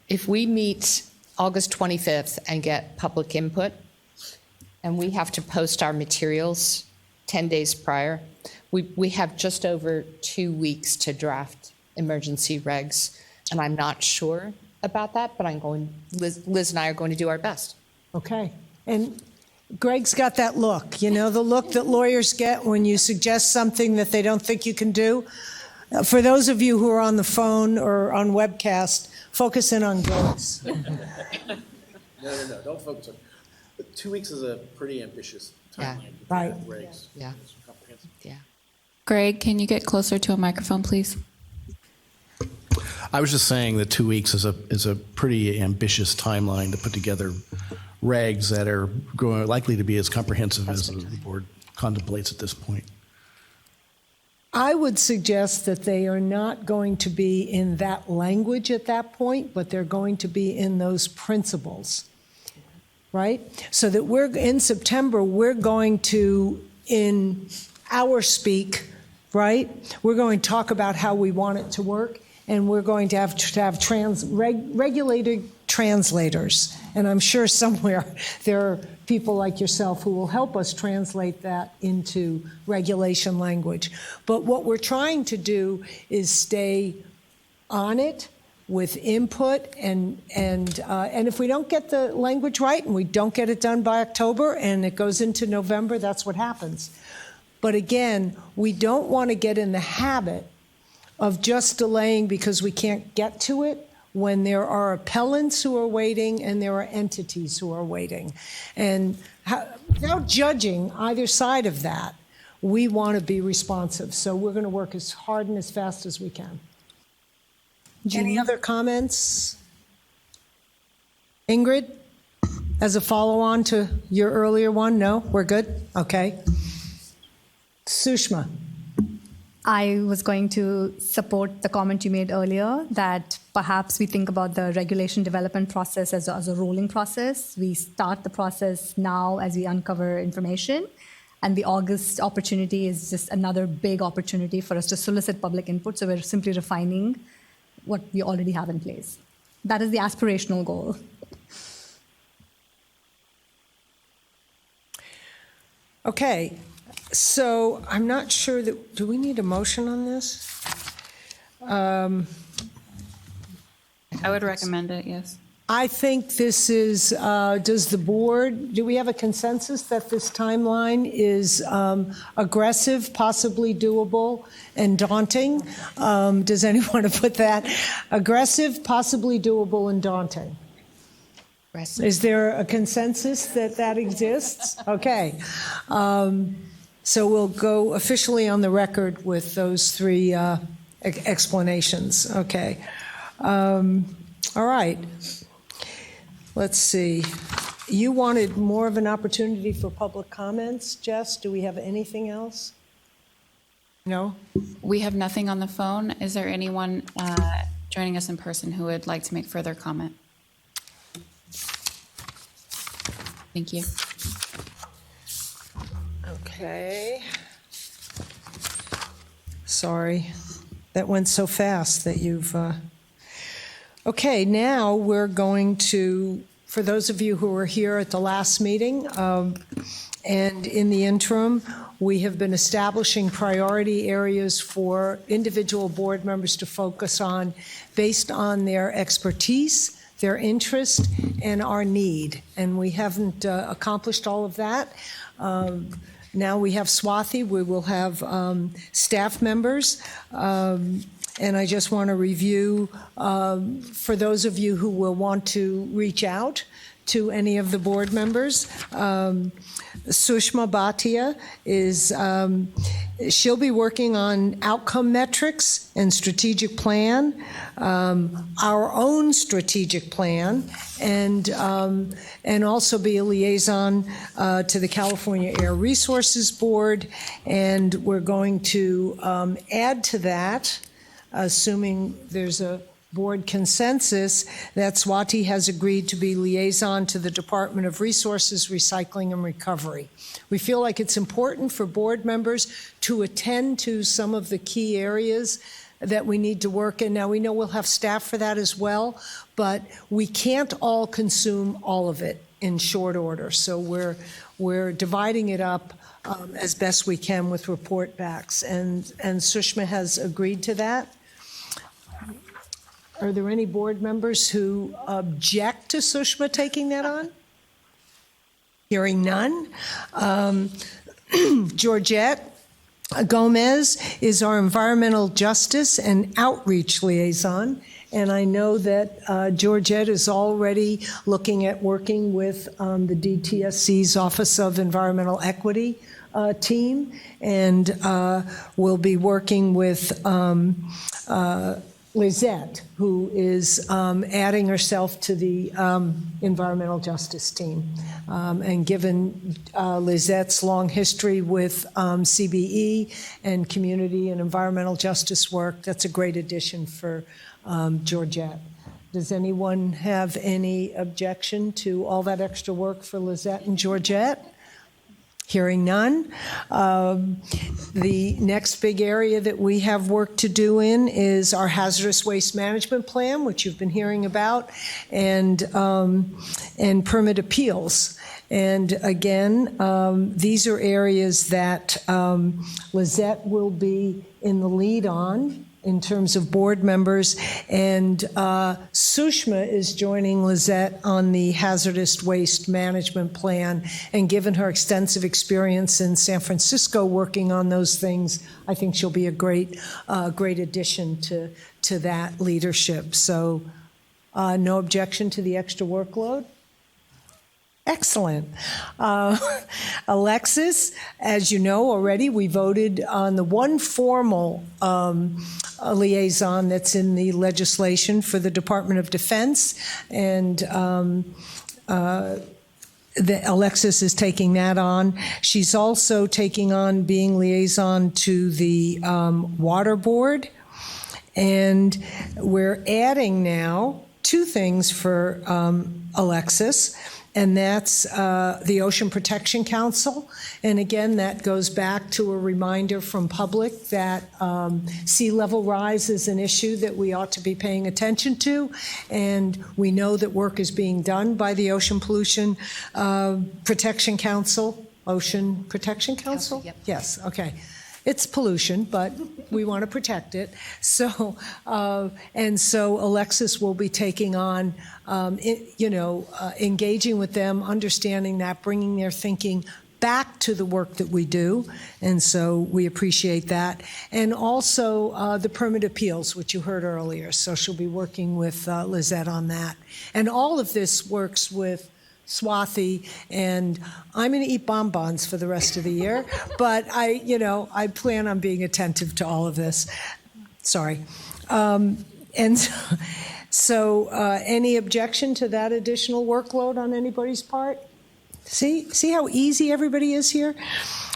If we meet August 25th and get public input, and we have to post our materials 10 days prior, we have just over 2 weeks to draft emergency regs, and I'm not sure about that, but Liz and I are going to do our best. Okay. And Greg's got that look, the look that lawyers get when you suggest something that they don't think you can do. For those of you who are on the phone or on webcast, focus in on Greg's. No, don't focus on it. 2 weeks is a pretty ambitious timeline. Right. Regs. Yeah. It's comprehensive. Yeah. Greg, can you get closer to a microphone, please? I was just saying that 2 weeks is a pretty ambitious timeline to put together regs that are likely to be as comprehensive as the board contemplates at this point. I would suggest that they are not going to be in that language at that point, but they're going to be in those principles, right? So that in September, we're going to, in our speak, right? We're going to talk about how we want it to work, and we're going to have regulated translators. And I'm sure somewhere there are people like yourself who will help us translate that into regulation language. But what we're trying to do is stay on it with input, and if we don't get the language right and we don't get it done by October and it goes into November, that's what happens. But again, we don't want to get in the habit of just delaying because we can't get to it, when there are appellants who are waiting and there are entities who are waiting. And without judging either side of that, we want to be responsive. So we're going to work as hard and as fast as we can. Any other comments? Ingrid, as a follow-on to your earlier one? No? We're good? Okay. Sushma. I was going to support the comment you made earlier that perhaps we think about the regulation development process as a rolling process. We start the process now as we uncover information, and the August opportunity is just another big opportunity for us to solicit public input, so we're simply refining what we already have in place. That is the aspirational goal. Okay, so I'm not sure that, do we need a motion on this? I would recommend it, yes. I think this is, does the board, do we have a consensus that this timeline is aggressive, possibly doable, and daunting? Does anyone want to put that? Aggressive, possibly doable, and daunting? Is there a consensus that that exists? Okay. So we'll go officially on the record with those three explanations. Okay. All right. Let's see. You wanted more of an opportunity for public comments, Jess? Do we have anything else? No? We have nothing on the phone. Is there anyone joining us in person who would like to make further comment? Thank you. Okay. Sorry. That went so fast that you've... Okay, now we're going to, for those of you who were here at the last meeting, and in the interim, we have been establishing priority areas for individual board members to focus on based on their expertise, their interest, and our need. And we haven't accomplished all of that. Now we have Swathi, we will have staff members. And I just want to review, for those of you who will want to reach out to any of the board members, Sushma Bhatia is, she'll be working on outcome metrics and strategic plan, our own strategic plan, and also be a liaison to the California Air Resources Board. And we're going to add to that, assuming there's a board consensus, that Swati has agreed to be liaison to the Department of Resources, Recycling, and Recovery. We feel like it's important for board members to attend to some of the key areas that we need to work in. Now, we know we'll have staff for that as well, but we can't all consume all of it in short order. So we're dividing it up as best we can with report backs, and Sushma has agreed to that. Are there any board members who object to Sushma taking that on? Hearing none. Georgette Gomez is our environmental justice and outreach liaison. And I know that Georgette is already looking at working with the DTSC's Office of Environmental Equity team, and will be working with Lizette, who is adding herself to the environmental justice team. And given Lizette's long history with CBE and community and environmental justice work, that's a great addition for Georgette. Does anyone have any objection to all that extra work for Lizette and Georgette? Hearing none. The next big area that we have work to do in is our hazardous waste management plan, which you've been hearing about, and permit appeals. And again, these are areas that Lizette will be in the lead on in terms of board members, and Sushma is joining Lizette on the hazardous waste management plan, and given her extensive experience in San Francisco working on those things, I think she'll be a great addition to that leadership. So no objection to the extra workload? Excellent. Alexis, as you know already, we voted on the one formal liaison that's in the legislation for the Department of Defense, and Alexis is taking that on. She's also taking on being liaison to the Water Board, And we're adding now two things for Alexis, and that's the Ocean Protection Council. And again, that goes back to a reminder from public that sea level rise is an issue that we ought to be paying attention to. And we know that work is being done by the Ocean Pollution Protection Council. Ocean Protection Council? Yep. Yes, okay. It's pollution, but we want to protect it. So, and so Alexis will be taking on, engaging with them, understanding that, bringing their thinking back to the work that we do. And so we appreciate that. And also the permit appeals, which you heard earlier. So she'll be working with Lizette on that. And all of this works with Swathi, and I'm going to eat bonbons for the rest of the year, but I plan on being attentive to all of this. Sorry. And so any objection to that additional workload on anybody's part? See how easy everybody is here?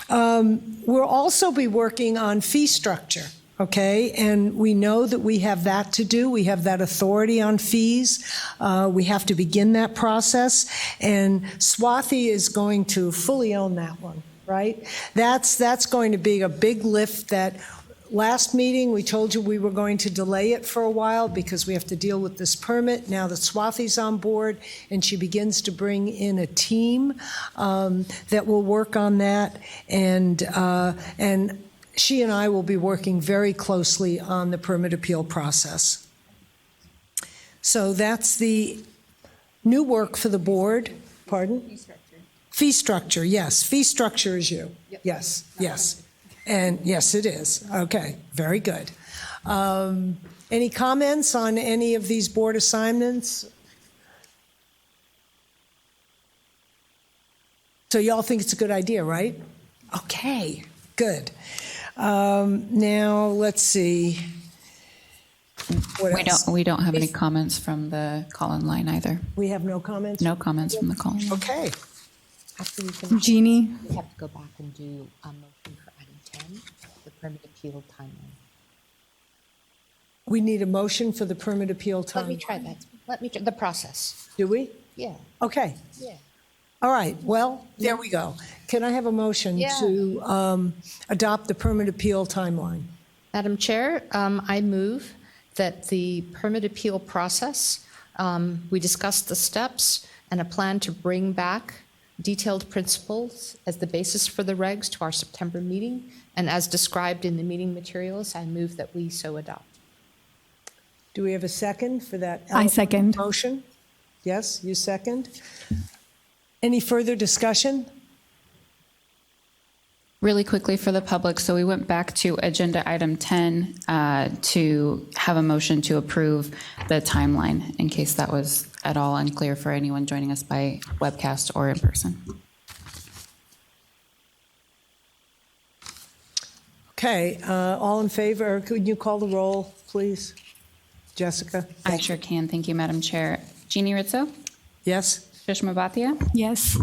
We'll also be working on fee structure. Okay, and we know that we have that to do. We have that authority on fees. We have to begin that process, and Swathi is going to fully own that one, right? That's going to be a big lift. That last meeting, we told you we were going to delay it for a while because we have to deal with this permit. Now that Swathi's on board, and she begins to bring in a team that will work on that, and she and I will be working very closely on the permit appeal process. So that's the new work for the board. Pardon? Fee structure. Fee structure, yes. Fee structure is you. Yep. Yes, yes. And yes, it is. Okay, very good. Any comments on any of these board assignments? So y'all think it's a good idea, right? Okay, good. Now, let's see. What else? We don't have any comments from the call-in line either. We have no comments? No comments from the call-in line. Okay. After we finish, Jeannie? we have to go back and do a motion for item 10, the permit appeal timeline. We need a motion for the permit appeal time. Let me try that. The process. Do we? Yeah. Okay. Yeah. All right, well, there we go. Can I have a motion to adopt the permit appeal timeline? Madam Chair, I move that the permit appeal process, we discussed the steps and a plan to bring back detailed principles as the basis for the regs to our September meeting. And as described in the meeting materials, I move that we so adopt. Do we have a second for that? I second. Motion? Yes, you second. Any further discussion? Really quickly for the public, so we went back to agenda item 10 to have a motion to approve the timeline, in case that was at all unclear for anyone joining us by webcast or in person. Okay, all in favor? Could you call the roll, please? Jessica? I sure can. Thank you, Madam Chair. Jeannie Rizzo? Yes. Shishma Bhatia? Yes.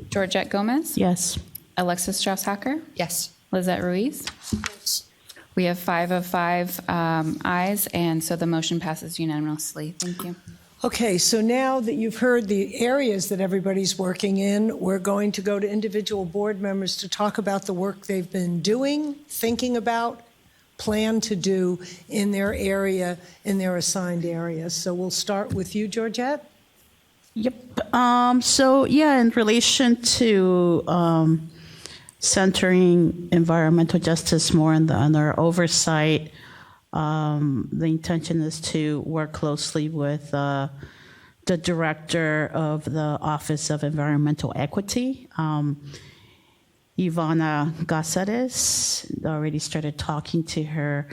Georgette Gomez? Yes. Alexis Strauss-Hacker? Yes. Lizette Ruiz? Yes. We have 5 of 5 ayes, and so the motion passes unanimously. Thank you. Okay, so now that you've heard the areas that everybody's working in, we're going to go to individual board members to talk about the work they've been doing, thinking about, plan to do in their area, in their assigned areas. So we'll start with you, Georgette. Yep. So yeah, in relation to centering environmental justice more on our oversight, the intention is to work closely with the director of the Office of Environmental Equity, Ivana Gaceres. Already started talking to her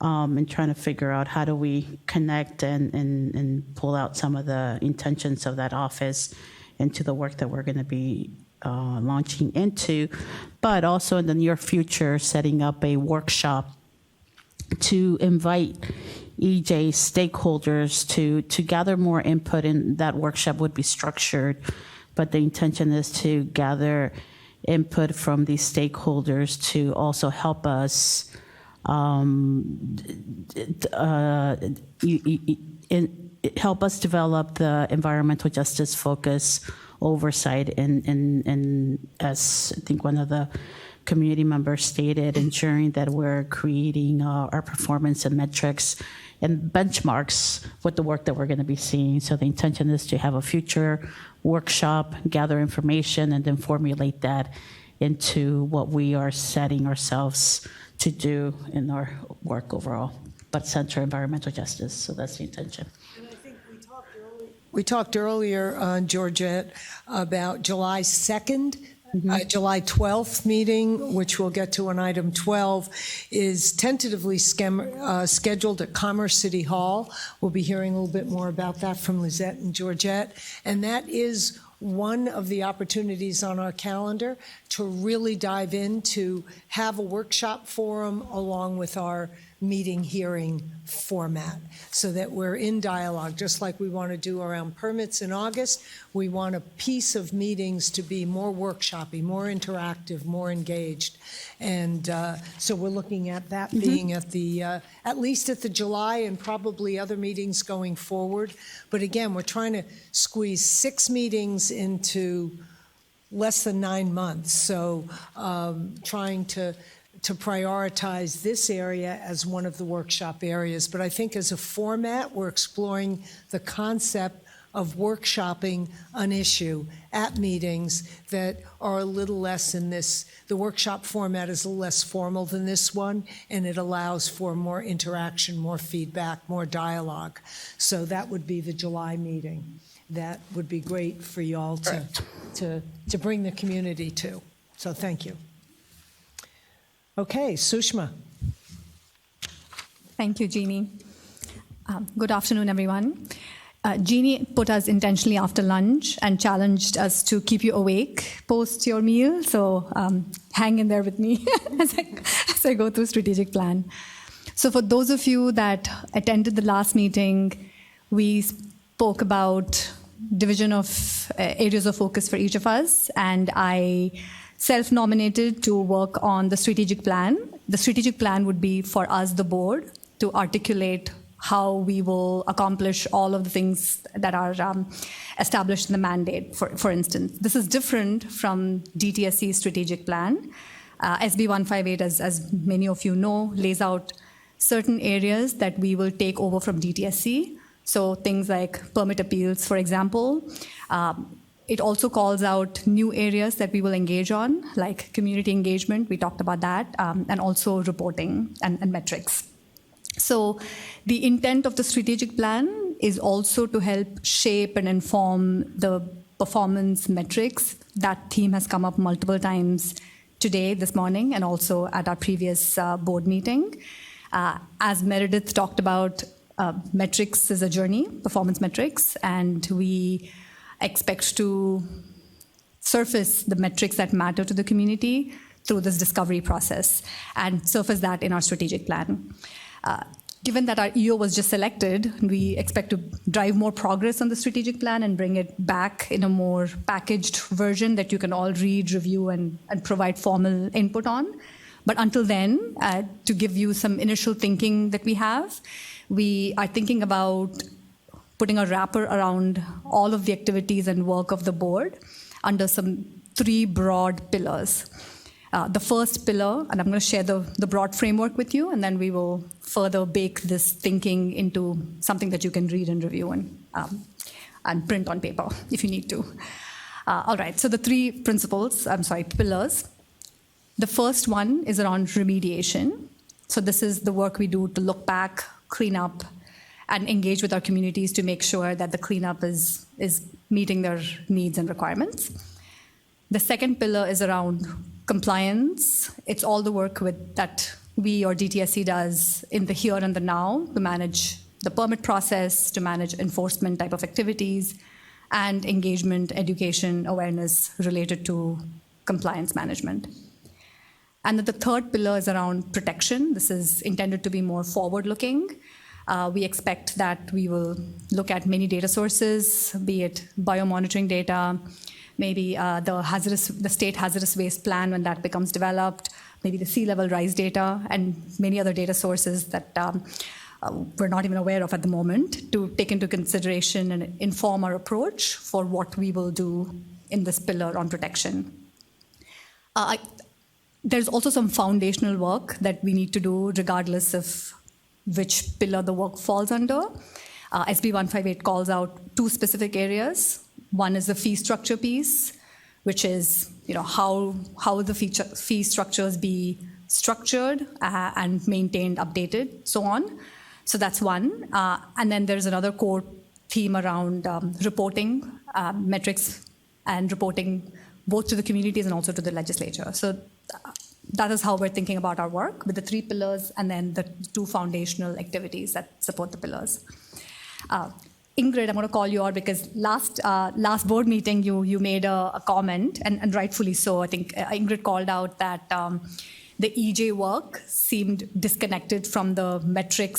and trying to figure out how do we connect and pull out some of the intentions of that office into the work that we're going to be launching into, but also in the near future, setting up a workshop to invite EJ stakeholders to gather more input, and that workshop would be structured, but the intention is to gather input from these stakeholders to also help us help us develop the environmental justice focus oversight, and as I think one of the community members stated, ensuring that we're creating our performance and metrics and benchmarks with the work that we're going to be seeing. So the intention is to have a future workshop, gather information, and then formulate that into what we are setting ourselves to do in our work overall, but center environmental justice. So that's the intention. We talked earlier, Georgette, about July 2nd. July 12th meeting, which we'll get to on item 12, is tentatively scheduled at Commerce City Hall. We'll be hearing a little bit more about that from Lizette and Georgette. And that is one of the opportunities on our calendar to really dive in, to have a workshop forum along with our meeting hearing format, so that we're in dialogue, just like we want to do around permits in August. We want a piece of meetings to be more workshoppy, more interactive, more engaged. And so we're looking at that being at least at the July, and probably other meetings going forward. But again, we're trying to squeeze 6 meetings into less than 9 months. So trying to prioritize this area as one of the workshop areas. But I think as a format, we're exploring the concept of workshopping an issue at meetings that are a little less in this. The workshop format is a little less formal than this one, and it allows for more interaction, more feedback, more dialogue. So that would be the July meeting. That would be great for you all to bring the community to. So thank you. Okay, Sushma. Thank you, Jeannie. Good afternoon, everyone. Jeannie put us intentionally after lunch and challenged us to keep you awake post your meal. So hang in there with me as I go through strategic plan. So for those of you that attended the last meeting, we spoke about division of areas of focus for each of us, and I self-nominated to work on the strategic plan. The strategic plan would be for us, the board, to articulate how we will accomplish all of the things that are established in the mandate, for instance. This is different from Dtsc strategic plan. SB 158, as many of you know, lays out certain areas that we will take over from Dtsc. So things like permit appeals, for example. It also calls out new areas that we will engage on, like community engagement, we talked about that, and also reporting and metrics. So the intent of the strategic plan is also to help shape and inform the performance metrics. That theme has come up multiple times today, this morning, and also at our previous board meeting. As Meredith talked about, metrics is a journey, performance metrics, and we expect to surface the metrics that matter to the community through this discovery process and surface that in our strategic plan. Given that our EO was just selected, we expect to drive more progress on the strategic plan and bring it back in a more packaged version that you can all read, review, and provide formal input on. But until then, to give you some initial thinking that we have, we are thinking about putting a wrapper around all of the activities and work of the board under some 3 broad pillars. The first pillar, and I'm going to share the broad framework with you, and then we will further bake this thinking into something that you can read and review and print on paper if you need to. All right, so the 3 pillars. The first one is around remediation. So this is the work we do to look back, clean up, and engage with our communities to make sure that the cleanup is meeting their needs and requirements. The second pillar is around compliance. It's all the work that we or Dtsc does in the here and the now to manage the permit process, to manage enforcement type of activities, and engagement, education, awareness related to compliance management. And then the third pillar is around protection. This is intended to be more forward-looking. We expect that we will look at many data sources, be it biomonitoring data, maybe the state hazardous waste plan when that becomes developed, maybe the sea level rise data, and many other data sources that we're not even aware of at the moment, to take into consideration and inform our approach for what we will do in this pillar on protection. There's also some foundational work that we need to do regardless of which pillar the work falls under. SB 158 calls out two specific areas. One is the fee structure piece, which is how the fee structures be structured and maintained, updated, so on. So that's one. And then there's another core theme around reporting, metrics, and reporting both to the communities and also to the legislature. So that is how we're thinking about our work, with the three pillars and then the two foundational activities that support the pillars. Ingrid, I'm going to call you out because last board meeting you made a comment, and rightfully so. I think Ingrid called out that the EJ work seemed disconnected from the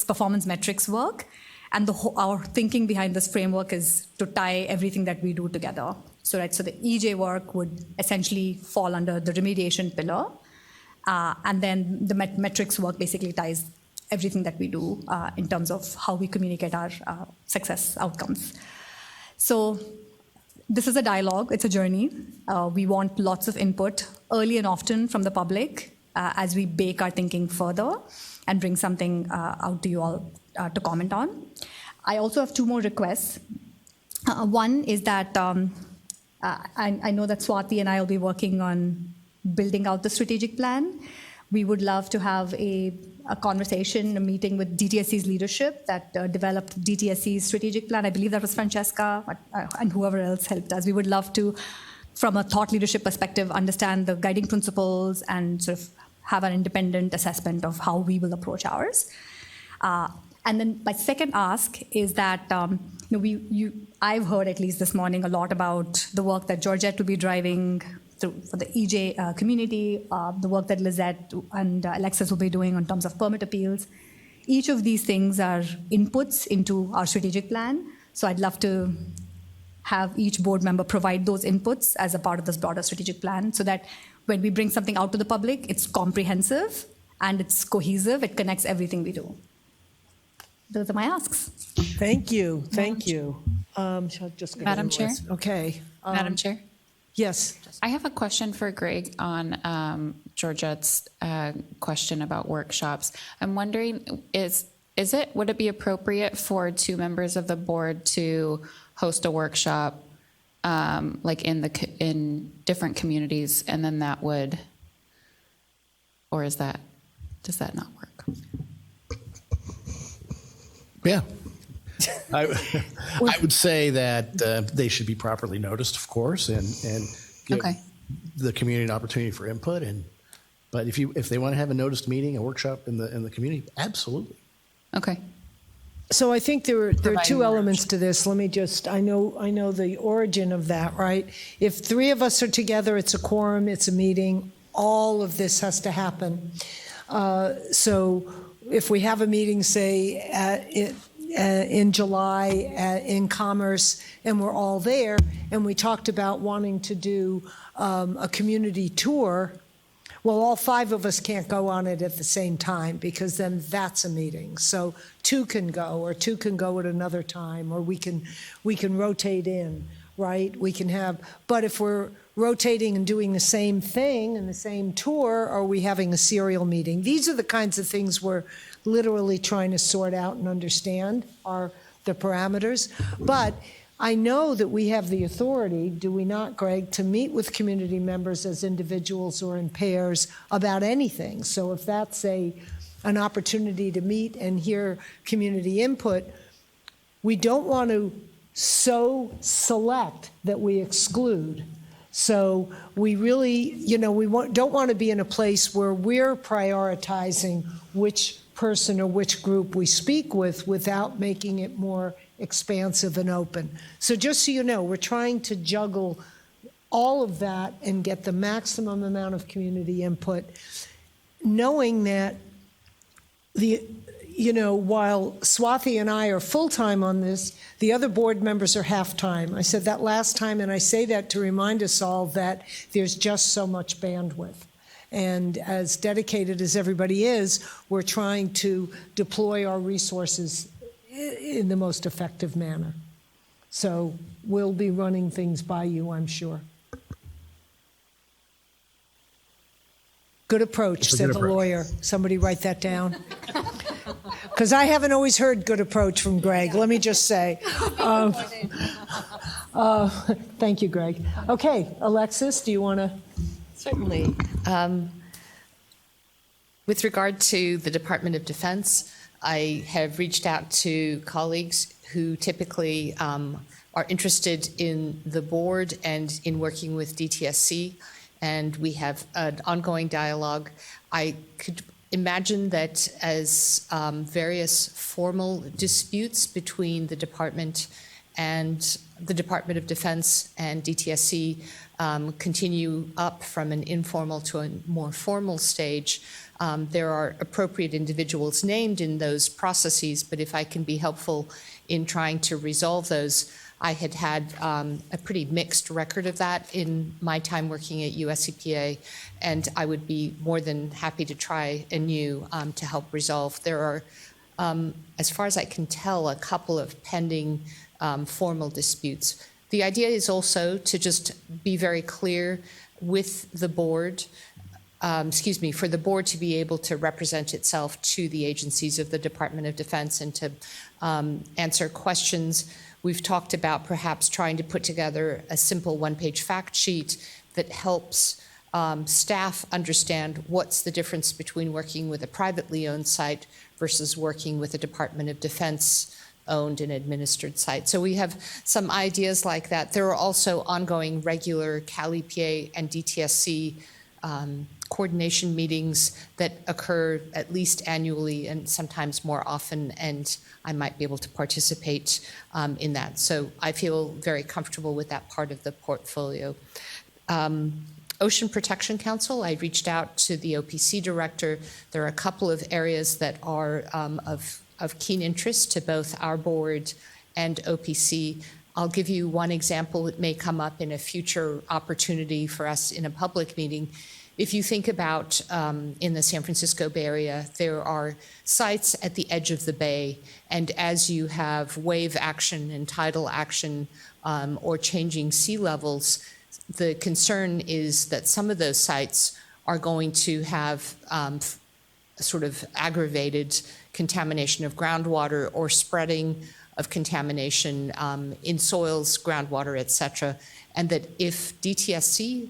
performance metrics work, and our thinking behind this framework is to tie everything that we do together. So the EJ work would essentially fall under the remediation pillar, and then the metrics work basically ties everything that we do in terms of how we communicate our success outcomes. So this is a dialogue, it's a journey. We want lots of input early and often from the public as we bake our thinking further and bring something out to you all to comment on. I also have two more requests. One is that I know that Swati and I will be working on building out the strategic plan. We would love to have a conversation, a meeting with DTSC's leadership that developed DTSC's strategic plan. I believe that was Francesca and whoever else helped us. We would love to, from a thought leadership perspective, understand the guiding principles and sort of have an independent assessment of how we will approach ours. And then my second ask is that I've heard at least this morning a lot about the work that Georgette will be driving for the EJ community, the work that Lizette and Alexis will be doing in terms of permit appeals. Each of these things are inputs into our strategic plan. So I'd love to have each board member provide those inputs as a part of this broader strategic plan so that when we bring something out to the public, it's comprehensive and it's cohesive, it connects everything we do. Those are my asks. Thank you. Thank you. Shall I just go Madam Chair? Okay. Madam Chair? Yes. I have a question for Greg on Georgette's question about workshops. I'm wondering, would it be appropriate for two members of the board to host a workshop like in different communities, and then that would, or does that not work? Yeah. I would say that they should be properly noticed, of course, and give the community an opportunity for input. But if they want to have a noticed meeting, a workshop in the community, absolutely. Okay. So I think there are two elements to this. Let me just, I know the origin of that, right? If three of us are together, it's a quorum, it's a meeting, all of this has to happen. So if we have a meeting, say, in July in Commerce, and we're all there, and we talked about wanting to do a community tour, well, all five of us can't go on it at the same time, because then that's a meeting. So two can go, or two can go at another time, or we can rotate in, right? We can have, but if we're rotating and doing the same thing and the same tour, are we having a serial meeting? These are the kinds of things we're literally trying to sort out and understand are the parameters. But I know that we have the authority, do we not, Greg, to meet with community members as individuals or in pairs about anything. So if that's an opportunity to meet and hear community input, we don't want to so select that we exclude. So we really, don't want to be in a place where we're prioritizing which person or which group we speak with without making it more expansive and open. So just so you know, we're trying to juggle all of that and get the maximum amount of community input, knowing that you know, while Swathi and I are full-time on this, the other board members are half-time. I said that last time, and I say that to remind us all that there's just so much bandwidth. And as dedicated as everybody is, we're trying to deploy our resources in the most effective manner. So we'll be running things by you, I'm sure. Good approach, said the lawyer. Somebody write that down. Because I haven't always heard good approach from Greg, let me just say. Thank you, Greg. Okay, Alexis, do you want to? Certainly. With regard to the Department of Defense, I have reached out to colleagues who typically are interested in the board and in working with DTSC, and we have an ongoing dialogue. I could imagine that as various formal disputes between the department and the Department of Defense and DTSC continue up from an informal to a more formal stage, there are appropriate individuals named in those processes, but if I can be helpful in trying to resolve those, I had a pretty mixed record of that in my time working at US EPA, and I would be more than happy to try anew to help resolve. There are, as far as I can tell, a couple of pending formal disputes. The idea is also to just be very clear with the board, for the board to be able to represent itself to the agencies of the Department of Defense and to answer questions. We've talked about perhaps trying to put together a simple one-page fact sheet that helps staff understand what's the difference between working with a privately owned site versus working with a Department of Defense owned and administered site. So we have some ideas like that. There are also ongoing regular Cal EPA and DTSC coordination meetings that occur at least annually and sometimes more often, and I might be able to participate in that. So I feel very comfortable with that part of the portfolio. Ocean Protection Council, I reached out to the OPC director. There are a couple of areas that are of keen interest to both our board and OPC. I'll give you one example. It may come up in a future opportunity for us in a public meeting. If you think about in the San Francisco Bay Area, there are sites at the edge of the bay, and as you have wave action and tidal action or changing sea levels, the concern is that some of those sites are going to have sort of aggravated contamination of groundwater or spreading of contamination in soils, groundwater, et cetera, and that if DTSC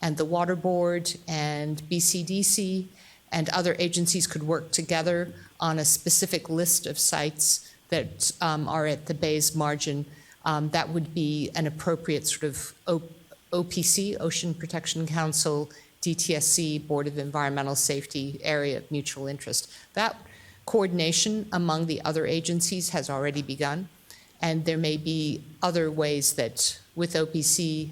and the Water Board and BCDC and other agencies could work together on a specific list of sites that are at the bay's margin, that would be an appropriate sort of OPC, Ocean Protection Council, DTSC, Board of Environmental Safety area of mutual interest. That coordination among the other agencies has already begun, and there may be other ways that with OPC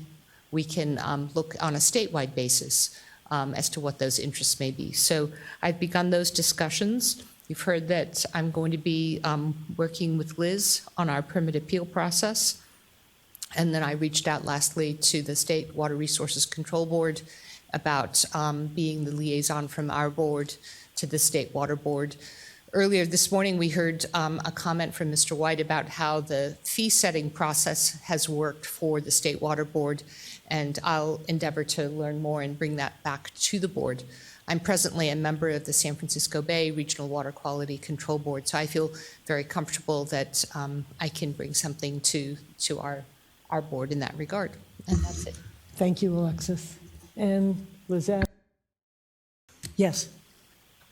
we can look on a statewide basis as to what those interests may be. So I've begun those discussions. You've heard that I'm going to be working with Liz on our permit appeal process. And then I reached out lastly to the State Water Resources Control Board about being the liaison from our board to the State Water Board. Earlier this morning, we heard a comment from Mr. White about how the fee-setting process has worked for the State Water Board, and I'll endeavor to learn more and bring that back to the board. I'm presently a member of the San Francisco Bay Regional Water Quality Control Board, so I feel very comfortable that I can bring something to our board in that regard, and that's it. Thank you, Alexis. And Lizette? Yes.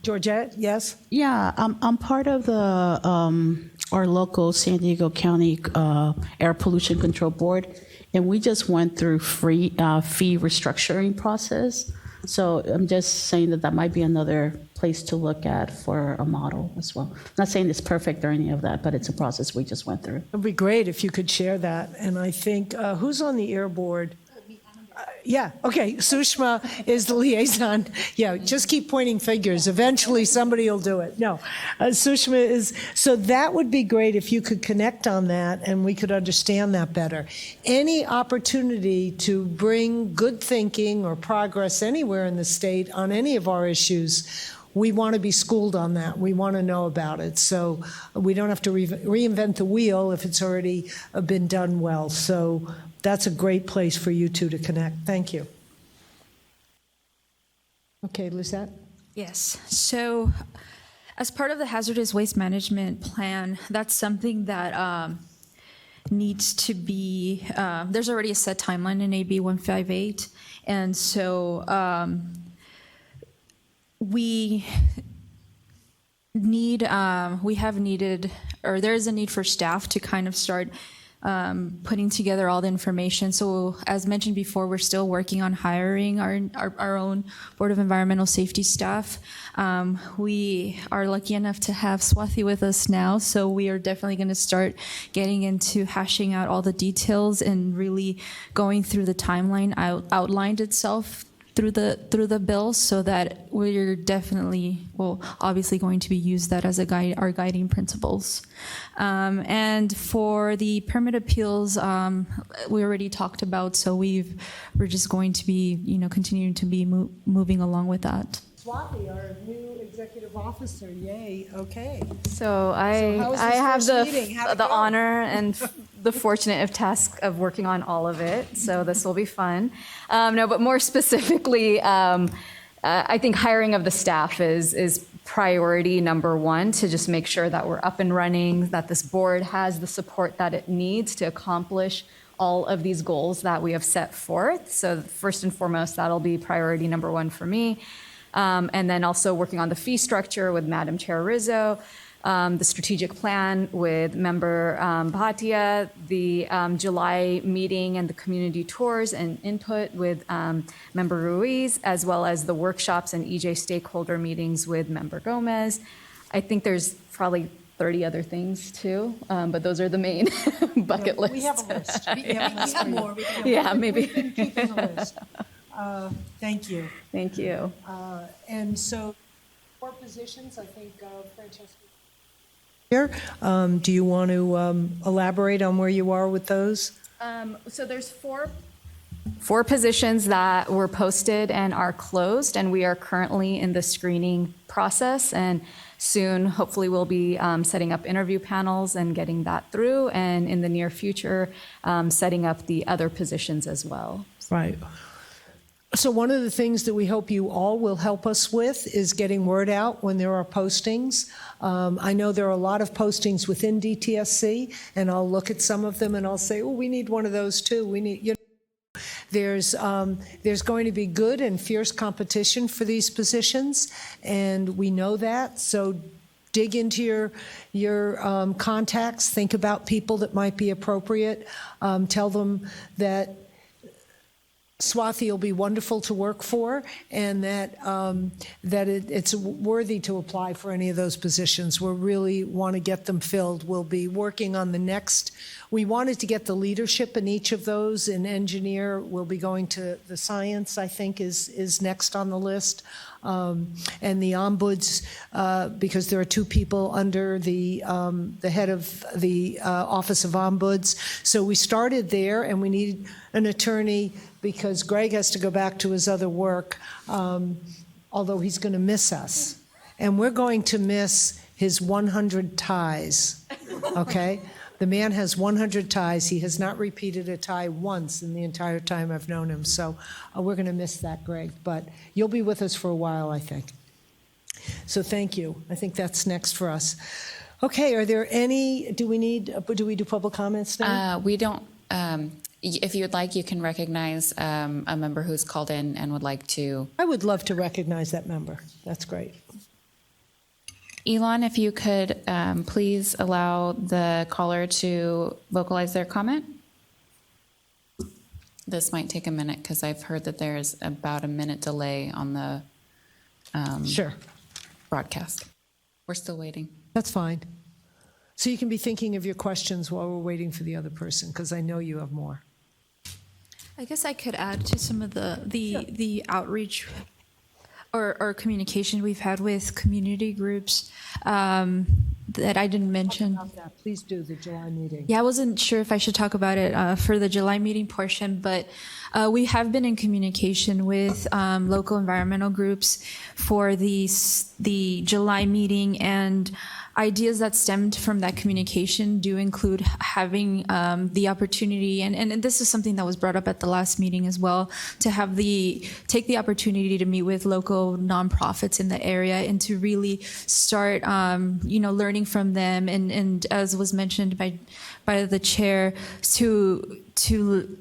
Georgette, yes? Yeah, I'm part of the our local San Diego County Air Pollution Control Board, and we just went through fee restructuring process. So I'm just saying that might be another place to look at for a model as well. I'm not saying it's perfect or any of that, but it's a process we just went through. It'd be great if you could share that. And I think, who's on the air board? Yeah, okay, Sushma is the liaison. Yeah, just keep pointing fingers. Eventually, somebody will do it. No, Sushma is, so that would be great if you could connect on that and we could understand that better. Any opportunity to bring good thinking or progress anywhere in the state on any of our issues, we want to be schooled on that. We want to know about it. So we don't have to reinvent the wheel if it's already been done well. So that's a great place for you two to connect. Thank you. Okay, Lizette? Yes. So as part of the hazardous waste management plan, that's something that needs to be, there's already a set timeline in AB 158. And so we have needed, or there is a need for staff to kind of start putting together all the information. So as mentioned before, we're still working on hiring our own Board of Environmental Safety staff. We are lucky enough to have Swathi with us now, so we are definitely going to start getting into hashing out all the details and really going through the timeline outlined itself through the bill, so that we're definitely, well, obviously going to be used that as a guide, our guiding principles. And for the permit appeals, we already talked about, so we're just going to be, continuing to be moving along with that. Swathi, our new executive officer, yay, okay. So I have the honor and the fortunate task of working on all of it, so this will be fun. No, but more specifically, I think hiring of the staff is priority number one, to just make sure that we're up and running, that this board has the support that it needs to accomplish all of these goals that we have set forth. So first and foremost, that'll be priority number one for me. And then also working on the fee structure with Madam Chair Rizzo, the strategic plan with Member Bhatia, the July meeting and the community tours and input with Member Ruiz, as well as the workshops and EJ stakeholder meetings with Member Gomez. I think there's probably 30 other things too, but those are the main bucket list. We have a list. We have more. Yeah, maybe. Keep in the list. Thank you. Thank you. And so, 4 positions, I think, Francesca. Here, do you want to elaborate on where you are with those? So there's four positions that were posted and are closed, and we are currently in the screening process, and soon, hopefully, we'll be setting up interview panels and getting that through, and in the near future, setting up the other positions as well. Right. So one of the things that we hope you all will help us with is getting word out when there are postings. I know there are a lot of postings within DTSC, and I'll look at some of them and I'll say, oh, we need one of those too. We need, there's going to be good and fierce competition for these positions, and we know that. So dig into your contacts, think about people that might be appropriate, tell them that Swathi will be wonderful to work for, and that it's worthy to apply for any of those positions. We really want to get them filled. We'll be working on the next. We wanted to get the leadership in each of those. In engineer, we'll be going to the science, I think, is next on the list. And the ombuds, because there are 2 people under the head of the Office of Ombuds. So we started there, and we need an attorney because Greg has to go back to his other work, although he's going to miss us. And we're going to miss his 100 ties, okay? The man has 100 ties. He has not repeated a tie once in the entire time I've known him. So we're going to miss that, Greg. But you'll be with us for a while, I think. So thank you. I think that's next for us. Okay, are there any, do we do public comments now? We don't. If you would like, you can recognize a member who's called in and would like to. I would love to recognize that member. That's great. Elon, if you could please allow the caller to vocalize their comment. This might take a minute because I've heard that there's about a minute delay on the broadcast. We're still waiting. That's fine. So you can be thinking of your questions while we're waiting for the other person, because I know you have more. I guess I could add to some of the outreach or communication we've had with community groups that I didn't mention. Please do, the July meeting. Yeah, I wasn't sure if I should talk about it for the July meeting portion, but we have been in communication with local environmental groups for the July meeting, and ideas that stemmed from that communication do include having the opportunity, and this is something that was brought up at the last meeting as well, to have take the opportunity to meet with local nonprofits in the area and to really start, learning from them, and as was mentioned by the chair, to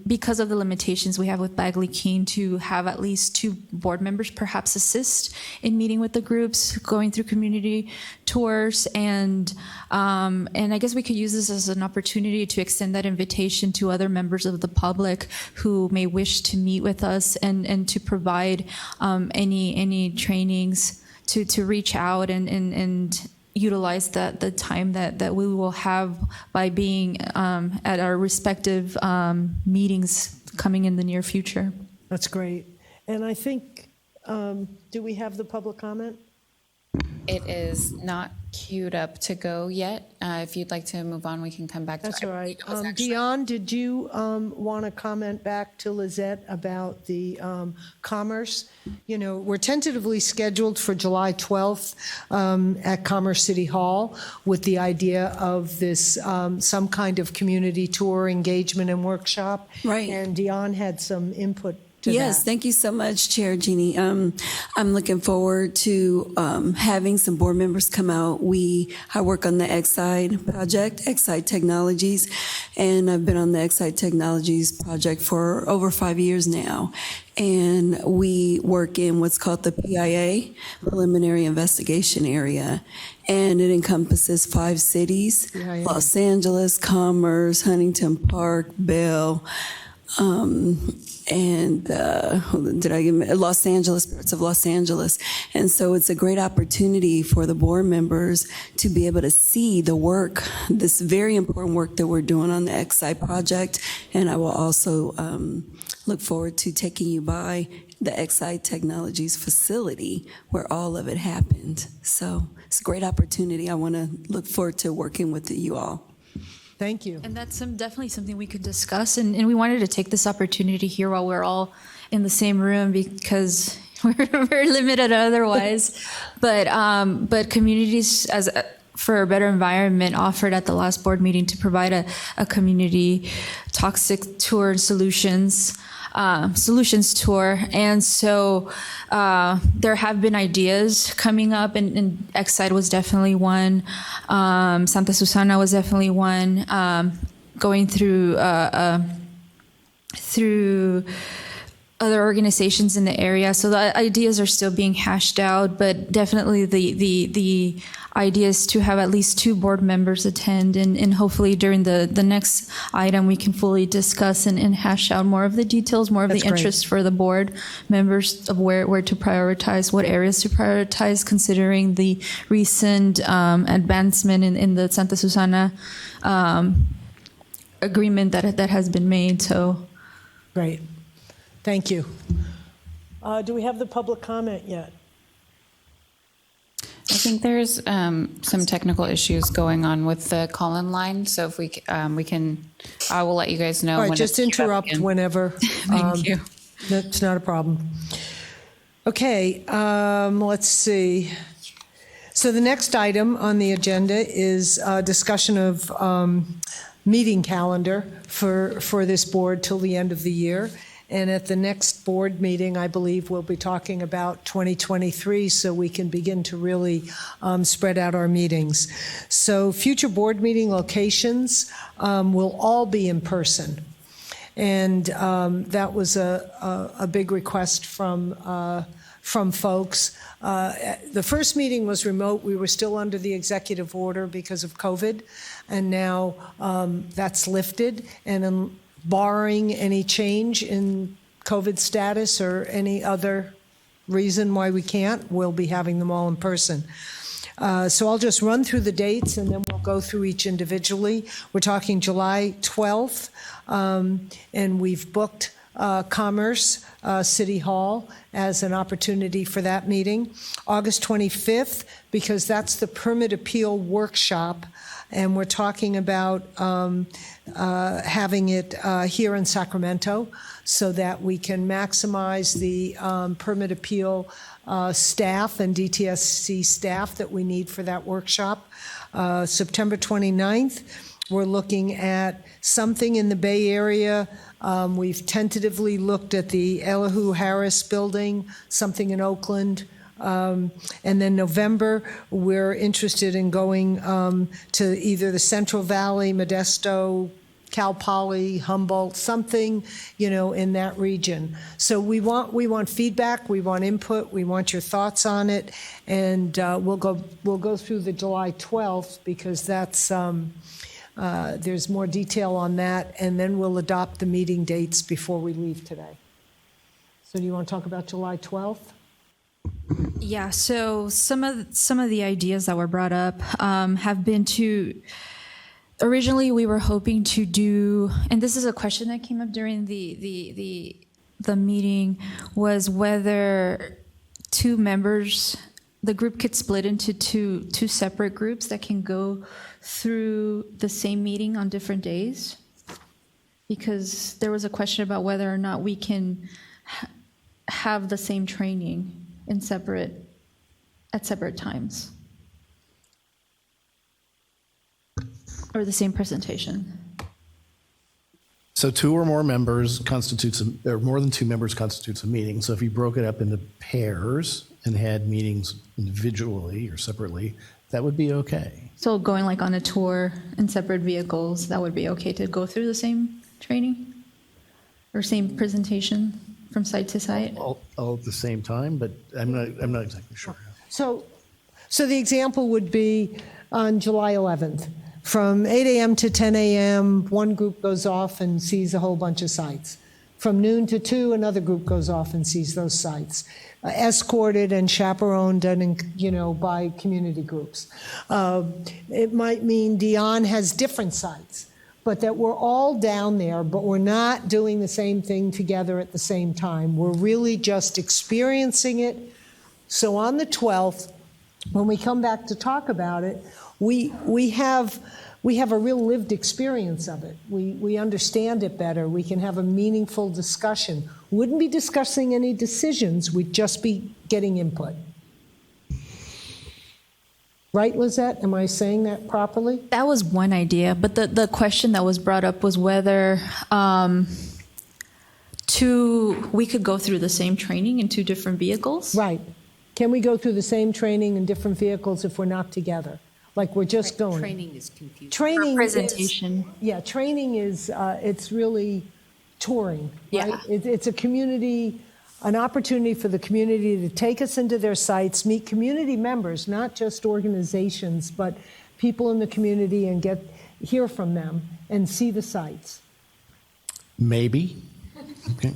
because of the limitations we have with Bagley Keene, to have at least 2 board members perhaps assist in meeting with the groups, going through community tours, and I guess we could use this as an opportunity to extend that invitation to other members of the public who may wish to meet with us and to provide any trainings to reach out and utilize the time that we will have by being at our respective meetings coming in the near future. That's great. And I think, do we have the public comment? It is not queued up to go yet. If you'd like to move on, we can come back to it. That's all right. Dion, did you want to comment back to Lizette about the Commerce? We're tentatively scheduled for July 12th at Commerce City Hall with the idea of this some kind of community tour, engagement, and workshop. Right. And Dion had some input to yes, that. thank you so much, Chair Jeannie. I'm looking forward to having some board members come out. I work on the Exide project, Exide Technologies, and I've been on the Exide Technologies project for over 5 years now. And we work in what's called the PIA, Preliminary Investigation Area. And it encompasses 5 cities, PIA. Los Angeles, Commerce, Huntington Park, Bell, and Los Angeles, parts of Los Angeles. And so it's a great opportunity for the board members to be able to see the work, this very important work that we're doing on the XI project. And I will also look forward to taking you by the XI Technologies facility where all of it happened. So it's a great opportunity. I want to look forward to working with you all. Thank you. And that's definitely something we could discuss. And we wanted to take this opportunity here while we're all in the same room because we're limited otherwise. But communities for a better environment offered at the last board meeting to provide a community toxic tour and solutions tour. And so there have been ideas coming up, and Exide was definitely one. Santa Susana was definitely one. Going through other organizations in the area. So the ideas are still being hashed out, but definitely the idea is to have at least 2 board members attend, and hopefully during the next item we can fully discuss and hash out more of the details, more of That's the great. interest for the board members of where to prioritize, what areas to prioritize, considering the recent advancement in the Santa Susana agreement that has been made. So Great. Thank you. Do we have the public comment yet? I think there's some technical issues going on with the call-in line, so if we can, I will let you guys know. All right, when just it's queued up interrupt again. whenever. Thank you. That's not a problem. Okay, let's see. So the next item on the agenda is discussion of meeting calendar for this board till the end of the year. And at the next board meeting, I believe we'll be talking about 2023, so we can begin to really spread out our meetings. So future board meeting locations will all be in person. And that was a big request from folks. The first meeting was remote. We were still under the executive order because of COVID, and now that's lifted. And barring any change in COVID status or any other reason why we can't, we'll be having them all in person. So I'll just run through the dates and then we'll go through each individually. We're talking July 12th, and we've booked Commerce, City Hall, as an opportunity for that meeting. August 25th, because that's the permit appeal workshop, and we're talking about having it here in Sacramento so that we can maximize the permit appeal staff and Dtsc staff that we need for that workshop. September 29th, we're looking at something in the Bay Area. We've tentatively looked at the Elihu Harris building, something in Oakland. And then November, we're interested in going to either the Central Valley, Modesto, Cal Poly, Humboldt, something, in that region. So we want feedback, we want input, we want your thoughts on it, and we'll go through the July 12th because that's there's more detail on that, and then we'll adopt the meeting dates before we leave today. So do you want to talk about July 12th? Yeah, so some of the ideas that were brought up have been to, originally we were hoping to do, and this is a question that came up during the meeting, was whether two members, the group could split into two separate groups that can go through the same meeting on different days. Because there was a question about whether or not we can have the same training at separate times, or the same presentation. So two or more members constitutes, or more than two members constitutes a meeting. So if you broke it up into pairs and had meetings individually or separately, that would be okay. So going like on a tour in separate vehicles, that would be okay to go through the same training or same presentation from site to site? All at the same time, but I'm not exactly sure. So the example would be on July 11th. From 8 a.m. to 10 a.m., one group goes off and sees a whole bunch of sites. From noon to 2, another group goes off and sees those sites, escorted and chaperoned and, by community groups. It might mean Dion has different sites, but that we're all down there, but we're not doing the same thing together at the same time. We're really just experiencing it. So on the 12th, when we come back to talk about it, we have a real lived experience of it. We understand it better. We can have a meaningful discussion. Wouldn't be discussing any decisions. We'd just be getting input. Right, Lizette? Am I saying that properly? That was one idea, but the question that was brought up was whether we could go through the same training in two different vehicles. Right. Can we go through the same training in different vehicles if we're not together? Like we're just going. Training is confusing. Training presentation. Training is, it's really touring, right? Yeah. It's a community, an opportunity for the community to take us into their sites, meet community members, not just organizations, but people in the community and hear from them and see the sites. Maybe. Okay.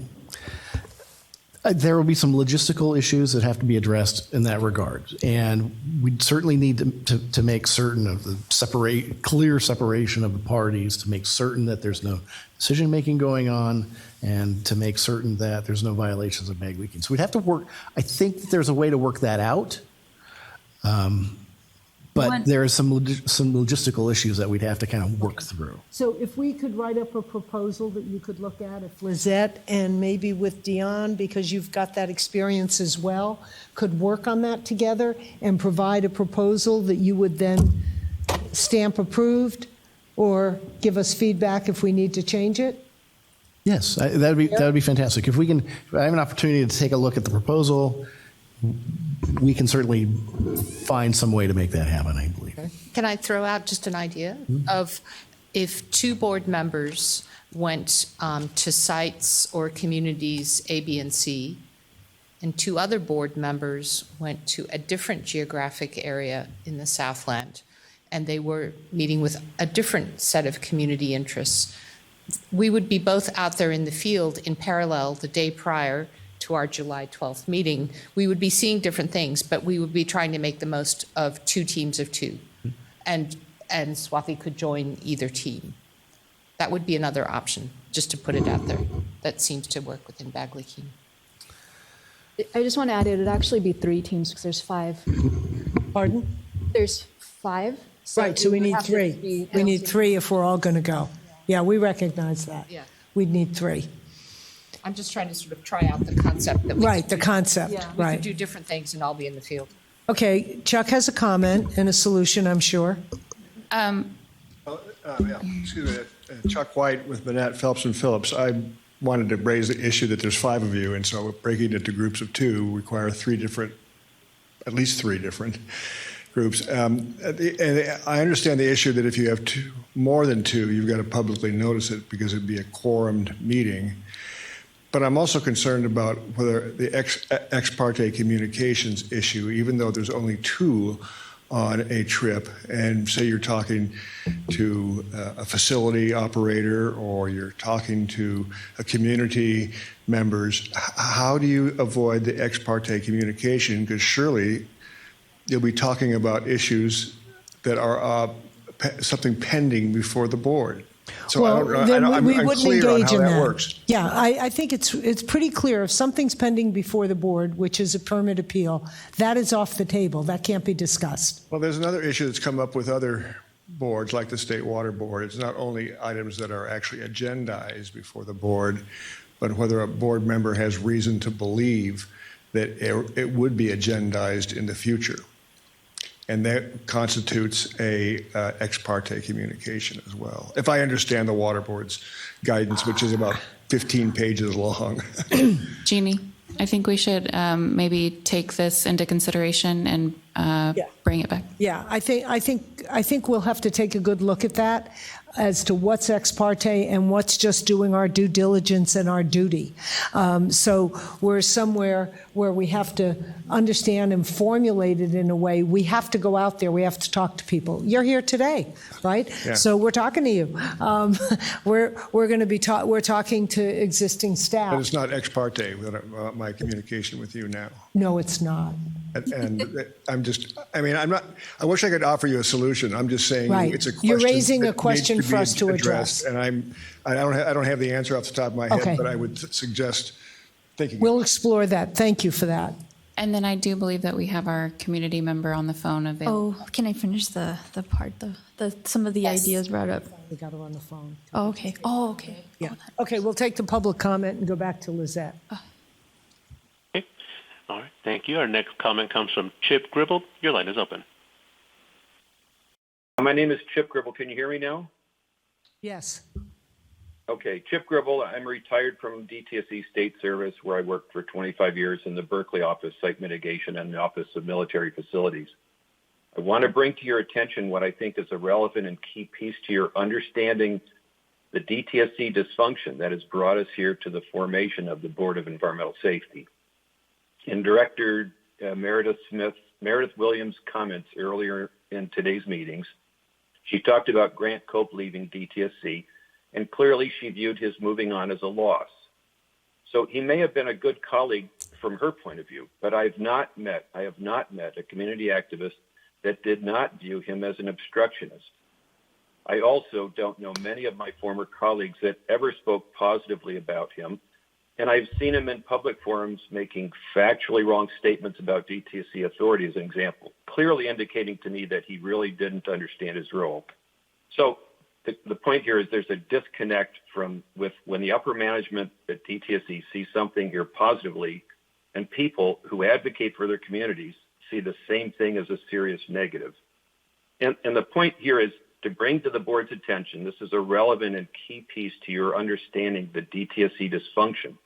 There will be some logistical issues that have to be addressed in that regard, and we certainly need to make certain of the clear separation of the parties, to make certain that there's no decision-making going on, and to make certain that there's no violations of mag leaking. So we'd have to work. I think that there's a way to work that out, but there are some logistical issues that we'd have to kind of work through. So if we could write up a proposal that you could look at, if Lizette and maybe with Dion, because you've got that experience as well, could work on that together and provide a proposal that you would then stamp approved or give us feedback if we need to change it? Yes, that would be fantastic. If I have an opportunity to take a look at the proposal, we can certainly find some way to make that happen, I believe. Can I throw out just an idea of if two board members went to sites or communities A, B, and C, and two other board members went to a different geographic area in the Southland, and they were meeting with a different set of community interests, we would be both out there in the field in parallel the day prior to our July 12th meeting. We would be seeing different things, but we would be trying to make the most of two teams of two. And Swathi could join either team. That would be another option, just to put it out there. That seems to work within bag leaking. I just want to add, it would actually be 3 teams because there's 5. Pardon? There's 5. Right, so we it would need have to 3. be We need LT. 3 if we're all going to go. Yeah, we recognize that. Yeah. We'd need 3. I'm just trying to sort of try out the concept that we Right, could the do- concept, We right. could do different things and all be in the field. Okay, Chuck has a comment and a solution, I'm sure. Yeah, excuse me, Chuck White with Manette, Phelps, and Phillips. I wanted to raise the issue that there's 5 of you, and so breaking it into groups of 2 require at least three different groups. And I understand the issue that if you have more than 2, you've got to publicly notice it because it'd be a quorumed meeting. But I'm also concerned about whether the ex parte communications issue, even though there's only 2 on a trip, and say you're talking to a facility operator or you're talking to a community members, how do you avoid the ex parte communication? Because surely you'll be talking about issues that are something pending before the board. So I'm we wouldn't unclear on engage how in that that. works. Yeah, I think it's pretty clear. If something's pending before the board, which is a permit appeal, that is off the table. That can't be discussed. Well, there's another issue that's come up with other boards, like the State Water Board. It's not only items that are actually agendized before the board, but whether a board member has reason to believe that it would be agendized in the future. And that constitutes a ex parte communication as well, if I understand the Water Board's guidance, which is about 15 pages long. Jeannie, I think we should maybe take this into consideration and bring it back. Yeah, I think we'll have to take a good look at that as to what's ex parte and what's just doing our due diligence and our duty. So we're somewhere where we have to understand and formulate it in a way. We have to go out there. We have to talk to people. You're here today, right? Yeah. So we're talking to you. We're going to be we're talking to existing But staff. it's not ex parte, my communication with you now. No, it's not. And I wish I could offer you a solution. I'm just saying Right. it's a question. You're raising a that question needs for be us to addressed. And I don't have the answer off the top of my Okay. head, but I would suggest thinking. We'll explore that. Thank you for that. And then I do believe that we have our community member on the phone available. Oh, can I finish the part, some of the ideas brought up? We got her on the phone. Oh, okay. Oh, okay. Yeah. Okay, we'll take the public comment and go back to Lizette. All right, thank you. Our next comment comes from Chip Gribble. Your line is open. My name is Chip Gribble. Can you hear me now? Yes. Okay, Chip Gribble. I'm retired from DTSC State Service, where I worked for 25 years in the Berkeley Office, Site Mitigation, and the Office of Military Facilities. I want to bring to your attention what I think is a relevant and key piece to your understanding the DTSC dysfunction that has brought us here to the formation of the Board of Environmental Safety. In Director Meredith Williams' comments earlier in today's meetings, she talked about Grant Cope leaving DTSC, and clearly she viewed his moving on as a loss. So he may have been a good colleague from her point of view, but I have not met a community activist that did not view him as an obstructionist. I also don't know many of my former colleagues that ever spoke positively about him, and I've seen him in public forums making factually wrong statements about DTSC authority as an example, clearly indicating to me that he really didn't understand his role. So the point here is there's a disconnect with when the upper management at DTSC sees something here positively and people who advocate for their communities see the same thing as a serious negative. And the point here is to bring to the board's attention, this is a relevant and key piece to your understanding the DTSC dysfunction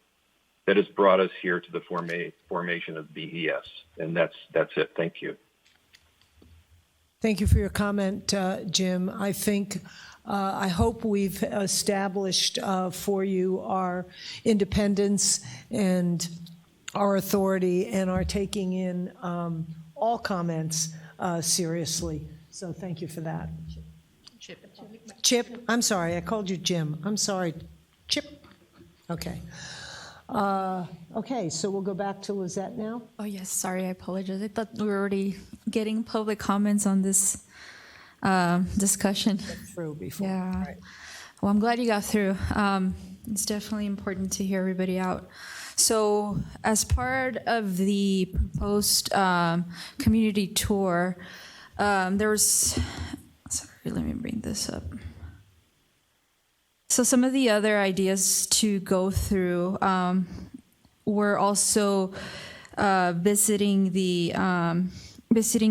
that has brought us here to the formation of BES. And that's it. Thank you. Thank you for your comment, Jim. I think, I hope we've established for you our independence and our authority and are taking in all comments seriously. So thank you for that. Chip, I'm sorry, I called you Jim. I'm sorry, Chip. Okay. Okay, so we'll go back to Lizette now. Oh, yes, sorry, I apologize. I thought we were already getting public comments on this discussion. Through before. Yeah. Well, I'm glad you got through. It's definitely important to hear everybody out. So as part of the proposed community tour, there was, sorry, let me bring this up. So some of the other ideas to go through were also visiting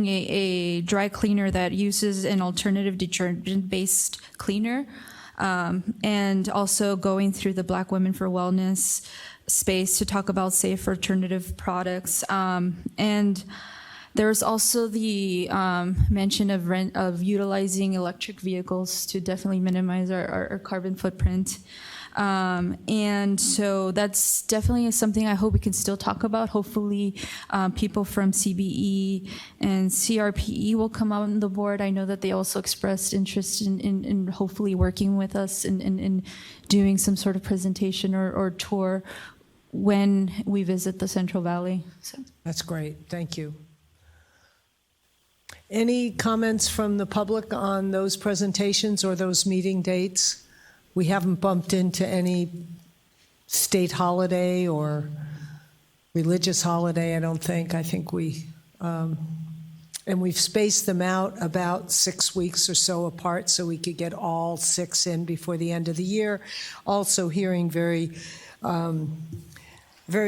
a dry cleaner that uses an alternative detergent-based cleaner, and also going through the Black Women for Wellness space to talk about safe alternative products. And there's also the mention of utilizing electric vehicles to definitely minimize our carbon footprint. And so that's definitely something I hope we can still talk about. Hopefully people from CBE and CRPE will come on the board. I know that they also expressed interest in hopefully working with us in doing some sort of presentation or tour when we visit the Central Valley. So. That's great. Thank you. Any comments from the public on those presentations or those meeting dates? We haven't bumped into any state holiday or religious holiday, I don't think. I think and we've spaced them out about 6 weeks or so apart so we could get all 6 in before the end of the year. Also hearing very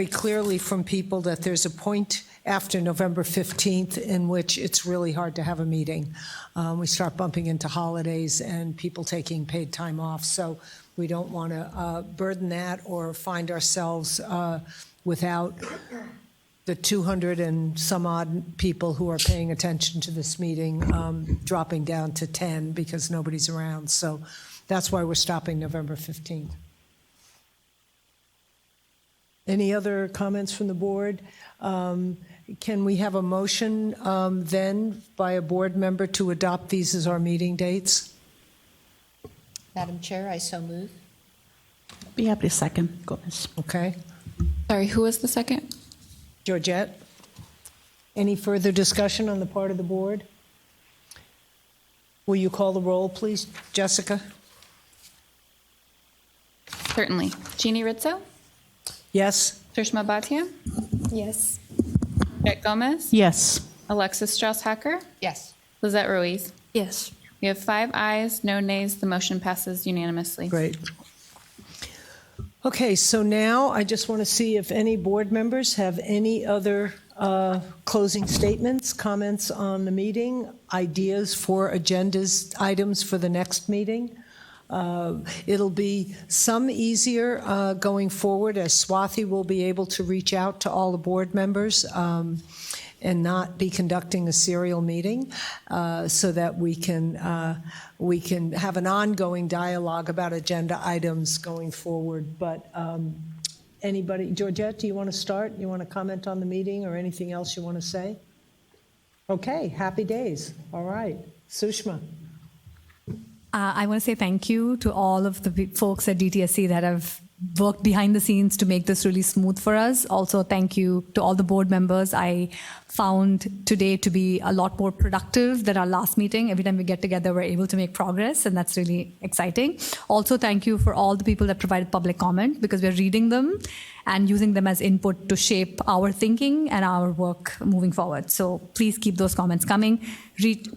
clearly from people that there's a point after November 15th in which it's really hard to have a meeting. We start bumping into holidays and people taking paid time off, so we don't want to burden that or find ourselves without the 200 and some odd people who are paying attention to this meeting dropping down to 10 because nobody's around. So that's why we're stopping November 15th. Any other comments from the board? Can we have a motion then by a board member to adopt these as our meeting dates? Madam Chair, I so move. Be happy to second. Gomez. Okay. Sorry, who was the second? Georgette? Any further discussion on the part of the board? Will you call the roll, please, Jessica? Certainly. Jeannie Rizzo? Yes. Sushma Bhatia? Yes. Jet Gomez? Yes. Alexis Strauss-Hacker? Yes. Lizette Ruiz? Yes. We have 5 ayes, no nays. The motion passes unanimously. Great. Okay, so now I just want to see if any board members have any other closing statements, comments on the meeting, ideas for agendas, items for the next meeting. It'll be some easier going forward as Swathi will be able to reach out to all the board members and not be conducting a serial meeting so that we can have an ongoing dialogue about agenda items going forward. But anybody, Georgette, do you want to start? You want to comment on the meeting or anything else you want to say? Okay, happy days. All right. Sushma. I want to say thank you to all of the folks at DTSC that have worked behind the scenes to make this really smooth for us. Also, thank you to all the board members. I found today to be a lot more productive than our last meeting. Every time we get together, we're able to make progress, and that's really exciting. Also, thank you for all the people that provided public comment, because we're reading them and using them as input to shape our thinking and our work moving forward. So please keep those comments coming.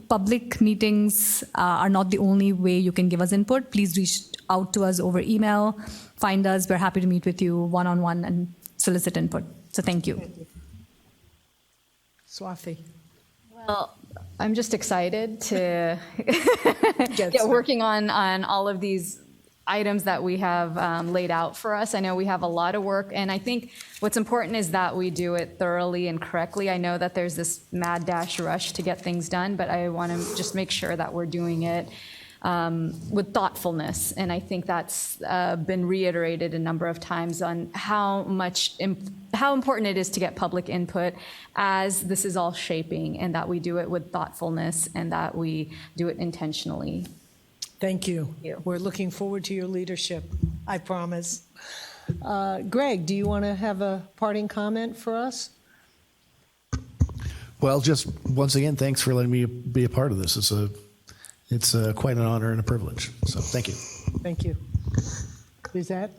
Public meetings are not the only way you can give us input. Please reach out to us over email. Find us. We're happy to meet with you one-on-one and solicit input. So thank you. Swathi. Well, I'm just excited to get working on all of these items that we have laid out for us. I know we have a lot of work, and I think what's important is that we do it thoroughly and correctly. I know that there's this mad dash rush to get things done, but I want to just make sure that we're doing it with thoughtfulness. And I think that's been reiterated a number of times on how important it is to get public input as this is all shaping, and that we do it with thoughtfulness and that we do it intentionally. Thank you. We're looking forward to your leadership, I promise. Greg, do you want to have a parting comment for us? Well, just once again, thanks for letting me be a part of this. It's quite an honor and a privilege. So thank you. Thank you. Lizette?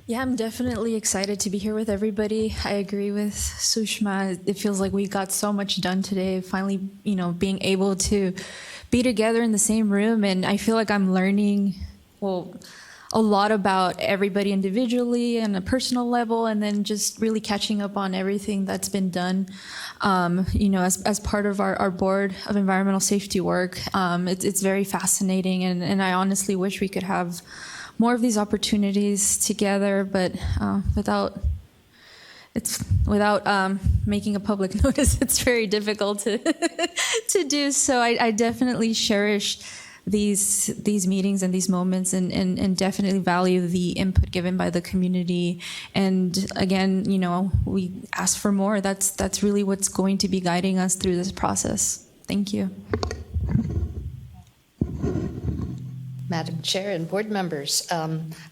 Yeah, I'm definitely excited to be here with everybody. I agree with Sushma. It feels like we got so much done today. Finally, being able to be together in the same room, and I feel like I'm learning, a lot about everybody individually on a personal level, and then just really catching up on everything that's been done, as part of our board of environmental safety work. It's very fascinating, and I honestly wish we could have more of these opportunities together, but without making a public notice, it's very difficult to do. So I definitely cherish these meetings and these moments, and definitely value the input given by the community. And again, we ask for more. That's really what's going to be guiding us through this process. Thank you. Madam Chair and board members,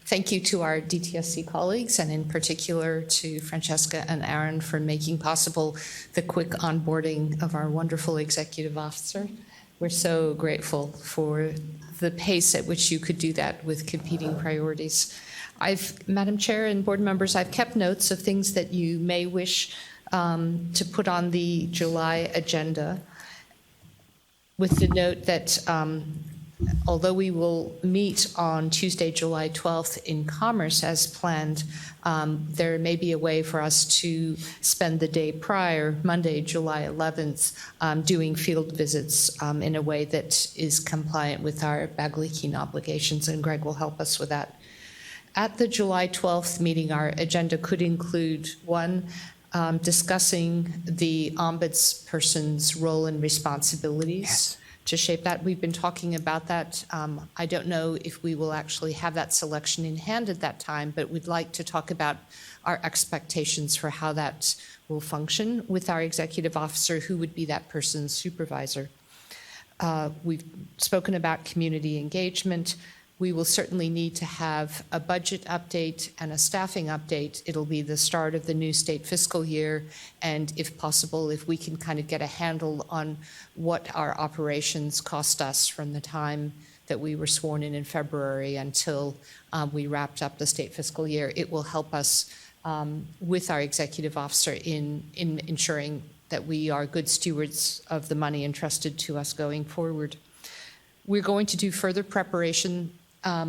thank you to our DTSC colleagues, and in particular to Francesca and Aaron for making possible the quick onboarding of our wonderful executive officer. We're so grateful for the pace at which you could do that with competing priorities. Madam Chair and board members, I've kept notes of things that you may wish to put on the July agenda, with the note that although we will meet on Tuesday, July 12th in Commerce as planned, there may be a way for us to spend the day prior, Monday, July 11th, doing field visits in a way that is compliant with our bag-leaking obligations, and Greg will help us with that. At the July 12th meeting, our agenda could include, one, discussing the Ombudsperson's role and responsibilities. To shape that. We've been talking about that. I don't know if we will actually have that selection in hand at that time, but we'd like to talk about our expectations for how that will function with our executive officer, who would be that person's supervisor. We've spoken about community engagement. We will certainly need to have a budget update and a staffing update. It'll be the start of the new state fiscal year, and if possible, if we can kind of get a handle on what our operations cost us from the time that we were sworn in February until we wrapped up the state fiscal year, it will help us with our executive officer in ensuring that we are good stewards of the money entrusted to us going forward. We're going to do further preparation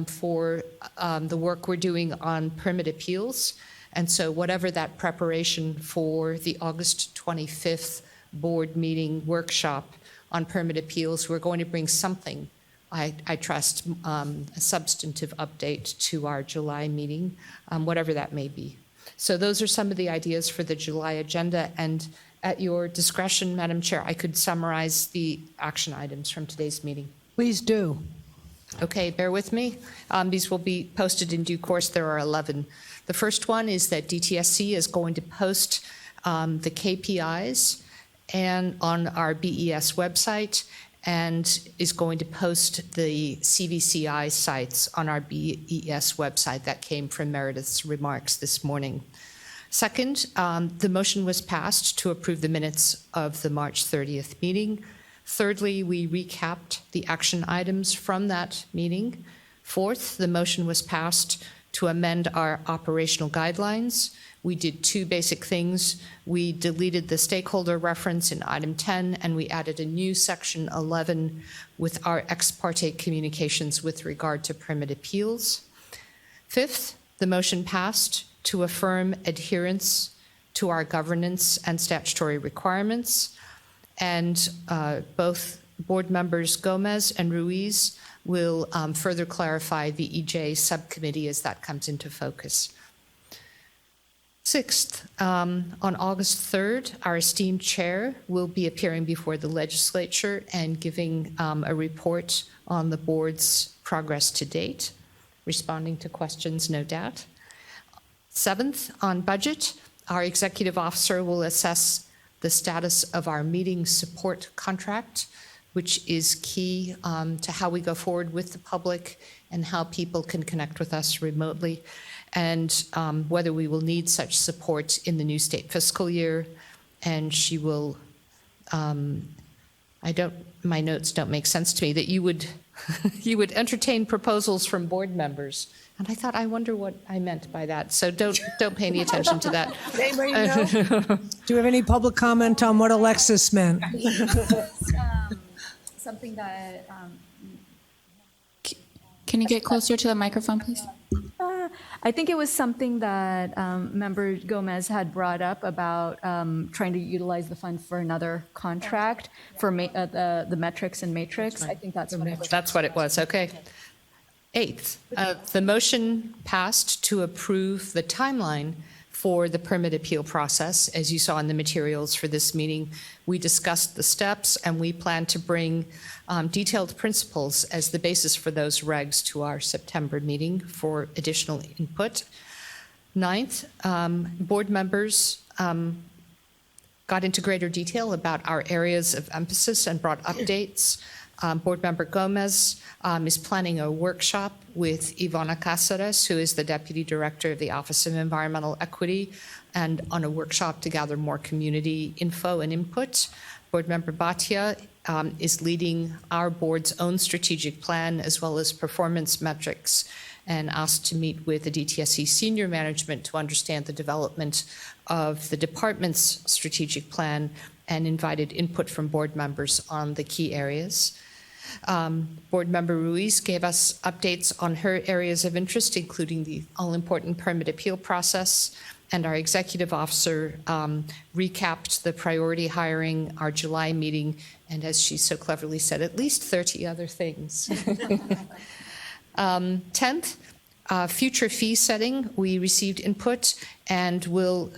for the work we're doing on permit appeals. And so whatever that preparation for the August 25th board meeting workshop on permit appeals, we're going to bring something, I trust, a substantive update to our July meeting, whatever that may be. So those are some of the ideas for the July agenda. And at your discretion, Madam Chair, I could summarize the action items from today's meeting. Please do. Okay, bear with me. These will be posted in due course. There are 11. The first one is that DTSC is going to post the KPIs and on our BES website, and is going to post the CVCI sites on our BES website. That came from Meredith's remarks this morning. Second, the motion was passed to approve the minutes of the March 30th meeting. Thirdly, we recapped the action items from that meeting. Fourth, the motion was passed to amend our operational guidelines. We did two basic things. We deleted the stakeholder reference in item 10, and we added a new section 11 with our ex parte communications with regard to permit appeals. Fifth, the motion passed to affirm adherence to our governance and statutory requirements. And both board members Gomez and Ruiz will further clarify the EJ subcommittee as that comes into focus. Sixth, on August 3rd, our esteemed chair will be appearing before the legislature and giving a report on the board's progress to date, responding to questions, no doubt. Seventh, on budget, our executive officer will assess the status of our meeting support contract, which is key to how we go forward with the public and how people can connect with us remotely, and whether we will need such support in the new state fiscal year. And she will my notes don't make sense to me, that you would, you would entertain proposals from board members. And I thought, I wonder what I meant by that. So don't pay any attention to that. Anybody know? Do you have any public comment on what Alexis meant? Something that Can you get closer to the microphone, please? I think it was something that Member Gomez had brought up about trying to utilize the fund for another contract for the metrics and matrix. I think that's what it was. That's what it was, okay. Eighth, the motion passed to approve the timeline for the permit appeal process. As you saw in the materials for this meeting, we discussed the steps and we plan to bring detailed principles as the basis for those regs to our September meeting for additional input. Ninth, board members got into greater detail about our areas of emphasis and brought updates. Board Member Gomez is planning a workshop with Ivana Cáceres, who is the Deputy Director of the Office of Environmental Equity, and on a workshop to gather more community info and input. Board Member Bhatia is leading our board's own strategic plan as well as performance metrics, and asked to meet with the DTSC senior management to understand the development of the department's strategic plan, and invited input from board members on the key areas. Board Member Ruiz gave us updates on her areas of interest, including the all-important permit appeal process, and our executive officer recapped the priority hiring, our July meeting, and as she so cleverly said, at least 30 other things. 10th, future fee setting, we received input and will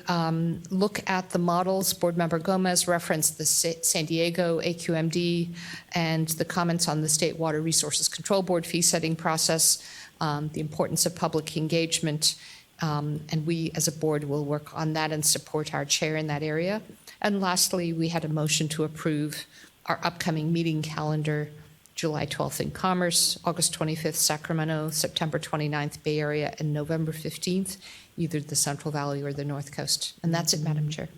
look at the models. Board Member Gomez referenced the San Diego AQMD and the comments on the State Water Resources Control Board fee setting process, the importance of public engagement, and we as a board will work on that and support our chair in that area. And lastly, we had a motion to approve our upcoming meeting calendar: July 12th in Commerce, August 25th Sacramento, September 29th Bay Area, and November 15th, either the Central Valley or the North Coast. And that's it, Madam Chair.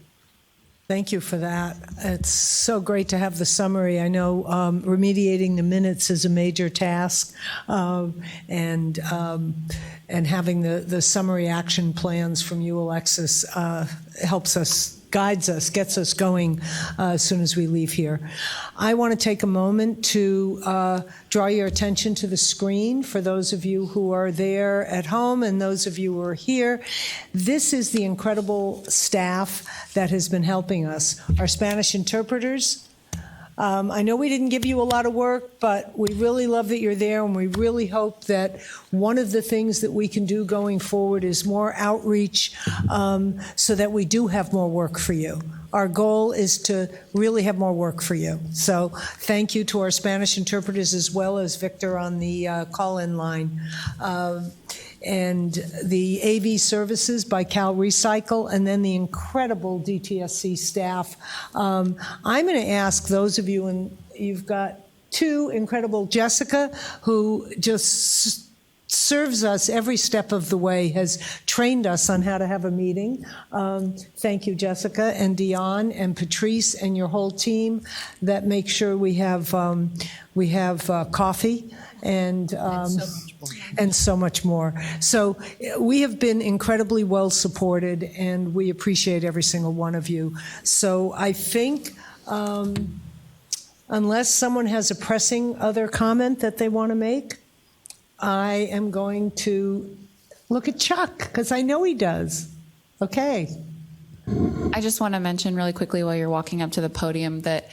Thank you for that. It's so great to have the summary. I know remediating the minutes is a major task, and having the summary action plans from you, Alexis, helps us, guides us, gets us going as soon as we leave here. I want to take a moment to draw your attention to the screen for those of you who are there at home and those of you who are here. This is the incredible staff that has been helping us. Our Spanish interpreters. I know we didn't give you a lot of work, but we really love that you're there, and we really hope that one of the things that we can do going forward is more outreach so that we do have more work for you. Our goal is to really have more work for you. So thank you to our Spanish interpreters as well as Victor on the call-in line. And the AV services by Cal Recycle, and then the incredible DTSC staff. I'm going to ask those of you, and you've got two incredible, Jessica, who just serves us every step of the way, has trained us on how to have a meeting. Thank you, Jessica, and Dion, and Patrice, and your whole team that make sure we have coffee and so much more. So we have been incredibly well supported, and we appreciate every single one of you. So I think unless someone has a pressing other comment that they want to make, I am going to look at Chuck, because I know he does. Okay. I just want to mention really quickly while you're walking up to the podium that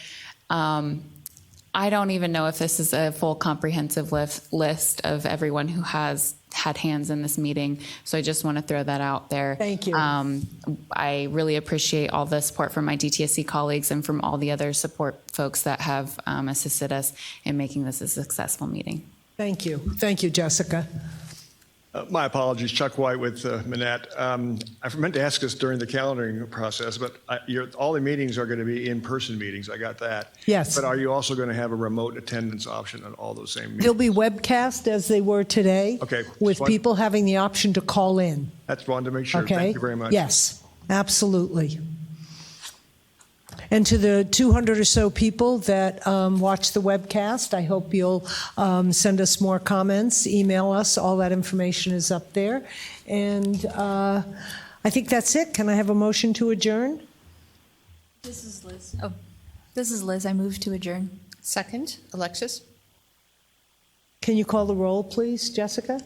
I don't even know if this is a full comprehensive list of everyone who has had hands in this meeting. So I just want to throw that out there. Thank you. I really appreciate all the support from my DTSC colleagues and from all the other support folks that have assisted us in making this a successful meeting. Thank you. Thank you, Jessica. My apologies, Chuck White with Manette. I meant to ask this during the calendaring process, but all the meetings are going to be in-person meetings. I got that. Yes. But are you also going to have a remote attendance option on all those same meetings? They'll be webcast as they were today. Okay. With people having the option to call in. That's one to make sure. Okay. Thank you very much. Yes, absolutely. And to the 200 or so people that watch the webcast, I hope you'll send us more comments, email us. All that information is up there. And I think that's it. Can I have a motion to adjourn? This is Liz. Oh, this is Liz. I move to adjourn. Second, Alexis? Can you call the roll, please, Jessica?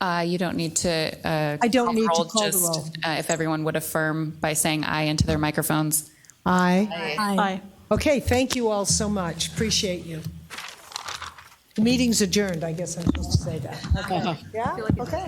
You don't need to. I don't need to roll, call the just, roll. if everyone would affirm by saying aye into their microphones. Aye. Aye. Okay, thank you all so much. Appreciate you. The meeting's adjourned, I guess I'm supposed to say that. Okay. Yeah? Okay.